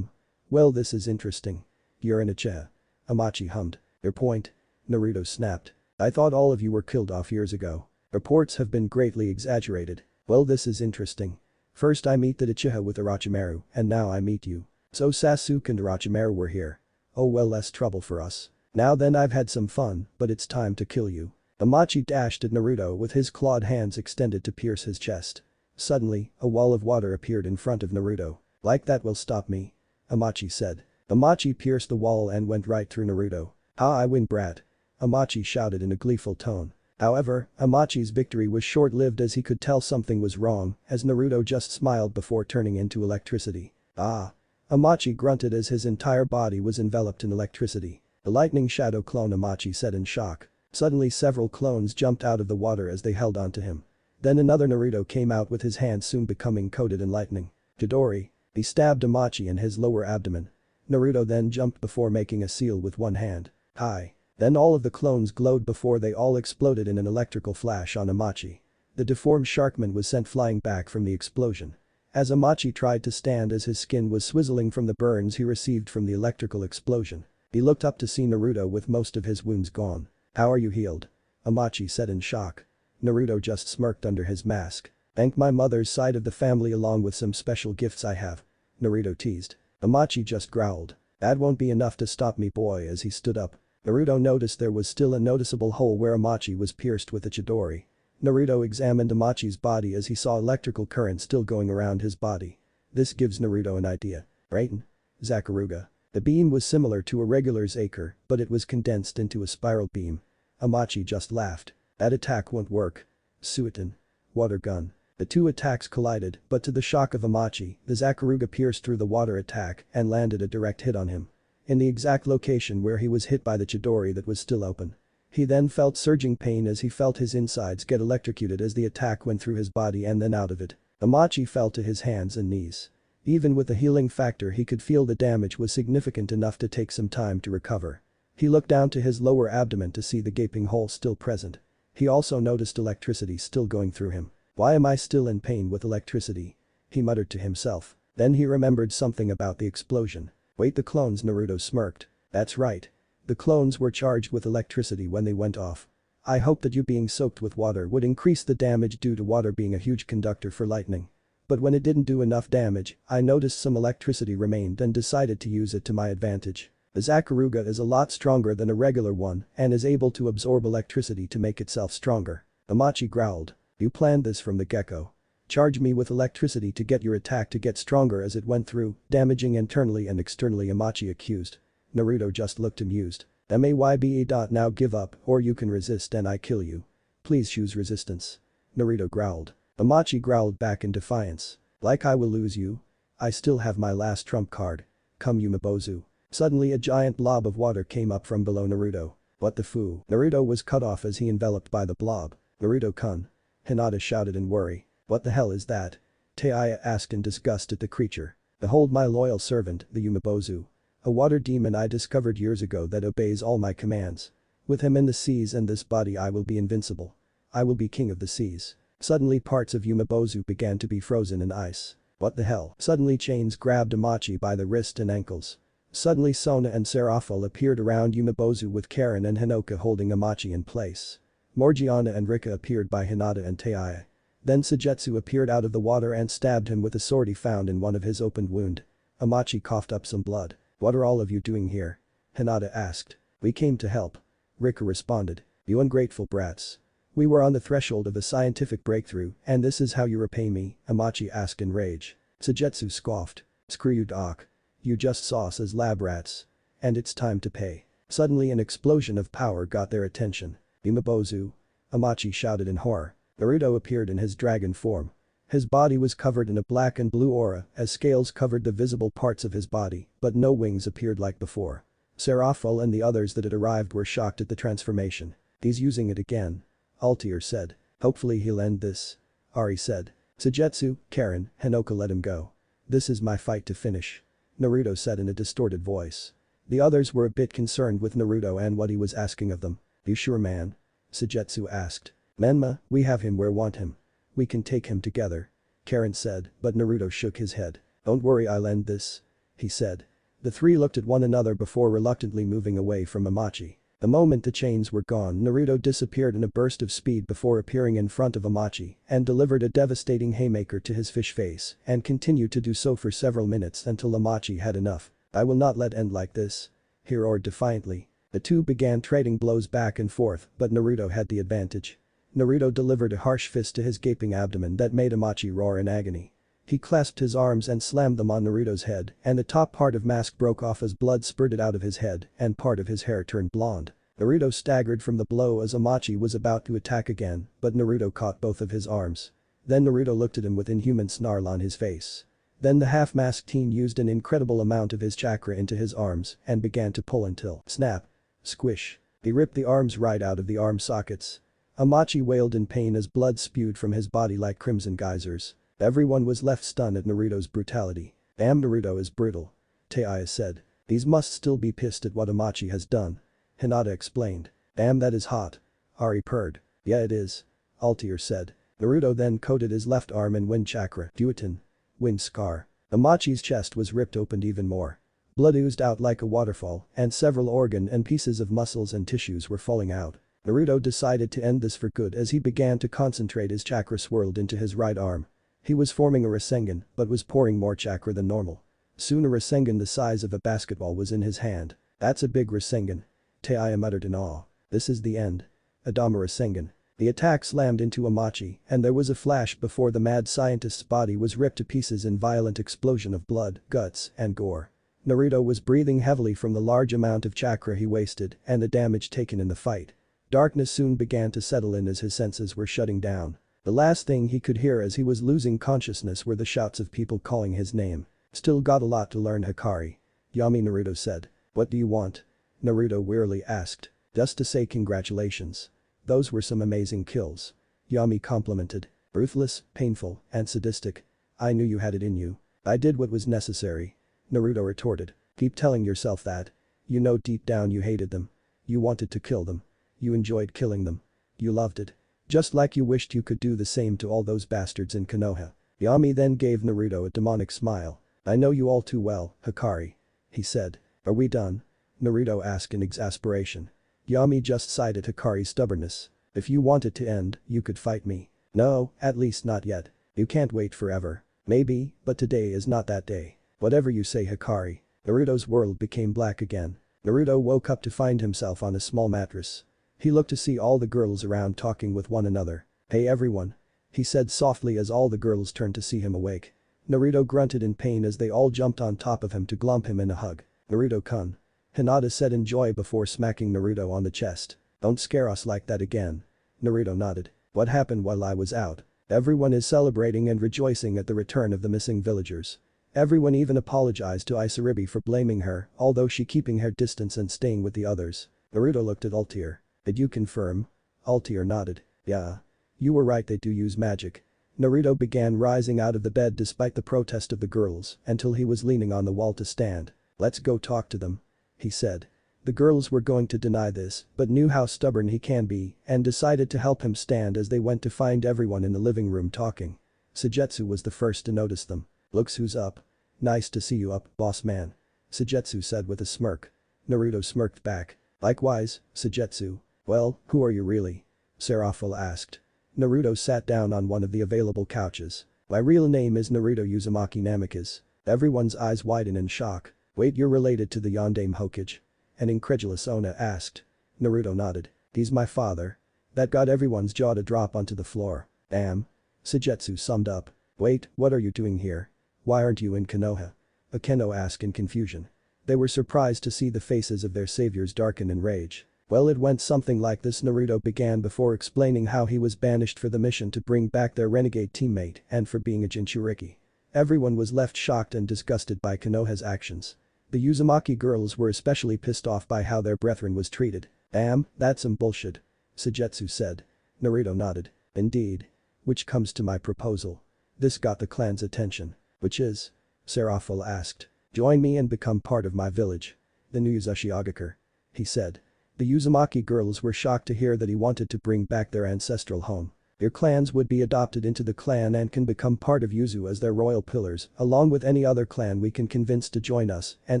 Well, this is interesting. You're in a chair. Amachi hummed. Your point? Naruto snapped. I thought all of you were killed off years ago. Reports have been greatly exaggerated. Well, this is interesting. First I meet the Uchiha with Orochimaru, and now I meet you. So Sasuke and Orochimaru were here. Oh well, less trouble for us. Now then, I've had some fun, but it's time to kill you. Amachi dashed at Naruto with his clawed hands extended to pierce his chest. Suddenly, a wall of water appeared in front of Naruto. Like that will stop me? Amachi said. Amachi pierced the wall and went right through Naruto. "Ha, I win, brat." Amachi shouted in a gleeful tone. However, Amachi's victory was short-lived as he could tell something was wrong as Naruto just smiled before turning into electricity. Ah. Amachi grunted as his entire body was enveloped in electricity. "The lightning shadow clone," Amachi said in shock. Suddenly several clones jumped out of the water as they held onto him. Then another Naruto came out with his hands soon becoming coated in lightning. Chidori. He stabbed Amachi in his lower abdomen. Naruto then jumped before making a seal with one hand. Hi. Then all of the clones glowed before they all exploded in an electrical flash on Amachi. The deformed Sharkman was sent flying back from the explosion. As Amachi tried to stand as his skin was swizzling from the burns he received from the electrical explosion, he looked up to see Naruto with most of his wounds gone. "How are you healed?" Amachi said in shock. Naruto just smirked under his mask. "Thank my mother's side of the family along with some special gifts I have," Naruto teased. Amachi just growled. "That won't be enough to stop me, boy." As he stood up, Naruto noticed there was still a noticeable hole where Amachi was pierced with a Chidori. Naruto examined Amachi's body as he saw electrical current still going around his body. This gives Naruto an idea. Raiden. Sakuruga. The beam was similar to a regular Zaker, but it was condensed into a spiral beam. Amachi just laughed. "That attack won't work." Suiton. Water gun. The two attacks collided, but to the shock of Amachi, the Sakuruga pierced through the water attack and landed a direct hit on him. In the exact location where he was hit by the Chidori that was still open. He then felt surging pain as he felt his insides get electrocuted as the attack went through his body and then out of it. Amachi fell to his hands and knees. Even with the healing factor, he could feel the damage was significant enough to take some time to recover. He looked down to his lower abdomen to see the gaping hole still present. He also noticed electricity still going through him. "Why am I still in pain with electricity?" he muttered to himself. Then he remembered something about the explosion. "Wait, the clones," Naruto smirked. "That's right. The clones were charged with electricity when they went off. I hoped that you being soaked with water would increase the damage due to water being a huge conductor for lightning. But when it didn't do enough damage, I noticed some electricity remained and decided to use it to my advantage. The Sakuruga is a lot stronger than a regular one and is able to absorb electricity to make itself stronger." Amachi growled. "You planned this from the get-go. Charge me with electricity to get your attack to get stronger as it went through, damaging internally and externally," Amachi accused. Naruto just looked amused. "Maybe. Now give up, or you can resist and I kill you. Please choose resistance." Naruto growled. Amachi growled back in defiance. "Like I will lose you? I still have my last trump card. Come Yumabozu." Suddenly a giant blob of water came up from below Naruto. What the foo? Naruto was cut off as he enveloped by the blob. Naruto-kun. Hinata shouted in worry. What the hell is that? Taiya asked in disgust at the creature. Behold my loyal servant, the Yumabozu. A water demon I discovered years ago that obeys all my commands. With him in the seas and this body I will be invincible. I will be king of the seas. Suddenly parts of Yumabozu began to be frozen in ice. What the hell? Suddenly chains grabbed Amachi by the wrist and ankles. Suddenly Sona and Serafal appeared around Yumabozu with Karen and Hinoka holding Amachi in place. Morgiana and Rika appeared by Hinata and Taiya. Then Sujetsu appeared out of the water and stabbed him with a sword he found in one of his opened wound. Amachi coughed up some blood. What are all of you doing here? Hinata asked. We came to help. Rika responded. You ungrateful brats. We were on the threshold of a scientific breakthrough and this is how you repay me, Amachi asked in rage. Sujetsu scoffed. Screw you doc. You just saw us as lab rats. And it's time to pay. Suddenly an explosion of power got their attention. Yumabozu. Amachi shouted in horror. Naruto appeared in his dragon form. His body was covered in a black and blue aura as scales covered the visible parts of his body, but no wings appeared like before. Serafal and the others that had arrived were shocked at the transformation. He's using it again. Altair said. Hopefully he'll end this. Ari said. Sujetsu, Karen, Hinoka let him go. This is my fight to finish. Naruto said in a distorted voice. The others were a bit concerned with Naruto and what he was asking of them. You sure man? Sujetsu asked. Menma, we have him where want him. We can take him together. Karen said, but Naruto shook his head. Don't worry I'll end this. He said. The three looked at one another before reluctantly moving away from Amachi. The moment the chains were gone Naruto disappeared in a burst of speed before appearing in front of Amachi and delivered a devastating haymaker to his fish face and continued to do so for several minutes until Amachi had enough. I will not let end like this. He roared defiantly. The two began trading blows back and forth but Naruto had the advantage. Naruto delivered a harsh fist to his gaping abdomen that made Amachi roar in agony. He clasped his arms and slammed them on Naruto's head and the top part of mask broke off as blood spurted out of his head and part of his hair turned blonde. Naruto staggered from the blow as Amachi was about to attack again, but Naruto caught both of his arms. Then Naruto looked at him with inhuman snarl on his face. Then the half-masked teen used an incredible amount of his chakra into his arms and began to pull until snap. Squish. He ripped the arms right out of the arm sockets. Amachi wailed in pain as blood spewed from his body like crimson geysers. Everyone was left stunned at Naruto's brutality. Damn Naruto is brutal. Taiya said. These must still be pissed at what Amachi has done. Hinata explained. Damn that is hot. Ari purred. Yeah it is. Altair said. Naruto then coated his left arm in wind chakra. Duatin. Wind scar. Amachi's chest was ripped open even more. Blood oozed out like a waterfall and several organ and pieces of muscles and tissues were falling out. Naruto decided to end this for good as he began to concentrate his chakra swirled into his right arm. He was forming a Rasengan but was pouring more chakra than normal. Soon a Rasengan the size of a basketball was in his hand. That's a big Rasengan. Taiya muttered in awe. This is the end. Adama Rasengan. The attack slammed into Amachi and there was a flash before the mad scientist's body was ripped to pieces in violent explosion of blood, guts, and gore. Naruto was breathing heavily from the large amount of chakra he wasted and the damage taken in the fight. Darkness soon began to settle in as his senses were shutting down. The last thing he could hear as he was losing consciousness were the shouts of people calling his name. Still got a lot to learn Hikari. Yami Naruto said. What do you want? Naruto wearily asked. Just to say congratulations. Those were some amazing kills. Yami complimented. Ruthless, painful, and sadistic. I knew you had it in you. I did what was necessary. Naruto retorted. Keep telling yourself that. You know deep down you hated them. You wanted to kill them. You enjoyed killing them. You loved it. Just like you wished you could do the same to all those bastards in Konoha. Yami then gave Naruto a demonic smile. I know you all too well, Hikari. He said. Are we done? Naruto asked in exasperation. Yami just sighed at Hikari's stubbornness. If you wanted to end, you could fight me. No, at least not yet. You can't wait forever. Maybe, but today is not that day. Whatever you say Hikari. Naruto's world became black again. Naruto woke up to find himself on a small mattress. He looked to see all the girls around talking with one another. Hey everyone. He said softly as all the girls turned to see him awake. Naruto grunted in pain as they all jumped on top of him to glomp him in a hug. Naruto-kun. Hinata said in joy before smacking Naruto on the chest. Don't scare us like that again. Naruto nodded. What happened while I was out? Everyone is celebrating and rejoicing at the return of the missing villagers. Everyone even apologized to Isaribi for blaming her, although she keeping her distance and staying with the others. Naruto looked at Altair. Did you confirm? Altair nodded. Yeah. You were right, they do use magic. Naruto began rising out of the bed despite the protest of the girls until he was leaning on the wall to stand. Let's go talk to them. He said. The girls were going to deny this but knew how stubborn he can be and decided to help him stand as they went to find everyone in the living room talking. Sujetsu was the first to notice them. Looks who's up. Nice to see you up, boss man. Sujetsu said with a smirk. Naruto smirked back. Likewise, Sujetsu. Well, who are you really? Seraphil asked. Naruto sat down on one of the available couches. My real name is Naruto Uzumaki Namikaze. Everyone's eyes widen in shock. Wait, you're related to the Yondaime Hokage? An incredulous Onna asked. Naruto nodded. He's my father. That got everyone's jaw to drop onto the floor. Damn. Sujetsu summed up. Wait, what are you doing here? Why aren't you in Konoha? Akeno asked in confusion. They were surprised to see the faces of their saviors darken in rage. Well, it went something like this. Naruto began before explaining how he was banished for the mission to bring back their renegade teammate and for being a Jinchuriki. Everyone was left shocked and disgusted by Konoha's actions. The Uzumaki girls were especially pissed off by how their brethren was treated. Damn, that's some bullshit. Sujetsu said. Naruto nodded. Indeed. Which comes to my proposal. This got the clan's attention. Which is? Seraphil asked. Join me and become part of my village. The new Uzushiogakure. He said. The Uzumaki girls were shocked to hear that he wanted to bring back their ancestral home. Their clans would be adopted into the clan and can become part of Yuzu as their royal pillars, along with any other clan we can convince to join us, and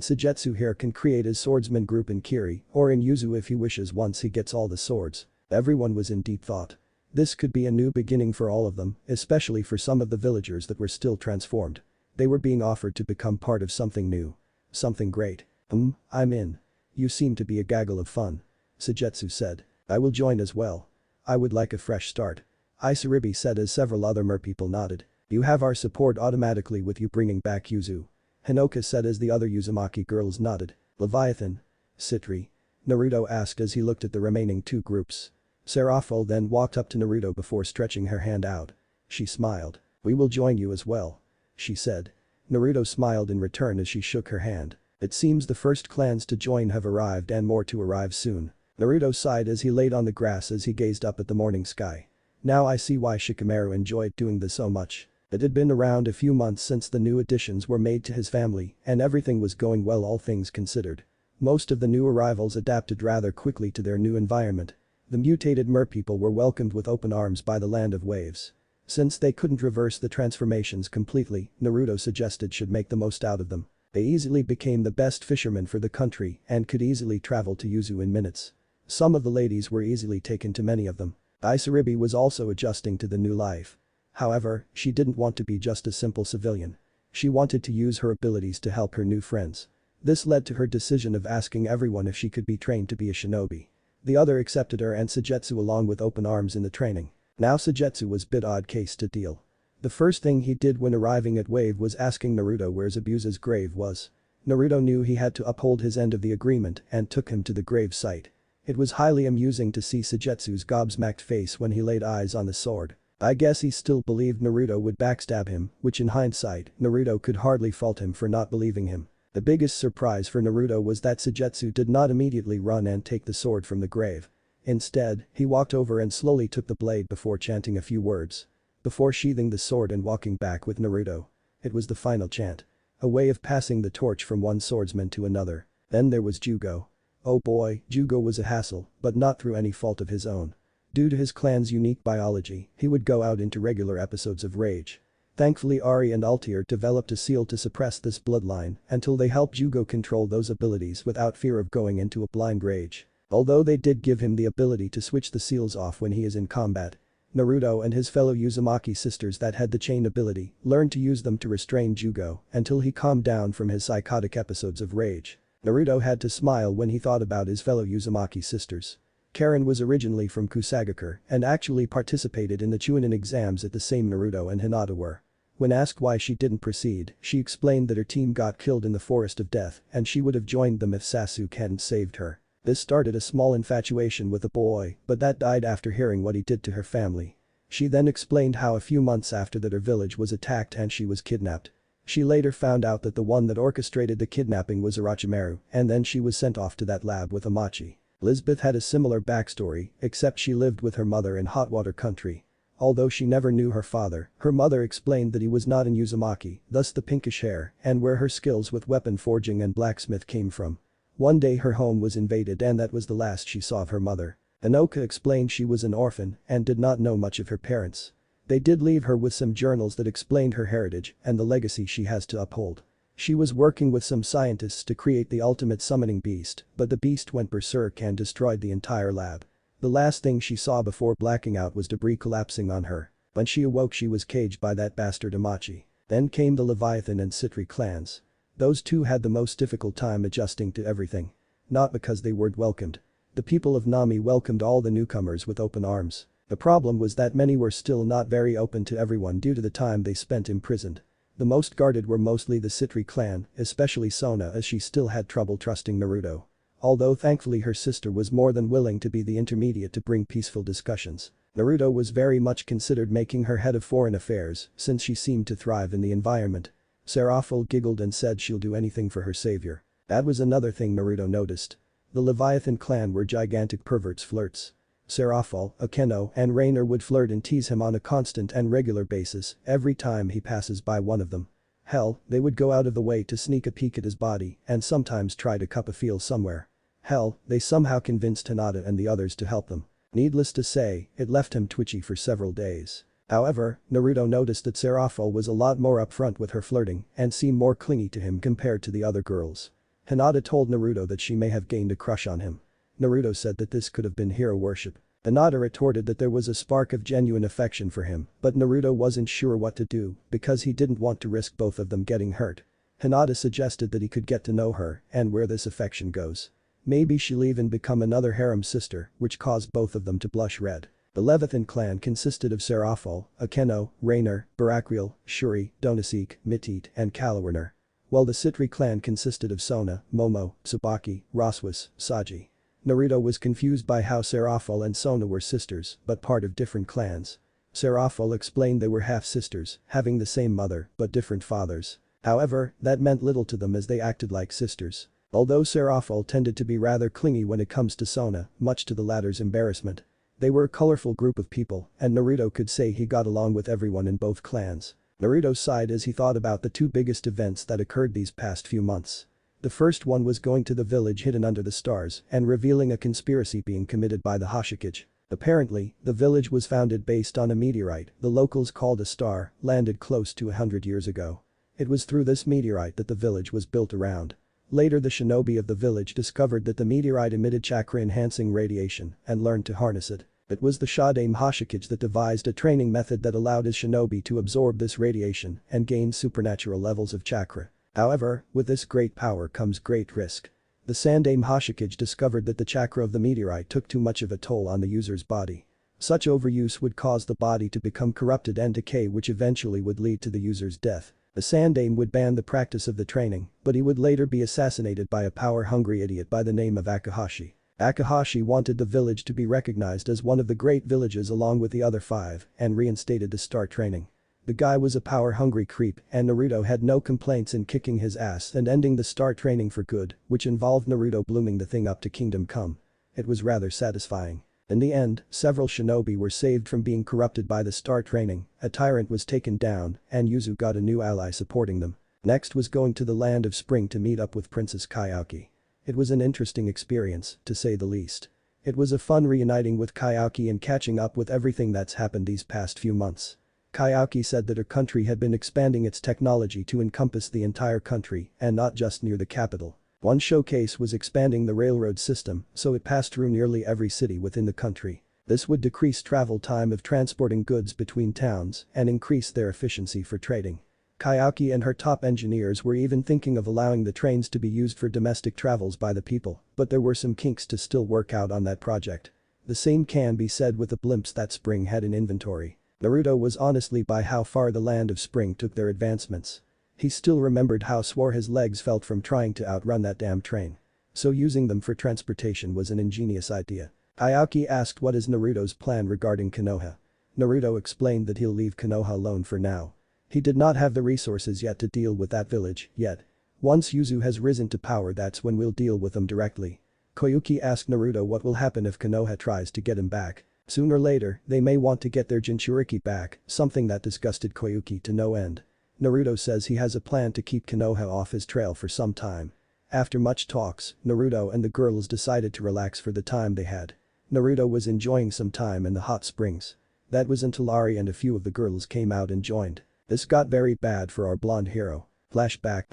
Sujetsu here can create his swordsman group in Kiri, or in Yuzu if he wishes once he gets all the swords. Everyone was in deep thought. This could be a new beginning for all of them, especially for some of the villagers that were still transformed. They were being offered to become part of something new. Something great. I'm in. You seem to be a gaggle of fun. Sujetsu said. I will join as well. I would like a fresh start. Isaribi said as several other merpeople nodded. You have our support automatically with you bringing back Yuzu. Hinoka said as the other Uzumaki girls nodded. Leviathan. Citri. Naruto asked as he looked at the remaining two groups. Seraphil then walked up to Naruto before stretching her hand out. She smiled. We will join you as well. She said. Naruto smiled in return as she shook her hand. It seems the first clans to join have arrived and more to arrive soon. Naruto sighed as he laid on the grass as he gazed up at the morning sky. Now I see why Shikamaru enjoyed doing this so much. It had been around a few months since the new additions were made to his family and everything was going well all things considered. Most of the new arrivals adapted rather quickly to their new environment. The mutated merpeople were welcomed with open arms by the land of waves. Since they couldn't reverse the transformations completely, Naruto suggested should make the most out of them. They easily became the best fishermen for the country and could easily travel to Yuzu in minutes. Some of the ladies were easily taken to many of them. Isaribi was also adjusting to the new life. However, she didn't want to be just a simple civilian. She wanted to use her abilities to help her new friends. This led to her decision of asking everyone if she could be trained to be a shinobi. The other accepted her and Sujetsu along with open arms in the training. Now Sujetsu was a bit odd case to deal. The first thing he did when arriving at Wave was asking Naruto where Zabuza's grave was. Naruto knew he had to uphold his end of the agreement and took him to the grave site. It was highly amusing to see Sujetsu's gobsmacked face when he laid eyes on the sword. I guess he still believed Naruto would backstab him, which in hindsight, Naruto could hardly fault him for not believing him. The biggest surprise for Naruto was that Sujetsu did not immediately run and take the sword from the grave. Instead, he walked over and slowly took the blade before chanting a few words. Before sheathing the sword and walking back with Naruto. It was the final chant. A way of passing the torch from one swordsman to another. Then there was Jugo. Oh boy, Jugo was a hassle, but not through any fault of his own. Due to his clan's unique biology, he would go out into regular episodes of rage. Thankfully Ari and Altair developed a seal to suppress this bloodline until they helped Jugo control those abilities without fear of going into a blind rage. Although they did give him the ability to switch the seals off when he is in combat. Naruto and his fellow Uzumaki sisters that had the chain ability learned to use them to restrain Jugo until he calmed down from his psychotic episodes of rage. Naruto had to smile when he thought about his fellow Uzumaki sisters. Karen was originally from Kusagakure and actually participated in the Chunin exams at the same Naruto and Hinata were. When asked why she didn't proceed, she explained that her team got killed in the Forest of Death and she would have joined them if Sasuke hadn't saved her. This started a small infatuation with the boy, but that died after hearing what he did to her family. She then explained how a few months after that her village was attacked and she was kidnapped. She later found out that the one that orchestrated the kidnapping was Orochimaru and then she was sent off to that lab with Amachi. Lisbeth had a similar backstory, except she lived with her mother in hot water country. Although she never knew her father, her mother explained that he was not in Uzumaki, thus the pinkish hair, and where her skills with weapon forging and blacksmith came from. One day her home was invaded and that was the last she saw of her mother. Anoka explained she was an orphan and did not know much of her parents. They did leave her with some journals that explained her heritage and the legacy she has to uphold. She was working with some scientists to create the ultimate summoning beast, but the beast went berserk and destroyed the entire lab. The last thing she saw before blacking out was debris collapsing on her. When she awoke she was caged by that bastard Amachi. Then came the Leviathan and Citri clans. Those two had the most difficult time adjusting to everything. Not because they weren't welcomed. The people of Nami welcomed all the newcomers with open arms. The problem was that many were still not very open to everyone due to the time they spent imprisoned. The most guarded were mostly the Citri clan, especially Sona as she still had trouble trusting Naruto. Although thankfully her sister was more than willing to be the intermediate to bring peaceful discussions. Naruto was very much considered making her head of foreign affairs since she seemed to thrive in the environment. Seraphil giggled and said she'll do anything for her savior. That was another thing Naruto noticed. The Leviathan clan were gigantic perverts flirts. Seraphil, Akeno, and Rainer would flirt and tease him on a constant and regular basis every time he passes by one of them. Hell, they would go out of the way to sneak a peek at his body and sometimes try to cup a feel somewhere. Hell, they somehow convinced Hinata and the others to help them. Needless to say, it left him twitchy for several days. However, Naruto noticed that Seraphil was a lot more upfront with her flirting and seemed more clingy to him compared to the other girls. Hinata told Naruto that she may have gained a crush on him. Naruto said that this could have been hero worship. Hinata retorted that there was a spark of genuine affection for him, but Naruto wasn't sure what to do because he didn't want to risk both of them getting hurt. Hinata suggested that he could get to know her and where this affection goes. Maybe she'll even become another harem sister, which caused both of them to blush red. The Leviathan clan consisted of Seraphil, Akeno, Rainer, Baracriel, Shuri, Donosike, Mitit, and Kalawerner. While the Citri clan consisted of Sona, Momo, Tsubaki, Roswas, Saji. Naruto was confused by how Seraphil and Sona were sisters, but part of different clans. Seraphil explained they were half-sisters, having the same mother, but different fathers. However, that meant little to them as they acted like sisters. Although Seraphil tended to be rather clingy when it comes to Sona, much to the latter's embarrassment. They were a colorful group of people, and Naruto could say he got along with everyone in both clans. Naruto sighed as he thought about the two biggest events that occurred these past few months. The first one was going to the village hidden under the stars and revealing a conspiracy being committed by the Hashikage. Apparently, the village was founded based on a meteorite the locals called a star, landed close to 100 years ago. It was through this meteorite that the village was built around. Later the shinobi of the village discovered that the meteorite emitted chakra-enhancing radiation and learned to harness it. It was the Shodaime Hashikage that devised a training method that allowed his shinobi to absorb this radiation and gain supernatural levels of chakra. However, with this great power comes great risk. The Sandaime Hashikage discovered that the chakra of the meteorite took too much of a toll on the user's body. Such overuse would cause the body to become corrupted and decay, which eventually would lead to the user's death. The Sandaime would ban the practice of the training, but he would later be assassinated by a power-hungry idiot by the name of Akahashi. Akahashi wanted the village to be recognized as one of the great villages along with the other 5 and reinstated the star training. The guy was a power-hungry creep and Naruto had no complaints in kicking his ass and ending the star training for good, which involved Naruto blooming the thing up to Kingdom Come. It was rather satisfying. In the end, several shinobi were saved from being corrupted by the star training, a tyrant was taken down, and Yuzu got a new ally supporting them. Next was going to the Land of Spring to meet up with Princess Kayaki. It was an interesting experience, to say the least. It was a fun reuniting with Kayaki and catching up with everything that's happened these past few months. Kayaki said that her country had been expanding its technology to encompass the entire country and not just near the capital. One showcase was expanding the railroad system so it passed through nearly every city within the country. This would decrease travel time of transporting goods between towns and increase their efficiency for trading. Kayaki and her top engineers were even thinking of allowing the trains to be used for domestic travels by the people, but there were some kinks to still work out on that project. The same can be said with the blimps that Spring had in inventory. Naruto was honestly by how far the Land of Spring took their advancements. He still remembered how sore his legs felt from trying to outrun that damn train. So using them for transportation was an ingenious idea. Kayaki asked what is Naruto's plan regarding Konoha. Naruto explained that he'll leave Konoha alone for now. He did not have the resources yet to deal with that village, yet. Once Yuzu has risen to power, that's when we'll deal with them directly. Koyuki asked Naruto what will happen if Konoha tries to get him back. Sooner or later, they may want to get their Jinchuriki back, something that disgusted Koyuki to no end. Naruto says he has a plan to keep Konoha off his trail for some time. After much talks, Naruto and the girls decided to relax for the time they had. Naruto was enjoying some time in the hot springs. That was until Ari and a few of the girls came out and joined. This got very bad for our blonde hero. Flashback.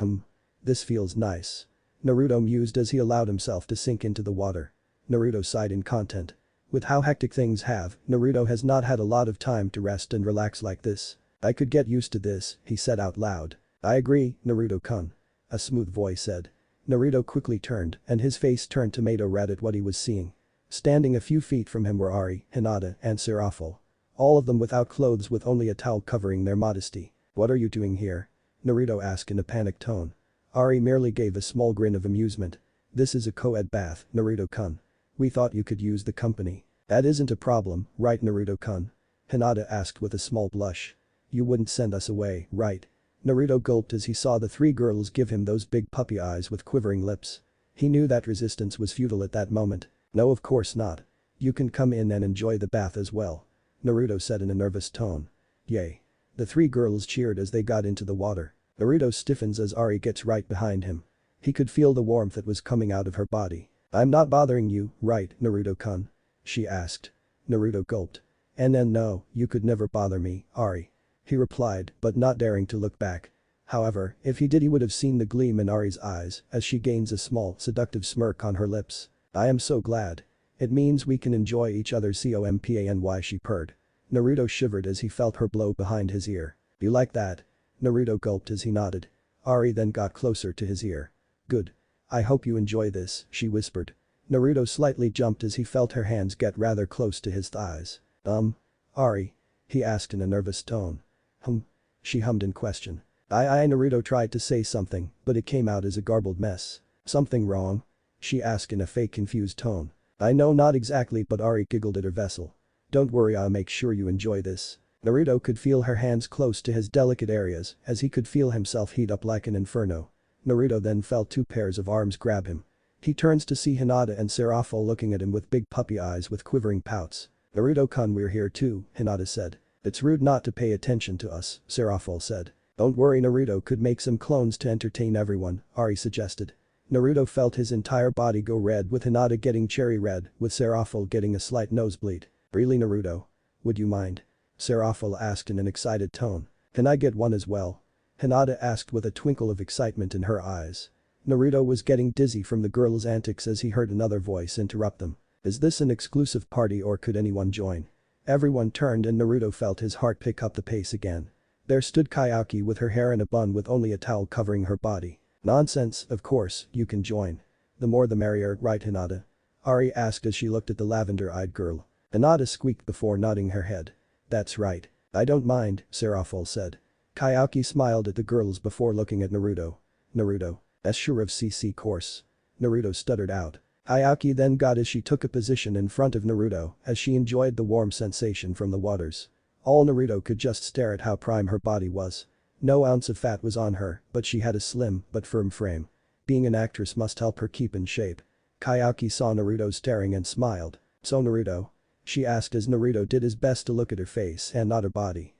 This feels nice. Naruto mused as he allowed himself to sink into the water. Naruto sighed in content. With how hectic things have, Naruto has not had a lot of time to rest and relax like this. I could get used to this, he said out loud. I agree, Naruto-kun. A smooth voice said. Naruto quickly turned and his face turned tomato red at what he was seeing. Standing a few feet from him were Ari, Hinata, and Serafel. All of them without clothes with only a towel covering their modesty. What are you doing here? Naruto asked in a panicked tone. Ari merely gave a small grin of amusement. This is a co-ed bath, Naruto-kun. We thought you could use the company. That isn't a problem, right Naruto-kun? Hinata asked with a small blush. You wouldn't send us away, right? Naruto gulped as he saw the three girls give him those big puppy eyes with quivering lips. He knew that resistance was futile at that moment. No, of course not. You can come in and enjoy the bath as well. Naruto said in a nervous tone. Yay. The three girls cheered as they got into the water. Naruto stiffens as Ari gets right behind him. He could feel the warmth that was coming out of her body. I'm not bothering you, right, Naruto-kun? She asked. Naruto gulped. No, you could never bother me, Ari. He replied, but not daring to look back. However, if he did he would have seen the gleam in Ari's eyes as she gains a small, seductive smirk on her lips. I am so glad. It means we can enjoy each other's company, she purred. Naruto shivered as he felt her blow behind his ear. You like that? Naruto gulped as he nodded. Ari then got closer to his ear. Good. I hope you enjoy this, she whispered. Naruto slightly jumped as he felt her hands get rather close to his thighs. Ari? He asked in a nervous tone. She hummed in question. Naruto tried to say something, but it came out as a garbled mess. Something wrong? She asked in a fake confused tone. I know not exactly, but Ari giggled at her vessel. Don't worry, I'll make sure you enjoy this. Naruto could feel her hands close to his delicate areas as he could feel himself heat up like an inferno. Naruto then felt two pairs of arms grab him. He turns to see Hinata and Serafel looking at him with big puppy eyes with quivering pouts. Naruto-kun, we're here too, Hinata said. It's rude not to pay attention to us, Serafel said. Don't worry, Naruto could make some clones to entertain everyone, Ari suggested. Naruto felt his entire body go red with Hinata getting cherry red, with Serafel getting a slight nosebleed. Really, Naruto? Would you mind? Serafel asked in an excited tone. Can I get one as well? Hinata asked with a twinkle of excitement in her eyes. Naruto was getting dizzy from the girls' antics as he heard another voice interrupt them. Is this an exclusive party or could anyone join? Everyone turned and Naruto felt his heart pick up the pace again. There stood Kayaki with her hair in a bun with only a towel covering her body. Nonsense, of course, you can join. The more the merrier, right Hinata? Ari asked as she looked at the lavender-eyed girl. Hinata squeaked before nodding her head. That's right. I don't mind, Serafel said. Kayaki smiled at the girls before looking at Naruto. Naruto. That's sure of CC course. Naruto stuttered out. Kayaki then got as she took a position in front of Naruto as she enjoyed the warm sensation from the waters. All Naruto could just stare at how prime her body was. No ounce of fat was on her, but she had a slim but firm frame. Being an actress must help her keep in shape. Kayaki saw Naruto staring and smiled. So Naruto? She asked as Naruto did his best to look at her face and not her body.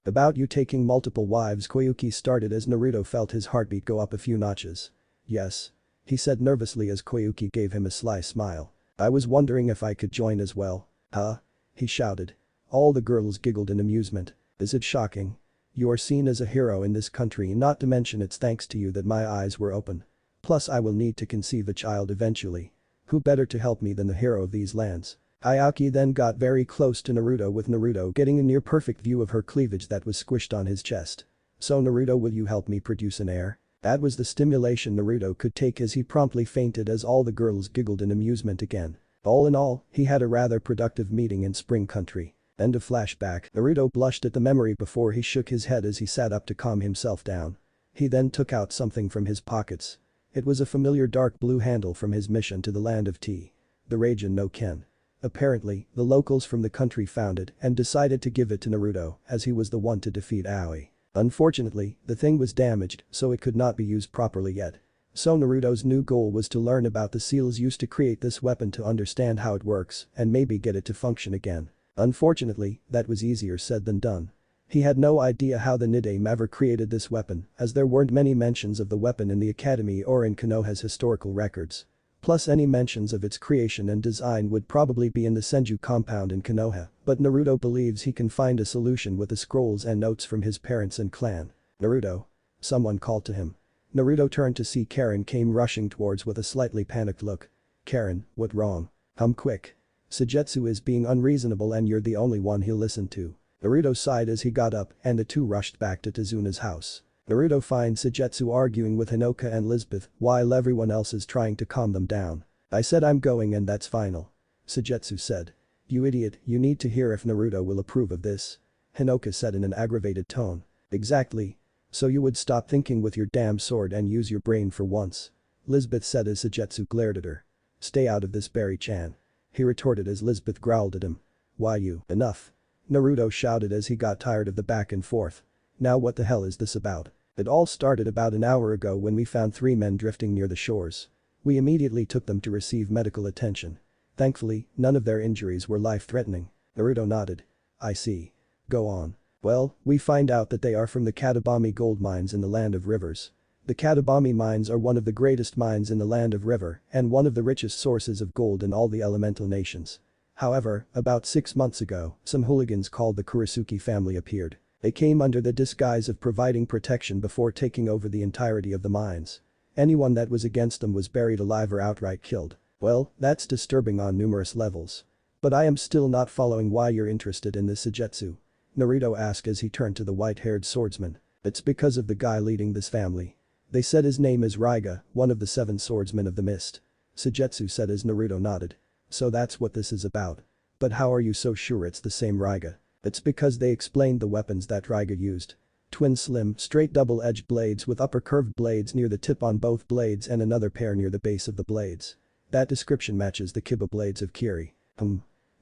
About you taking multiple wives, Koyuki started as Naruto felt his heartbeat go up a few notches. Yes. He said nervously as Koyuki gave him a sly smile. I was wondering if I could join as well. Huh? He shouted. All the girls giggled in amusement. Is it shocking? You are seen as a hero in this country, not to mention it's thanks to you that my eyes were open. Plus I will need to conceive a child eventually. Who better to help me than the hero of these lands? Kayaki then got very close to Naruto with Naruto getting a near perfect view of her cleavage that was squished on his chest. So Naruto, will you help me produce an heir? That was the stimulation Naruto could take as he promptly fainted as all the girls giggled in amusement again. All in all, he had a rather productive meeting in Spring Country. End of flashback. Naruto blushed at the memory before he shook his head as he sat up to calm himself down. He then took out something from his pockets. It was a familiar dark blue handle from his mission to the land of tea. The Raijin no Ken. Apparently, the locals from the country found it and decided to give it to Naruto as he was the one to defeat Aoi. Unfortunately, the thing was damaged so it could not be used properly yet. So Naruto's new goal was to learn about the seals used to create this weapon to understand how it works and maybe get it to function again. Unfortunately, that was easier said than done. He had no idea how the Nidaime ever created this weapon, as there weren't many mentions of the weapon in the academy or in Konoha's historical records. Plus any mentions of its creation and design would probably be in the Senju compound in Konoha, but Naruto believes he can find a solution with the scrolls and notes from his parents and clan. "Naruto?" Someone called to him. Naruto turned to see Karen came rushing towards with a slightly panicked look. "Karen, what wrong? Come quick. Sujetsu is being unreasonable and you're the only one he'll listen to." Naruto sighed as he got up and the two rushed back to Tezuna's house. Naruto finds Sujetsu arguing with Hinoka and Lisbeth while everyone else is trying to calm them down. "I said I'm going and that's final," Sujetsu said. "You idiot, you need to hear if Naruto will approve of this," Hinoka said in an aggravated tone. "Exactly. So you would stop thinking with your damn sword and use your brain for once," Lisbeth said as Sujetsu glared at her. "Stay out of this, Berry-chan," he retorted as Lisbeth growled at him. "Why you, enough," Naruto shouted as he got tired of the back and forth. "Now what the hell is this about? It all started about an hour ago when we found 3 men drifting near the shores. We immediately took them to receive medical attention. Thankfully, none of their injuries were life-threatening." Naruto nodded. "I see. Go on." "Well, we find out that they are from the Katabami gold mines in the Land of Rivers. The Katabami mines are one of the greatest mines in the Land of River and one of the richest sources of gold in all the elemental nations. However, about 6 months ago, some hooligans called the Kurisuke family appeared. They came under the disguise of providing protection before taking over the entirety of the mines. Anyone that was against them was buried alive or outright killed. Well, that's disturbing on numerous levels. But I am still not following why you're interested in this Sujetsu," Naruto asked as he turned to the white-haired swordsman. "It's because of the guy leading this family. They said his name is Raiga, one of the 7 swordsmen of the mist," Sujetsu said as Naruto nodded. "So that's what this is about. But how are you so sure it's the same Raiga?" "It's because they explained the weapons that Raiga used. Twin slim, straight double-edged blades with upper curved blades near the tip on both blades and another pair near the base of the blades. That description matches the Kiba blades of Kiri."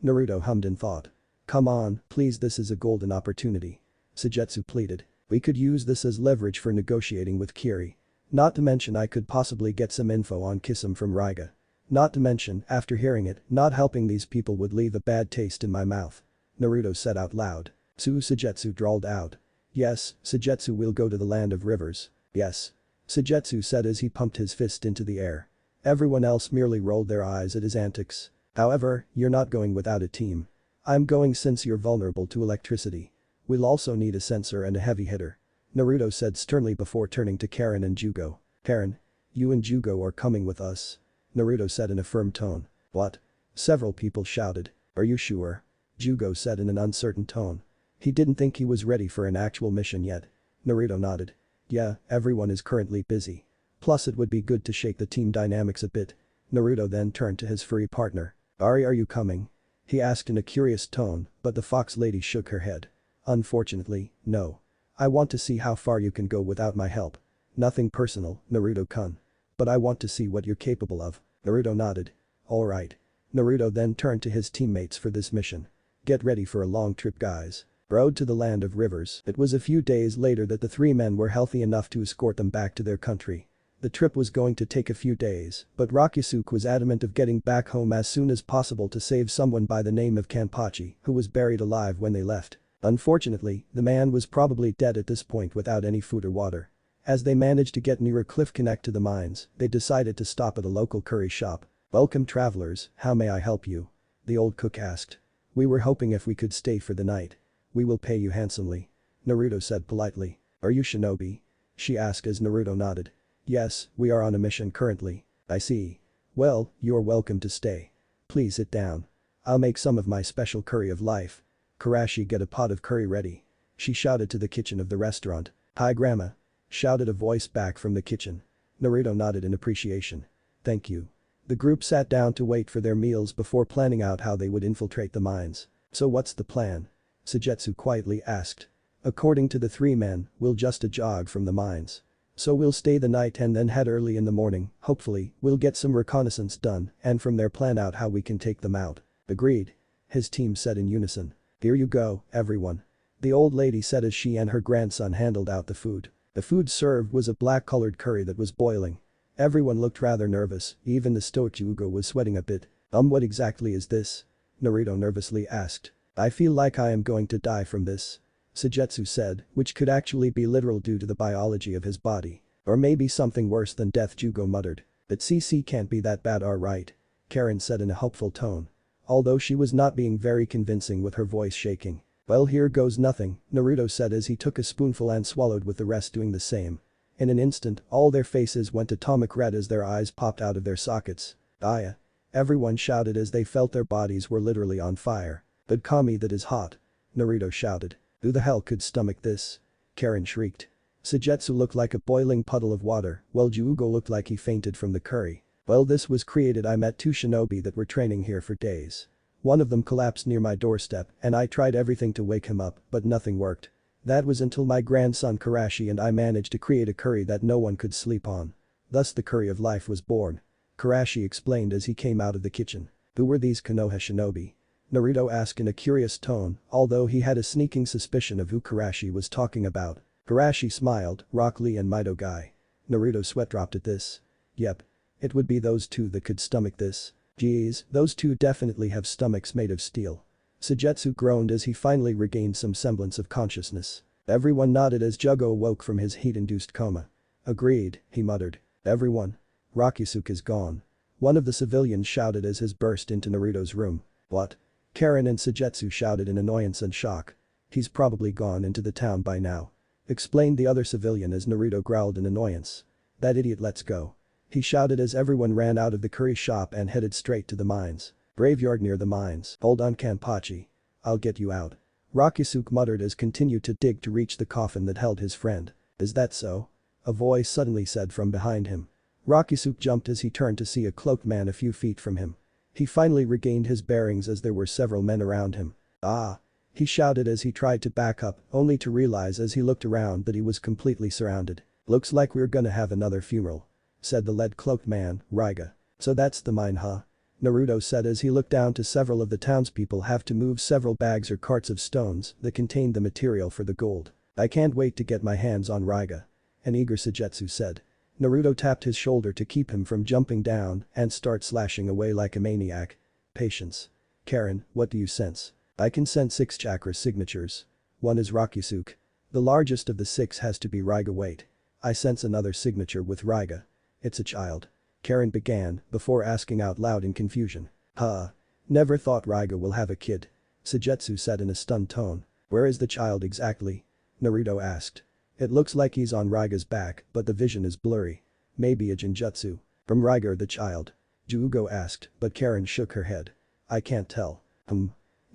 Naruto hummed in thought. "Come on, please, this is a golden opportunity," Sujetsu pleaded. "We could use this as leverage for negotiating with Kiri. Not to mention I could possibly get some info on Kisame from Raiga. Not to mention, after hearing it, not helping these people would leave a bad taste in my mouth," Naruto said out loud. Sujetsu drawled out. "Yes, Sujetsu will go to the Land of Rivers. Yes," Sujetsu said as he pumped his fist into the air. Everyone else merely rolled their eyes at his antics. "However, you're not going without a team. I'm going since you're vulnerable to electricity. We'll also need a sensor and a heavy hitter," Naruto said sternly before turning to Karen and Jugo. "Karen, you and Jugo are coming with us," Naruto said in a firm tone. "What?" Several people shouted. "Are you sure?" Jugo said in an uncertain tone. He didn't think he was ready for an actual mission yet. Naruto nodded. "Yeah, everyone is currently busy. Plus it would be good to shake the team dynamics a bit." Naruto then turned to his furry partner. "Ari, are you coming?" he asked in a curious tone, but the fox lady shook her head. "Unfortunately, no. I want to see how far you can go without my help. Nothing personal, Naruto-kun. But I want to see what you're capable of." Naruto nodded. "Alright." Naruto then turned to his teammates for this mission. "Get ready for a long trip, guys." Road to the Land of Rivers. It was a few days later that the 3 men were healthy enough to escort them back to their country. The trip was going to take a few days, but Rakusuke was adamant of getting back home as soon as possible to save someone by the name of Kanpachi, who was buried alive when they left. Unfortunately, the man was probably dead at this point without any food or water. As they managed to get near a cliff connect to the mines, they decided to stop at a local curry shop. "Welcome travelers, how may I help you?" the old cook asked. "We were hoping if we could stay for the night. We will pay you handsomely," Naruto said politely. "Are you shinobi?" she asked as Naruto nodded. "Yes, we are on a mission currently." "I see. Well, you're welcome to stay. Please sit down. I'll make some of my special curry of life. Karashi, get a pot of curry ready," she shouted to the kitchen of the restaurant. "Hi grandma," shouted a voice back from the kitchen. Naruto nodded in appreciation. "Thank you." The group sat down to wait for their meals before planning out how they would infiltrate the mines. "So what's the plan?" Sujetsu quietly asked. "According to the 3 men, we'll just a jog from the mines. So we'll stay the night and then head early in the morning, hopefully, we'll get some reconnaissance done and from there plan out how we can take them out." "Agreed," his team said in unison. "Here you go, everyone," the old lady said as she and her grandson handled out the food. The food served was a black-colored curry that was boiling. Everyone looked rather nervous, even the stoic Yugo was sweating a bit. What exactly is this? Naruto nervously asked. I feel like I am going to die from this. Sujetsu said, which could actually be literal due to the biology of his body. Or maybe something worse than death, Yugo muttered. But CC can't be that bad, alright. Karen said in a hopeful tone. Although she was not being very convincing with her voice shaking. Well, here goes nothing, Naruto said as he took a spoonful and swallowed, with the rest doing the same. In an instant, all their faces went atomic red as their eyes popped out of their sockets. Aya. Everyone shouted as they felt their bodies were literally on fire. But Kami, that is hot. Naruto shouted. Who the hell could stomach this? Karen shrieked. Sujetsu looked like a boiling puddle of water, while Juugo looked like he fainted from the curry. Well, this was created. I met two shinobi that were training here for days. One of them collapsed near my doorstep and I tried everything to wake him up, but nothing worked. That was until my grandson Karashi and I managed to create a curry that no one could sleep on. Thus the curry of life was born. Karashi explained as he came out of the kitchen. Who were these Konoha shinobi? Naruto asked in a curious tone, although he had a sneaking suspicion of who Karashi was talking about. Karashi smiled, Rock Lee and Mido Guy. Naruto sweat dropped at this. Yep. It would be those two that could stomach this. Geez, those two definitely have stomachs made of steel. Sujetsu groaned as he finally regained some semblance of consciousness. Everyone nodded as Jugo awoke from his heat-induced coma. Agreed, he muttered. Everyone. Rakisuke is gone. One of the civilians shouted as his burst into Naruto's room. What? Karen and Sujetsu shouted in annoyance and shock. He's probably gone into the town by now. Explained the other civilian as Naruto growled in annoyance. That idiot, let's go. He shouted as everyone ran out of the curry shop and headed straight to the mines. Graveyard near the mines. Hold on, Kanpachi. I'll get you out. Rakisuke muttered as continued to dig to reach the coffin that held his friend. Is that so? A voice suddenly said from behind him. Rakisuke jumped as he turned to see a cloaked man a few feet from him. He finally regained his bearings as there were several men around him. Ah! He shouted as he tried to back up, only to realize as he looked around that he was completely surrounded. Looks like we're gonna have another funeral, said the lead-cloaked man, Raiga. So that's the mine, huh? Naruto said as he looked down to several of the townspeople have to move several bags or carts of stones that contained the material for the gold. I can't wait to get my hands on Raiga. An eager Sujetsu said. Naruto tapped his shoulder to keep him from jumping down and start slashing away like a maniac. Patience. Karen, what do you sense? I can sense 6 chakra signatures. One is Rakisuke. The largest of the 6 has to be Raiga. Wait. I sense another signature with Raiga. It's a child. Karen began, before asking out loud in confusion. Huh. Never thought Raiga will have a kid. Sujetsu said in a stunned tone. Where is the child exactly? Naruto asked. It looks like he's on Raiga's back, but the vision is blurry. Maybe a genjutsu. From Raiga or the child? Juugo asked, but Karen shook her head. I can't tell.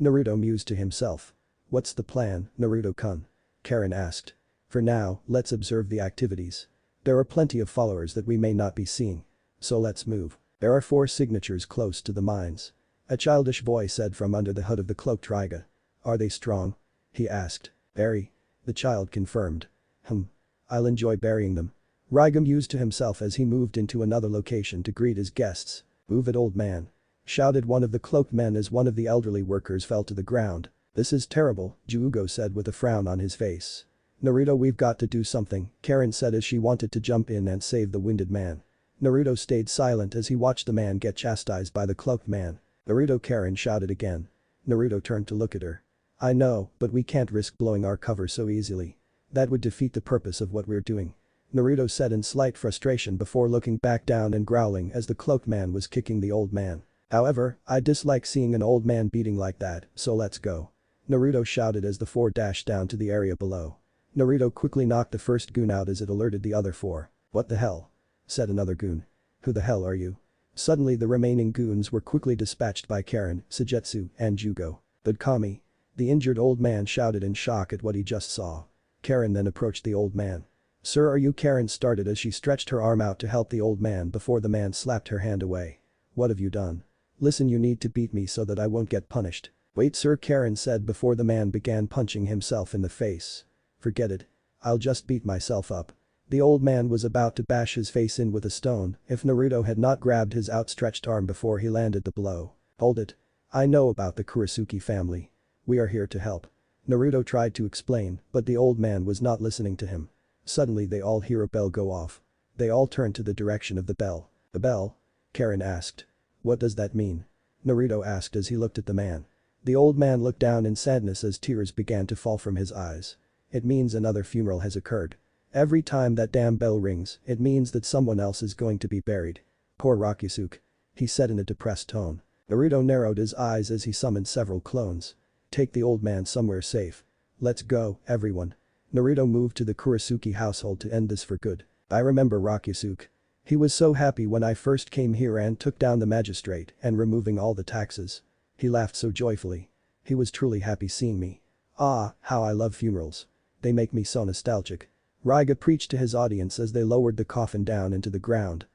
Naruto mused to himself. What's the plan, Naruto-kun? Karen asked. For now, let's observe the activities. There are plenty of followers that we may not be seeing. So let's move. There are 4 signatures close to the mines. A childish voice said from under the hood of the cloaked Raiga. Are they strong? He asked. Very. The child confirmed. I'll enjoy burying them. Raiga mused to himself as he moved into another location to greet his guests. Move it, old man. Shouted one of the cloaked men as one of the elderly workers fell to the ground. This is terrible, Juugo said with a frown on his face. Naruto, we've got to do something, Karen said as she wanted to jump in and save the wounded man. Naruto stayed silent as he watched the man get chastised by the cloaked man. Naruto, Karen shouted again. Naruto turned to look at her. I know, but we can't risk blowing our cover so easily. That would defeat the purpose of what we're doing. Naruto said in slight frustration before looking back down and growling as the cloaked man was kicking the old man. However, I dislike seeing an old man beating like that, so let's go. Naruto shouted as the 4 dashed down to the area below. Naruto quickly knocked the first goon out as it alerted the other 4. What the hell? Said another goon. Who the hell are you? Suddenly the remaining goons were quickly dispatched by Karen, Sujetsu, and Jugo. But Kami? The injured old man shouted in shock at what he just saw. Karen then approached the old man. Sir, are you? Karen started as she stretched her arm out to help the old man before the man slapped her hand away. What have you done? Listen, you need to beat me so that I won't get punished. Wait, sir, Karen said before the man began punching himself in the face. Forget it. I'll just beat myself up. The old man was about to bash his face in with a stone if Naruto had not grabbed his outstretched arm before he landed the blow. Hold it. I know about the Kurisuke family. We are here to help. Naruto tried to explain, but the old man was not listening to him. Suddenly they all hear a bell go off. They all turned to the direction of the bell. "A bell?" Karen asked. "What does that mean?" Naruto asked as he looked at the man. The old man looked down in sadness as tears began to fall from his eyes. "It means another funeral has occurred. Every time that damn bell rings, it means that someone else is going to be buried. Poor Rakusuke," he said in a depressed tone. Naruto narrowed his eyes as he summoned several clones. "Take the old man somewhere safe. Let's go, everyone." Naruto moved to the Kurisuke household to end this for good. "I remember Rakusuke. He was so happy when I first came here and took down the magistrate and removing all the taxes. He laughed so joyfully. He was truly happy seeing me. Ah, how I love funerals. They make me so nostalgic." Raiga preached to his audience as they lowered the coffin down into the ground.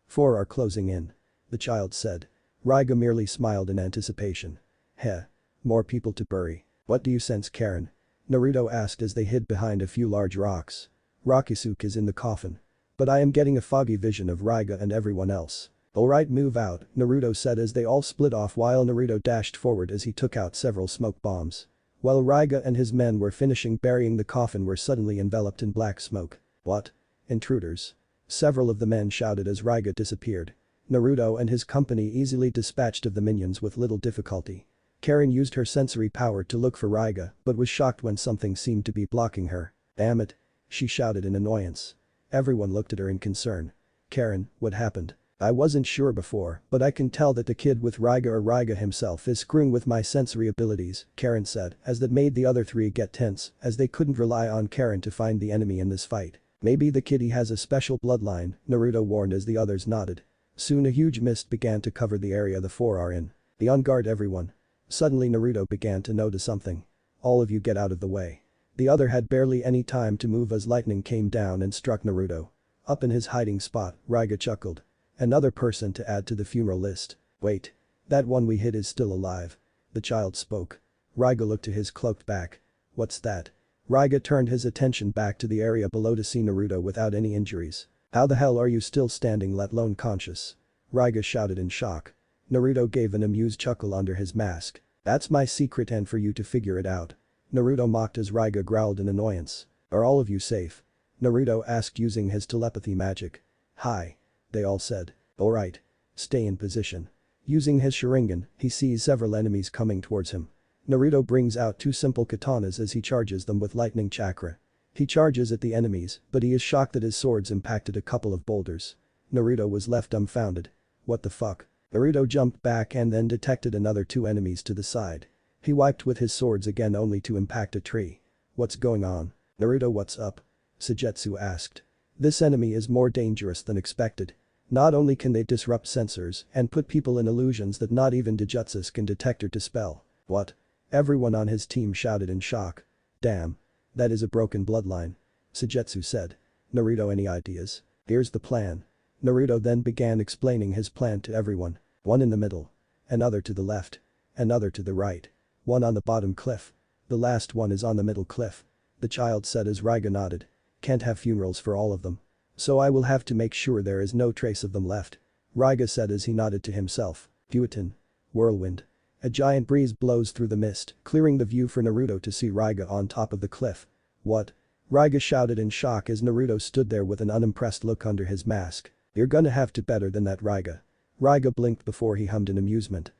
"Four are closing in," the child said. Raiga merely smiled in anticipation. "Heh. More people to bury. What do you sense, Karen?" Naruto asked as they hid behind a few large rocks. "Rakusuke is in the coffin. But I am getting a foggy vision of Raiga and everyone else." "Alright, move out," Naruto said as they all split off while Naruto dashed forward as he took out several smoke bombs. While Raiga and his men were finishing burying the coffin were suddenly enveloped in black smoke. "What? Intruders?" Several of the men shouted as Raiga disappeared. Naruto and his company easily dispatched of the minions with little difficulty. Karen used her sensory power to look for Raiga but was shocked when something seemed to be blocking her. "Damn it," she shouted in annoyance. Everyone looked at her in concern. "Karen, what happened? I wasn't sure before, but I can tell that the kid with Raiga or Raiga himself is screwing with my sensory abilities," Karen said, as that made the other three get tense as they couldn't rely on Karen to find the enemy in this fight. "Maybe the kitty has a special bloodline," Naruto warned as the others nodded. Soon a huge mist began to cover the area the four are in. "Be on guard, everyone." Suddenly Naruto began to notice something. "All of you get out of the way." The other had barely any time to move as lightning came down and struck Naruto. Up in his hiding spot, Raiga chuckled. "Another person to add to the funeral list. Wait. That one we hit is still alive." The child spoke. Raiga looked to his cloaked back. "What's that?" Raiga turned his attention back to the area below to see Naruto without any injuries. "How the hell are you still standing, let alone conscious?" Raiga shouted in shock. Naruto gave an amused chuckle under his mask. "That's my secret and for you to figure it out." Naruto mocked as Raiga growled in annoyance. "Are all of you safe?" Naruto asked using his telepathy magic. "Hi." They all said. "Alright. Stay in position." Using his Sharingan, he sees several enemies coming towards him. Naruto brings out two simple katanas as he charges them with lightning chakra. He charges at the enemies, but he is shocked that his swords impacted a couple of boulders. Naruto was left dumbfounded. "What the fuck?" Naruto jumped back and then detected another two enemies to the side. He wiped with his swords again only to impact a tree. "What's going on?" "Naruto, what's up?" Sujetsu asked. "This enemy is more dangerous than expected. Not only can they disrupt sensors and put people in illusions that not even Dijutsus can detect or dispel." "What?" Everyone on his team shouted in shock. "Damn. That is a broken bloodline," Sujetsu said. "Naruto, any ideas?" "Here's the plan." Naruto then began explaining his plan to everyone. "One in the middle. Another to the left. Another to the right. One on the bottom cliff. The last one is on the middle cliff," the child said as Raiga nodded. "Can't have funerals for all of them. So I will have to make sure there is no trace of them left," Raiga said as he nodded to himself. Fuetin. Whirlwind. A giant breeze blows through the mist, clearing the view for Naruto to see Raiga on top of the cliff. "What?" Raiga shouted in shock as Naruto stood there with an unimpressed look under his mask. "You're gonna have to better than that, Raiga." Raiga blinked before he hummed in amusement.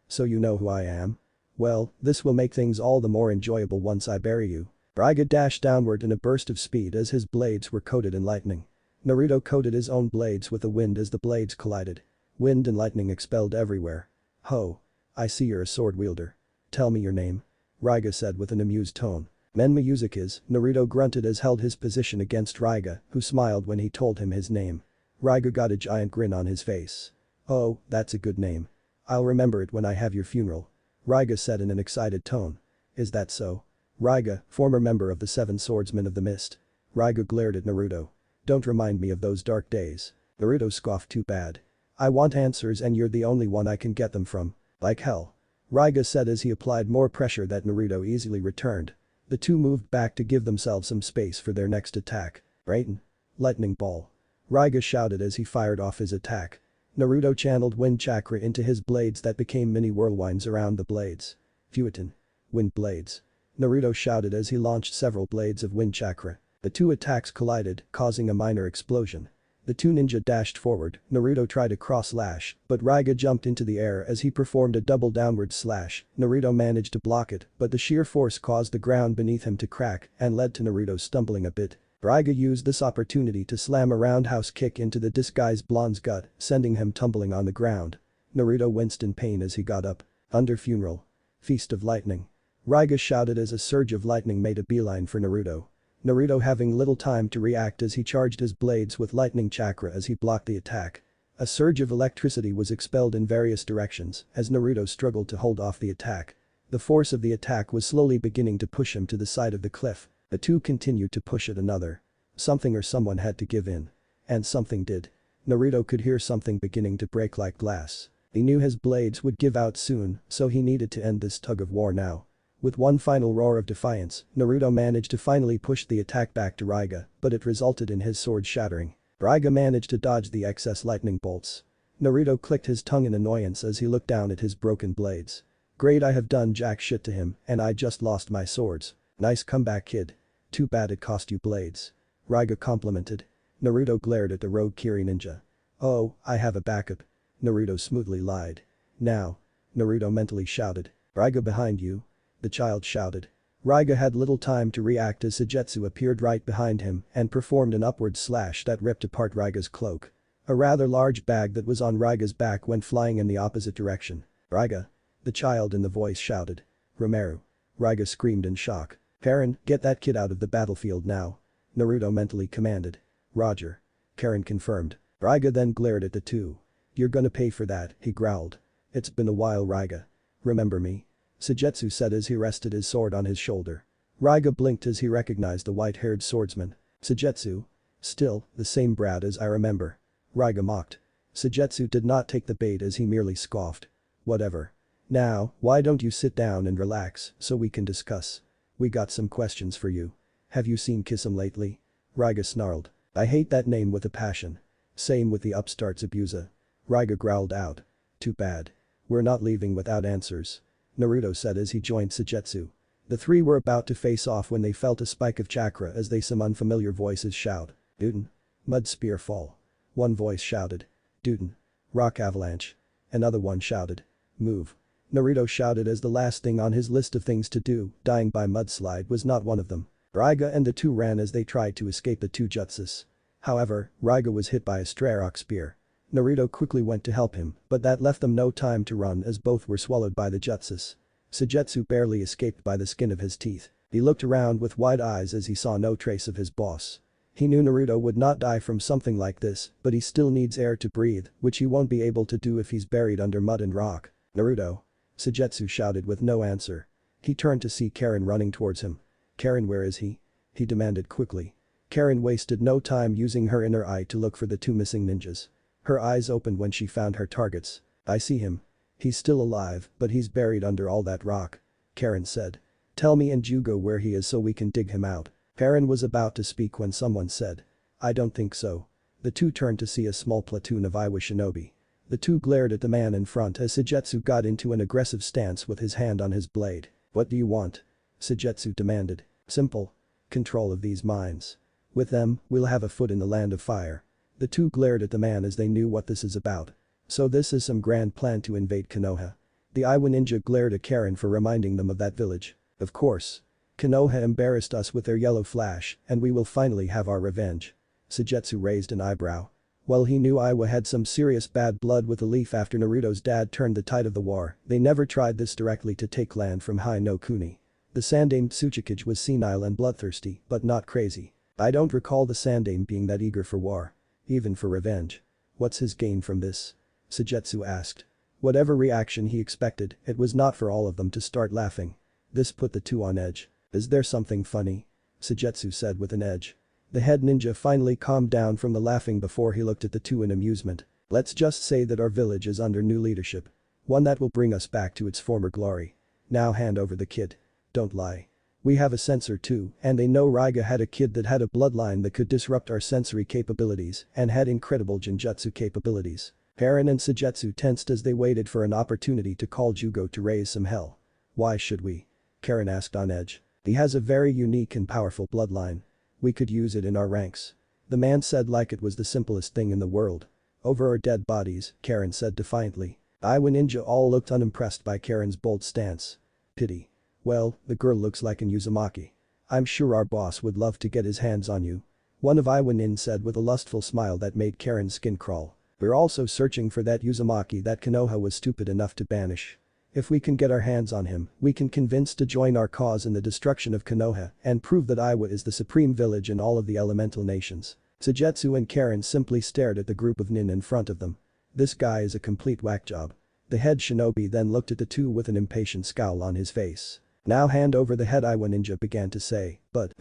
So you know who I am? Well, this will make things all the more enjoyable once I bury you." Raiga dashed downward in a burst of speed as his blades were coated in lightning. Naruto coated his own blades with the wind as the blades collided. Wind and lightning expelled everywhere. "Ho. I see you're a sword wielder. Tell me your name," Raiga said with an amused tone. "Menma Uzukage," Naruto grunted as held his position against Raiga, who smiled when he told him his name. Raiga got a giant grin on his face. "Oh, that's a good name. I'll remember it when I have your funeral," Raiga said in an excited tone. "Is that so?" Raiga, former member of the Seven Swordsmen of the Mist. Raiga glared at Naruto. "Don't remind me of those dark days." Naruto scoffed. "Too bad. I want answers and you're the only one I can get them from." "Like hell," Raiga said as he applied more pressure that Naruto easily returned. The two moved back to give themselves some space for their next attack. "Raiden." Lightning ball. Raiga shouted as he fired off his attack. Naruto channeled wind chakra into his blades that became mini whirlwinds around the blades. "Fuetin. Wind blades." Naruto shouted as he launched several blades of wind chakra. The two attacks collided, causing a minor explosion. The two ninja dashed forward, Naruto tried a cross slash, but Raiga jumped into the air as he performed a double downward slash. Naruto managed to block it, but the sheer force caused the ground beneath him to crack and led to Naruto stumbling a bit. Raiga used this opportunity to slam a roundhouse kick into the disguised blonde's gut, sending him tumbling on the ground. Naruto winced in pain as he got up. Under funeral. Feast of Lightning. Raiga shouted as a surge of lightning made a beeline for Naruto. Naruto having little time to react as he charged his blades with lightning chakra as he blocked the attack. A surge of electricity was expelled in various directions as Naruto struggled to hold off the attack. The force of the attack was slowly beginning to push him to the side of the cliff. The two continued to push it another. Something or someone had to give in. And something did. Naruto could hear something beginning to break like glass. He knew his blades would give out soon, so he needed to end this tug of war now. With one final roar of defiance, Naruto managed to finally push the attack back to Raiga, but it resulted in his sword shattering. Raiga managed to dodge the excess lightning bolts. Naruto clicked his tongue in annoyance as he looked down at his broken blades. Great, I have done jack shit to him and I just lost my swords. Nice comeback, kid. Too bad it cost you blades. Raiga complimented. Naruto glared at the rogue Kiri ninja. Oh, I have a backup. Naruto smoothly lied. Now. Naruto mentally shouted. Raiga behind you. The child shouted. Raiga had little time to react as Suigetsu appeared right behind him and performed an upward slash that ripped apart Raiga's cloak. A rather large bag that was on Raiga's back went flying in the opposite direction. Raiga. The child in the voice shouted. Romeru. Raiga screamed in shock. Karen, get that kid out of the battlefield now. Naruto mentally commanded. Roger. Karen confirmed. Raiga then glared at the two. You're gonna pay for that, he growled. It's been a while, Raiga. Remember me? Suigetsu said as he rested his sword on his shoulder. Raiga blinked as he recognized the white-haired swordsman. Suigetsu? Still, the same brat as I remember. Raiga mocked. Suigetsu did not take the bait as he merely scoffed. Whatever. Now, why don't you sit down and relax so we can discuss? We got some questions for you. Have you seen Kisame lately? Raiga snarled. I hate that name with a passion. Same with the upstart's abuser. Raiga growled out. Too bad. We're not leaving without answers. Naruto said as he joined Suigetsu. The three were about to face off when they felt a spike of chakra as they some unfamiliar voices shout. Duden. Mud spear fall. One voice shouted. Duden. Rock avalanche. Another one shouted. Move. Naruto shouted as the last thing on his list of things to do, dying by mudslide, was not one of them. Raiga and the two ran as they tried to escape the two jutsus. However, Raiga was hit by a stray rock spear. Naruto quickly went to help him, but that left them no time to run as both were swallowed by the jutsus. Suigetsu barely escaped by the skin of his teeth. He looked around with wide eyes as he saw no trace of his boss. He knew Naruto would not die from something like this, but he still needs air to breathe, which he won't be able to do if he's buried under mud and rock. Naruto. Suigetsu shouted with no answer. He turned to see Karen running towards him. Karen, where is he? He demanded quickly. Karen wasted no time using her inner eye to look for the two missing ninjas. Her eyes opened when she found her targets. I see him. He's still alive, but he's buried under all that rock. Karen said. Tell me and Jugo where he is so we can dig him out. Karen was about to speak when someone said. I don't think so. The two turned to see a small platoon of Iwa shinobi. The two glared at the man in front as Suigetsu got into an aggressive stance with his hand on his blade. What do you want? Suigetsu demanded. Simple. Control of these mines. With them, we'll have a foot in the land of fire. The two glared at the man as they knew what this is about. So this is some grand plan to invade Konoha. The Iwa ninja glared at Karen for reminding them of that village. Of course. Konoha embarrassed us with their yellow flash and we will finally have our revenge. Suigetsu raised an eyebrow. While he knew Iwa had some serious bad blood with the leaf after Naruto's dad turned the tide of the war, they never tried this directly to take land from Hai no Kuni. The Sandaime Tsuchikage was senile and bloodthirsty, but not crazy. I don't recall the Sandaime being that eager for war. Even for revenge. What's his gain from this? Suigetsu asked. Whatever reaction he expected, it was not for all of them to start laughing. This put the two on edge. Is there something funny? Suigetsu said with an edge. The head ninja finally calmed down from the laughing before he looked at the two in amusement. Let's just say that our village is under new leadership. One that will bring us back to its former glory. Now hand over the kid. Don't lie. We have a censor too, and they know Raiga had a kid that had a bloodline that could disrupt our sensory capabilities and had incredible genjutsu capabilities. Karen and Suigetsu tensed as they waited for an opportunity to call Jugo to raise some hell. Why should we? Karen asked on edge. He has a very unique and powerful bloodline. We could use it in our ranks. The man said like it was the simplest thing in the world. Over our dead bodies, Karen said defiantly. Iwa Ninja all looked unimpressed by Karen's bold stance. Pity. Well, the girl looks like an Uzumaki. I'm sure our boss would love to get his hands on you. One of Iwa Nin said with a lustful smile that made Karen's skin crawl. We're also searching for that Uzumaki that Konoha was stupid enough to banish. If we can get our hands on him, we can convince to join our cause in the destruction of Konoha and prove that Iwa is the supreme village in all of the elemental nations. Sujetsu and Karen simply stared at the group of nin in front of them. This guy is a complete whack job. The head shinobi then looked at the two with an impatient scowl on his face. Now hand over the head, Iwa Ninja began to say, but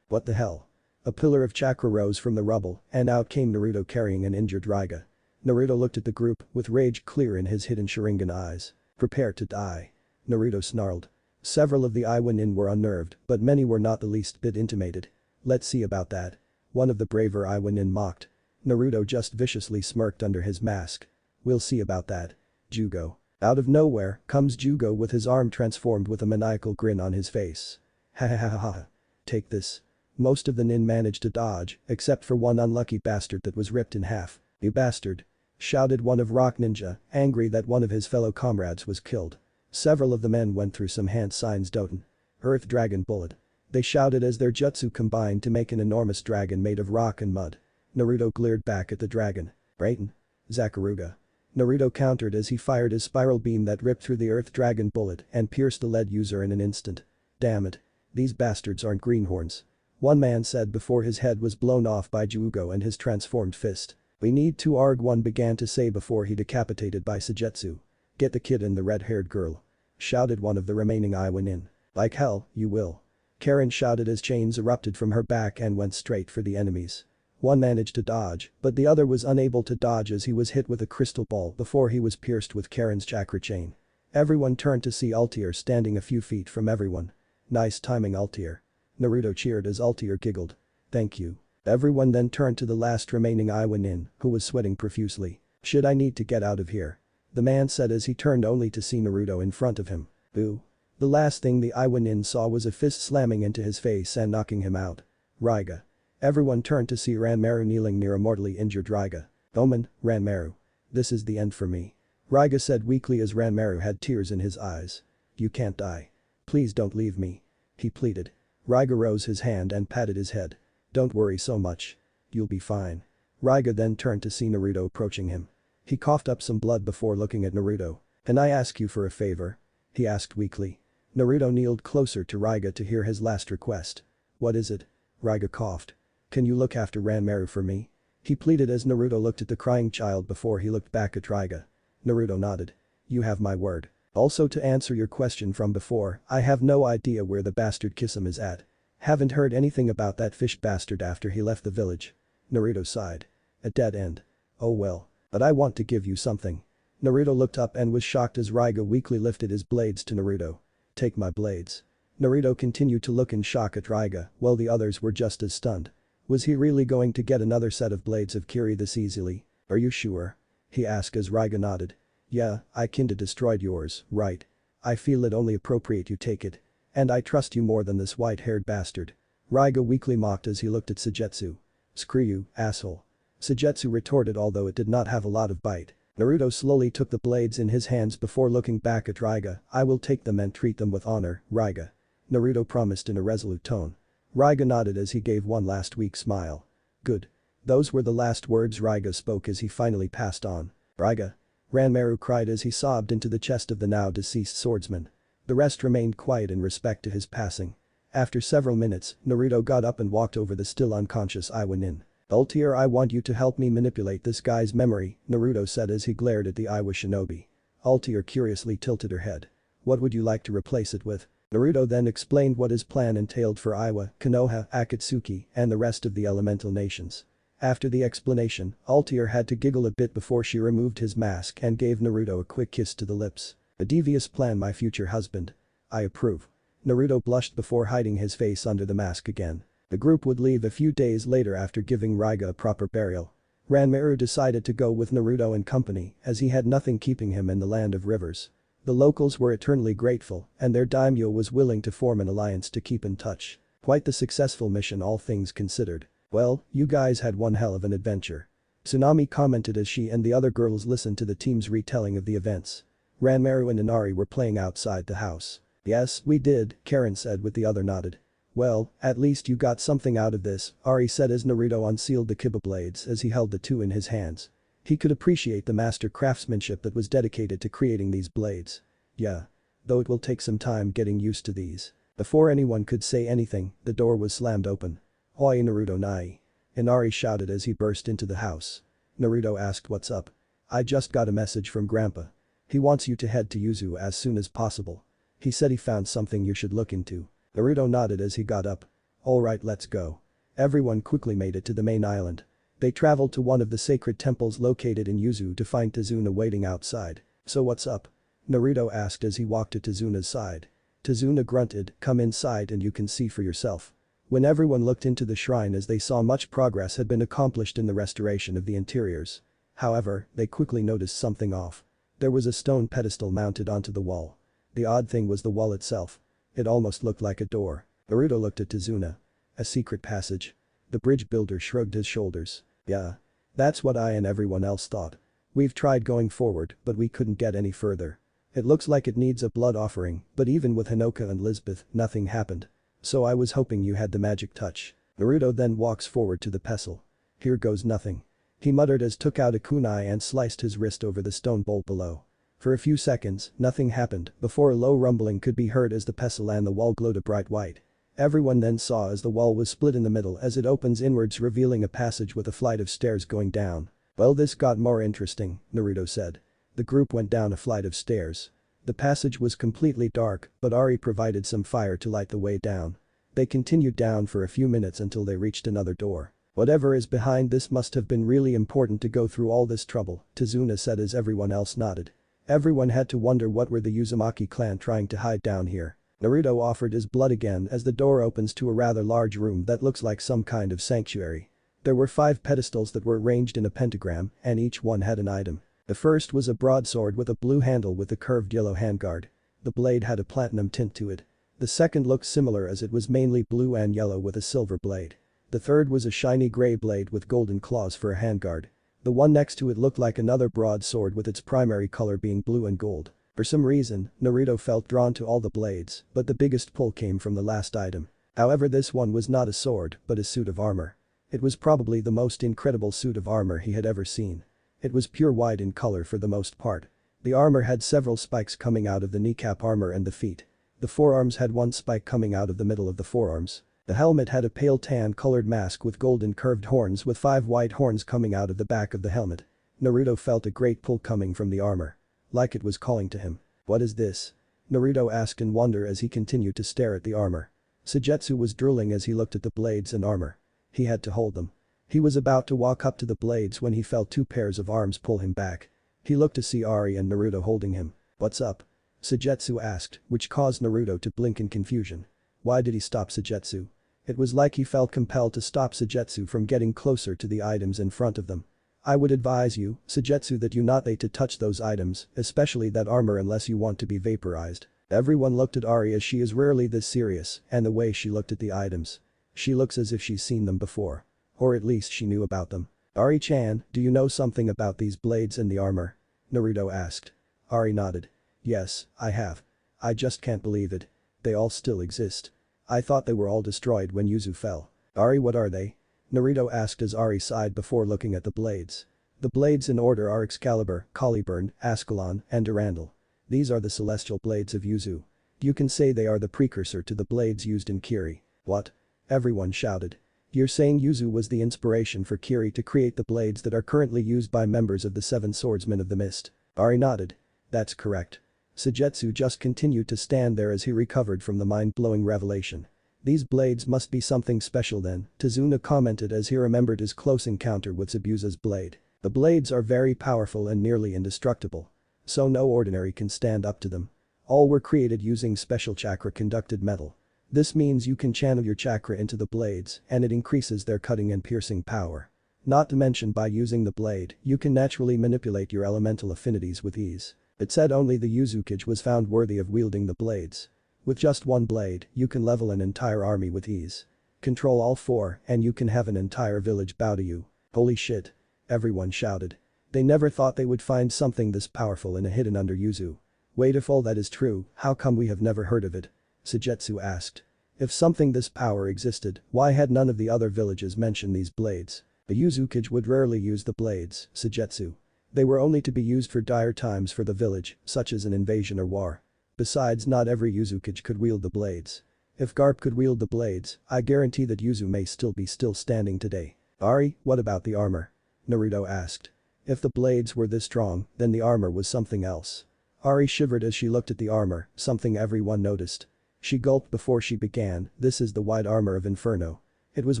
what the hell? A pillar of chakra rose from the rubble and out came Naruto carrying an injured Raiga. Naruto looked at the group with rage clear in his hidden Sharingan eyes. Prepare to die. Naruto snarled. Several of the Iwa Nin were unnerved, but many were not the least bit intimidated. Let's see about that. One of the braver Iwa Nin mocked. Naruto just viciously smirked under his mask. We'll see about that. Jugo. Out of nowhere comes Jugo with his arm transformed with a maniacal grin on his face. Ha ha ha ha ha. Take this. Most of the nin managed to dodge, except for one unlucky bastard that was ripped in half. You bastard. Shouted one of Rock Ninja, angry that one of his fellow comrades was killed. Several of the men went through some hand signs Doten. Earth Dragon Bullet. They shouted as their jutsu combined to make an enormous dragon made of rock and mud. Naruto glared back at the dragon. Brayton. Zakuruga. Naruto countered as he fired his spiral beam that ripped through the Earth Dragon Bullet and pierced the lead user in an instant. Damn it. These bastards aren't greenhorns. One man said before his head was blown off by Jugo and his transformed fist. We need to arg, one began to say before he decapitated by Sujetsu. Get the kid and the red-haired girl. Shouted one of the remaining Iwa Nin. Like hell, you will. Karen shouted as chains erupted from her back and went straight for the enemies. One managed to dodge, but the other was unable to dodge as he was hit with a crystal ball before he was pierced with Karen's chakra chain. Everyone turned to see Altair standing a few feet from everyone. Nice timing, Altair. Naruto cheered as Altair giggled. Thank you. Everyone then turned to the last remaining Iwa Nin, who was sweating profusely. Shit, I need to get out of here. The man said as he turned only to see Naruto in front of him. Boo. The last thing the Iwa Nin saw was a fist slamming into his face and knocking him out. Raiga. Everyone turned to see Ranmaru kneeling near a mortally injured Raiga. Omen, Ranmaru. This is the end for me. Raiga said weakly as Ranmaru had tears in his eyes. You can't die. Please don't leave me. He pleaded. Raiga rose his hand and patted his head. Don't worry so much. You'll be fine. Raiga then turned to see Naruto approaching him. He coughed up some blood before looking at Naruto. Can I ask you for a favor? He asked weakly. Naruto kneeled closer to Raiga to hear his last request. What is it? Raiga coughed. Can you look after Ranmaru for me? He pleaded as Naruto looked at the crying child before he looked back at Raiga. Naruto nodded. You have my word. Also, to answer your question from before, I have no idea where the bastard Kisame is at. Haven't heard anything about that fish bastard after he left the village. Naruto sighed. A dead end. Oh well. But I want to give you something. Naruto looked up and was shocked as Raiga weakly lifted his blades to Naruto. Take my blades. Naruto continued to look in shock at Raiga while the others were just as stunned. Was he really going to get another set of blades of Kiri this easily? Are you sure? He asked as Raiga nodded. Yeah, I kinda destroyed yours, right? I feel it only appropriate you take it. And I trust you more than this white-haired bastard. Raiga weakly mocked as he looked at Sujetsu. Screw you, asshole. Sujetsu retorted, although it did not have a lot of bite. Naruto slowly took the blades in his hands before looking back at Raiga. I will take them and treat them with honor, Raiga. Naruto promised in a resolute tone. Raiga nodded as he gave one last weak smile. Good. Those were the last words Raiga spoke as he finally passed on. Raiga. Ranmaru cried as he sobbed into the chest of the now deceased swordsman. The rest remained quiet in respect to his passing. After several minutes, Naruto got up and walked over the still unconscious Iwa Nin. Altair, I want you to help me manipulate this guy's memory, Naruto said as he glared at the Iwa shinobi. Altair curiously tilted her head. What would you like to replace it with? Naruto then explained what his plan entailed for Iwa, Konoha, Akatsuki, and the rest of the elemental nations. After the explanation, Altair had to giggle a bit before she removed his mask and gave Naruto a quick kiss to the lips. A devious plan, my future husband. I approve. Naruto blushed before hiding his face under the mask again. The group would leave a few days later after giving Raiga a proper burial. Ranmaru decided to go with Naruto and company as he had nothing keeping him in the land of rivers. The locals were eternally grateful and their daimyo was willing to form an alliance to keep in touch. Quite the successful mission all things considered. Well, you guys had one hell of an adventure. Tsunami commented as she and the other girls listened to the team's retelling of the events. Ranmaru and Inari were playing outside the house. Yes, we did, Karen said with the other nodded. Well, at least you got something out of this, Ari said as Naruto unsealed the Kiba blades as he held the two in his hands. He could appreciate the master craftsmanship that was dedicated to creating these blades. Yeah. Though it will take some time getting used to these. Before anyone could say anything, the door was slammed open. Oi Naruto Nai. Inari shouted as he burst into the house. Naruto asked what's up. I just got a message from Grandpa. He wants you to head to Yuzu as soon as possible. He said he found something you should look into. Naruto nodded as he got up. Alright, let's go. Everyone quickly made it to the main island. They traveled to one of the sacred temples located in Yuzu to find Tazuna waiting outside. So what's up? Naruto asked as he walked to Tazuna's side. Tazuna grunted, come inside and you can see for yourself. When everyone looked into the shrine as they saw much progress had been accomplished in the restoration of the interiors. However, they quickly noticed something off. There was a stone pedestal mounted onto the wall. The odd thing was the wall itself. It almost looked like a door. Naruto looked at Tazuna. A secret passage. The bridge builder shrugged his shoulders. Yeah. That's what I and everyone else thought. We've tried going forward, but we couldn't get any further. It looks like it needs a blood offering, but even with Hinoka and Lisbeth, nothing happened. So I was hoping you had the magic touch. Naruto then walks forward to the pestle. Here goes nothing. He muttered as took out a kunai and sliced his wrist over the stone bolt below. For a few seconds, nothing happened before a low rumbling could be heard as the pestle and the wall glowed a bright white. Everyone then saw as the wall was split in the middle as it opens inwards revealing a passage with a flight of stairs going down. Well, this got more interesting, Naruto said. The group went down a flight of stairs. The passage was completely dark, but Ari provided some fire to light the way down. They continued down for a few minutes until they reached another door. Whatever is behind this must have been really important to go through all this trouble, Tazuna said as everyone else nodded. Everyone had to wonder what were the Uzumaki clan trying to hide down here. Naruto offered his blood again as the door opens to a rather large room that looks like some kind of sanctuary. There were 5 pedestals that were arranged in a pentagram and each one had an item. The first was a broadsword with a blue handle with a curved yellow handguard. The blade had a platinum tint to it. The second looked similar as it was mainly blue and yellow with a silver blade. The third was a shiny gray blade with golden claws for a handguard. The one next to it looked like another broadsword with its primary color being blue and gold. For some reason, Naruto felt drawn to all the blades, but the biggest pull came from the last item. However, this one was not a sword, but a suit of armor. It was probably the most incredible suit of armor he had ever seen. It was pure white in color for the most part. The armor had several spikes coming out of the kneecap armor and the feet. The forearms had one spike coming out of the middle of the forearms. The helmet had a pale tan colored mask with golden curved horns with 5 white horns coming out of the back of the helmet. Naruto felt a great pull coming from the armor. Like it was calling to him. What is this? Naruto asked in wonder as he continued to stare at the armor. Sujetsu was drooling as he looked at the blades and armor. He had to hold them. He was about to walk up to the blades when he felt 2 pairs of arms pull him back. He looked to see Ari and Naruto holding him. What's up? Sujetsu asked, which caused Naruto to blink in confusion. Why did he stop Sujetsu? It was like he felt compelled to stop Sujetsu from getting closer to the items in front of them. I would advise you, Sujetsu, that you not to touch those items, especially that armor unless you want to be vaporized. Everyone looked at Ari as she is rarely this serious and the way she looked at the items. She looks as if she's seen them before. Or at least she knew about them. Ari-chan, do you know something about these blades and the armor? Naruto asked. Ari nodded. Yes, I have. I just can't believe it. They all still exist. I thought they were all destroyed when Yuzu fell. Ari, what are they? Naruto asked as Ari sighed before looking at the blades. The blades in order are Excalibur, Caliburn, Ascalon, and Durandal. These are the celestial blades of Yuzu. You can say they are the precursor to the blades used in Kiri. What? Everyone shouted. You're saying Yuzu was the inspiration for Kiri to create the blades that are currently used by members of the 7 Swordsmen of the Mist? Ari nodded. That's correct. Sujetsu just continued to stand there as he recovered from the mind-blowing revelation. These blades must be something special then, Tazuna commented as he remembered his close encounter with Zabuza's blade. The blades are very powerful and nearly indestructible. So no ordinary can stand up to them. All were created using special chakra-conducted metal. This means you can channel your chakra into the blades and it increases their cutting and piercing power. Not to mention by using the blade, you can naturally manipulate your elemental affinities with ease. It said only the Uzukage was found worthy of wielding the blades. With just one blade, you can level an entire army with ease. Control all four and you can have an entire village bow to you. Holy shit. Everyone shouted. They never thought they would find something this powerful in a hidden under Yuzu. Wait, if all that is true, how come we have never heard of it? Sujetsu asked. If something this power existed, why had none of the other villages mentioned these blades? A Uzukage would rarely use the blades, Sujetsu. They were only to be used for dire times for the village, such as an invasion or war. Besides, not every Uzukage could wield the blades. If Garp could wield the blades, I guarantee that Yuzu may still be standing today. Ari, what about the armor? Naruto asked. If the blades were this strong, then the armor was something else. Ari shivered as she looked at the armor, something everyone noticed. She gulped before she began, this is the white armor of Inferno. It was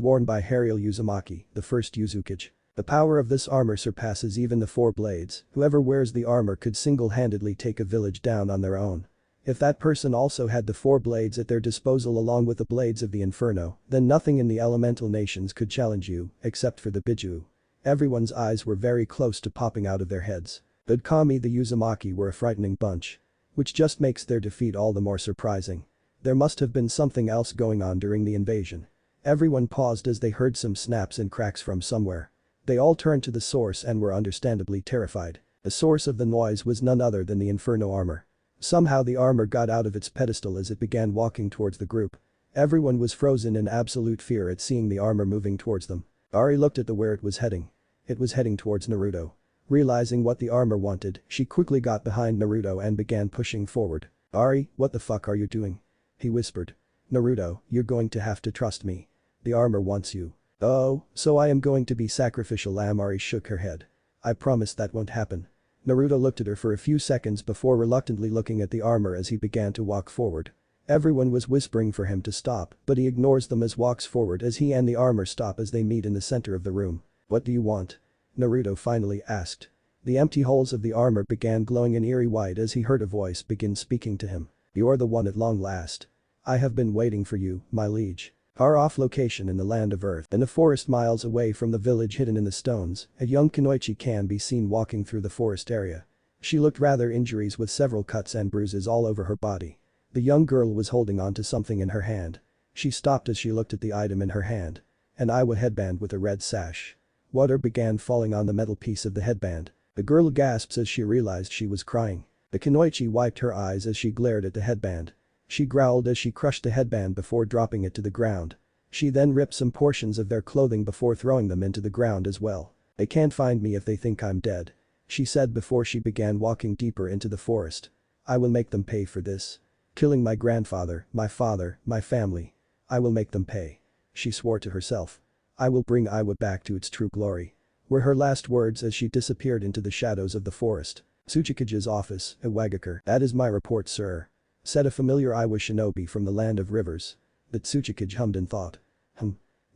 worn by Hariel Uzumaki, the first Uzukage. The power of this armor surpasses even the four blades, whoever wears the armor could single-handedly take a village down on their own. If that person also had the four blades at their disposal along with the blades of the Inferno, then nothing in the elemental nations could challenge you, except for the Biju. Everyone's eyes were very close to popping out of their heads. But Kami the Uzumaki were a frightening bunch. Which just makes their defeat all the more surprising. There must have been something else going on during the invasion. Everyone paused as they heard some snaps and cracks from somewhere. They all turned to the source and were understandably terrified. The source of the noise was none other than the Inferno armor. Somehow the armor got out of its pedestal as it began walking towards the group. Everyone was frozen in absolute fear at seeing the armor moving towards them. Ari looked at where it was heading. It was heading towards Naruto. Realizing what the armor wanted, she quickly got behind Naruto and began pushing forward. Ari, what the fuck are you doing? He whispered. Naruto, you're going to have to trust me. The armor wants you. Oh, so I am going to be sacrificial lamb? Ari shook her head. I promise that won't happen. Naruto looked at her for a few seconds before reluctantly looking at the armor as he began to walk forward. Everyone was whispering for him to stop, but he ignores them as walks forward as he and the armor stop as they meet in the center of the room. What do you want? Naruto finally asked. The empty holes of the armor began glowing an eerie white as he heard a voice begin speaking to him. You're the one at long last. I have been waiting for you, my liege. Far off location in the land of Earth. In the forest miles away from the village hidden in the stones, a young Kunoichi can be seen walking through the forest area. She looked rather injuries with several cuts and bruises all over her body. The young girl was holding onto something in her hand. She stopped as she looked at the item in her hand. An Iwa headband with a red sash. Water began falling on the metal piece of the headband. The girl gasped as she realized she was crying. The Kunoichi wiped her eyes as she glared at the headband. She growled as she crushed the headband before dropping it to the ground. She then ripped some portions of their clothing before throwing them into the ground as well. They can't find me if they think I'm dead. She said before she began walking deeper into the forest. I will make them pay for this. Killing my grandfather, my father, my family. I will make them pay. She swore to herself. I will bring Iwa back to its true glory. Were her last words as she disappeared into the shadows of the forest. Tsuchikage's office, Iwagakure. That is my report, sir. Said a familiar Iwa shinobi from the land of rivers. The Tsuchikage hummed and thought.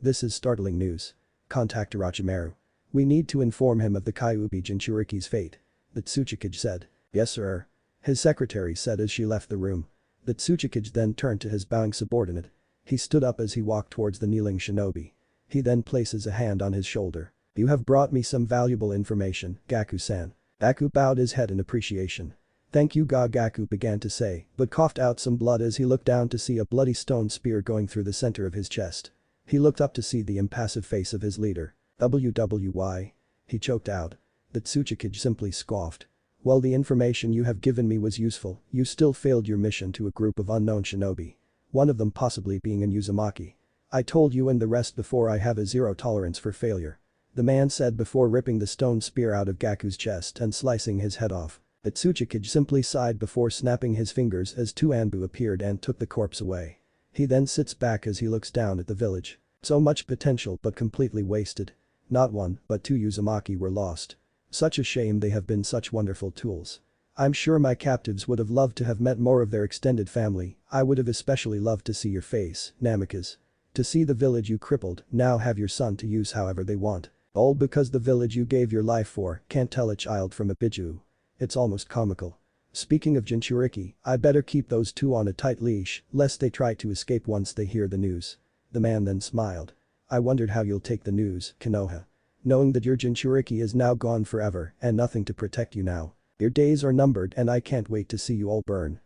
This is startling news. Contact Orochimaru. We need to inform him of the Kyuubi Jinchuriki's fate. The Tsuchikage said. Yes, sir. His secretary said as she left the room. The Tsuchikage then turned to his bowing subordinate. He stood up as he walked towards the kneeling shinobi. He then places a hand on his shoulder. You have brought me some valuable information, Gaku-san. Gaku bowed his head in appreciation. Thank you, Gaku began to say, but coughed out some blood as he looked down to see a bloody stone spear going through the center of his chest. He looked up to see the impassive face of his leader. WWY? He choked out. The Tsuchikage simply scoffed. While the information you have given me was useful, you still failed your mission to a group of unknown shinobi. One of them possibly being an Uzumaki. I told you and the rest before I have a zero tolerance for failure. The man said before ripping the stone spear out of Gaku's chest and slicing his head off. The Tsuchikage simply sighed before snapping his fingers as two Anbu appeared and took the corpse away. He then sits back as he looks down at the village. So much potential but completely wasted. Not one, but two Uzumaki were lost. Such a shame, they have been such wonderful tools. I'm sure my captives would have loved to have met more of their extended family. I would have especially loved to see your face, Namikaze. To see the village you crippled, now have your son to use however they want. All because the village you gave your life for can't tell a child from a Biju. It's almost comical. Speaking of Jinchuriki, I better keep those two on a tight leash, lest they try to escape once they hear the news. The man then smiled. I wondered how you'll take the news, Konoha. Knowing that your Jinchuriki is now gone forever and nothing to protect you now. Your days are numbered and I can't wait to see you all burn.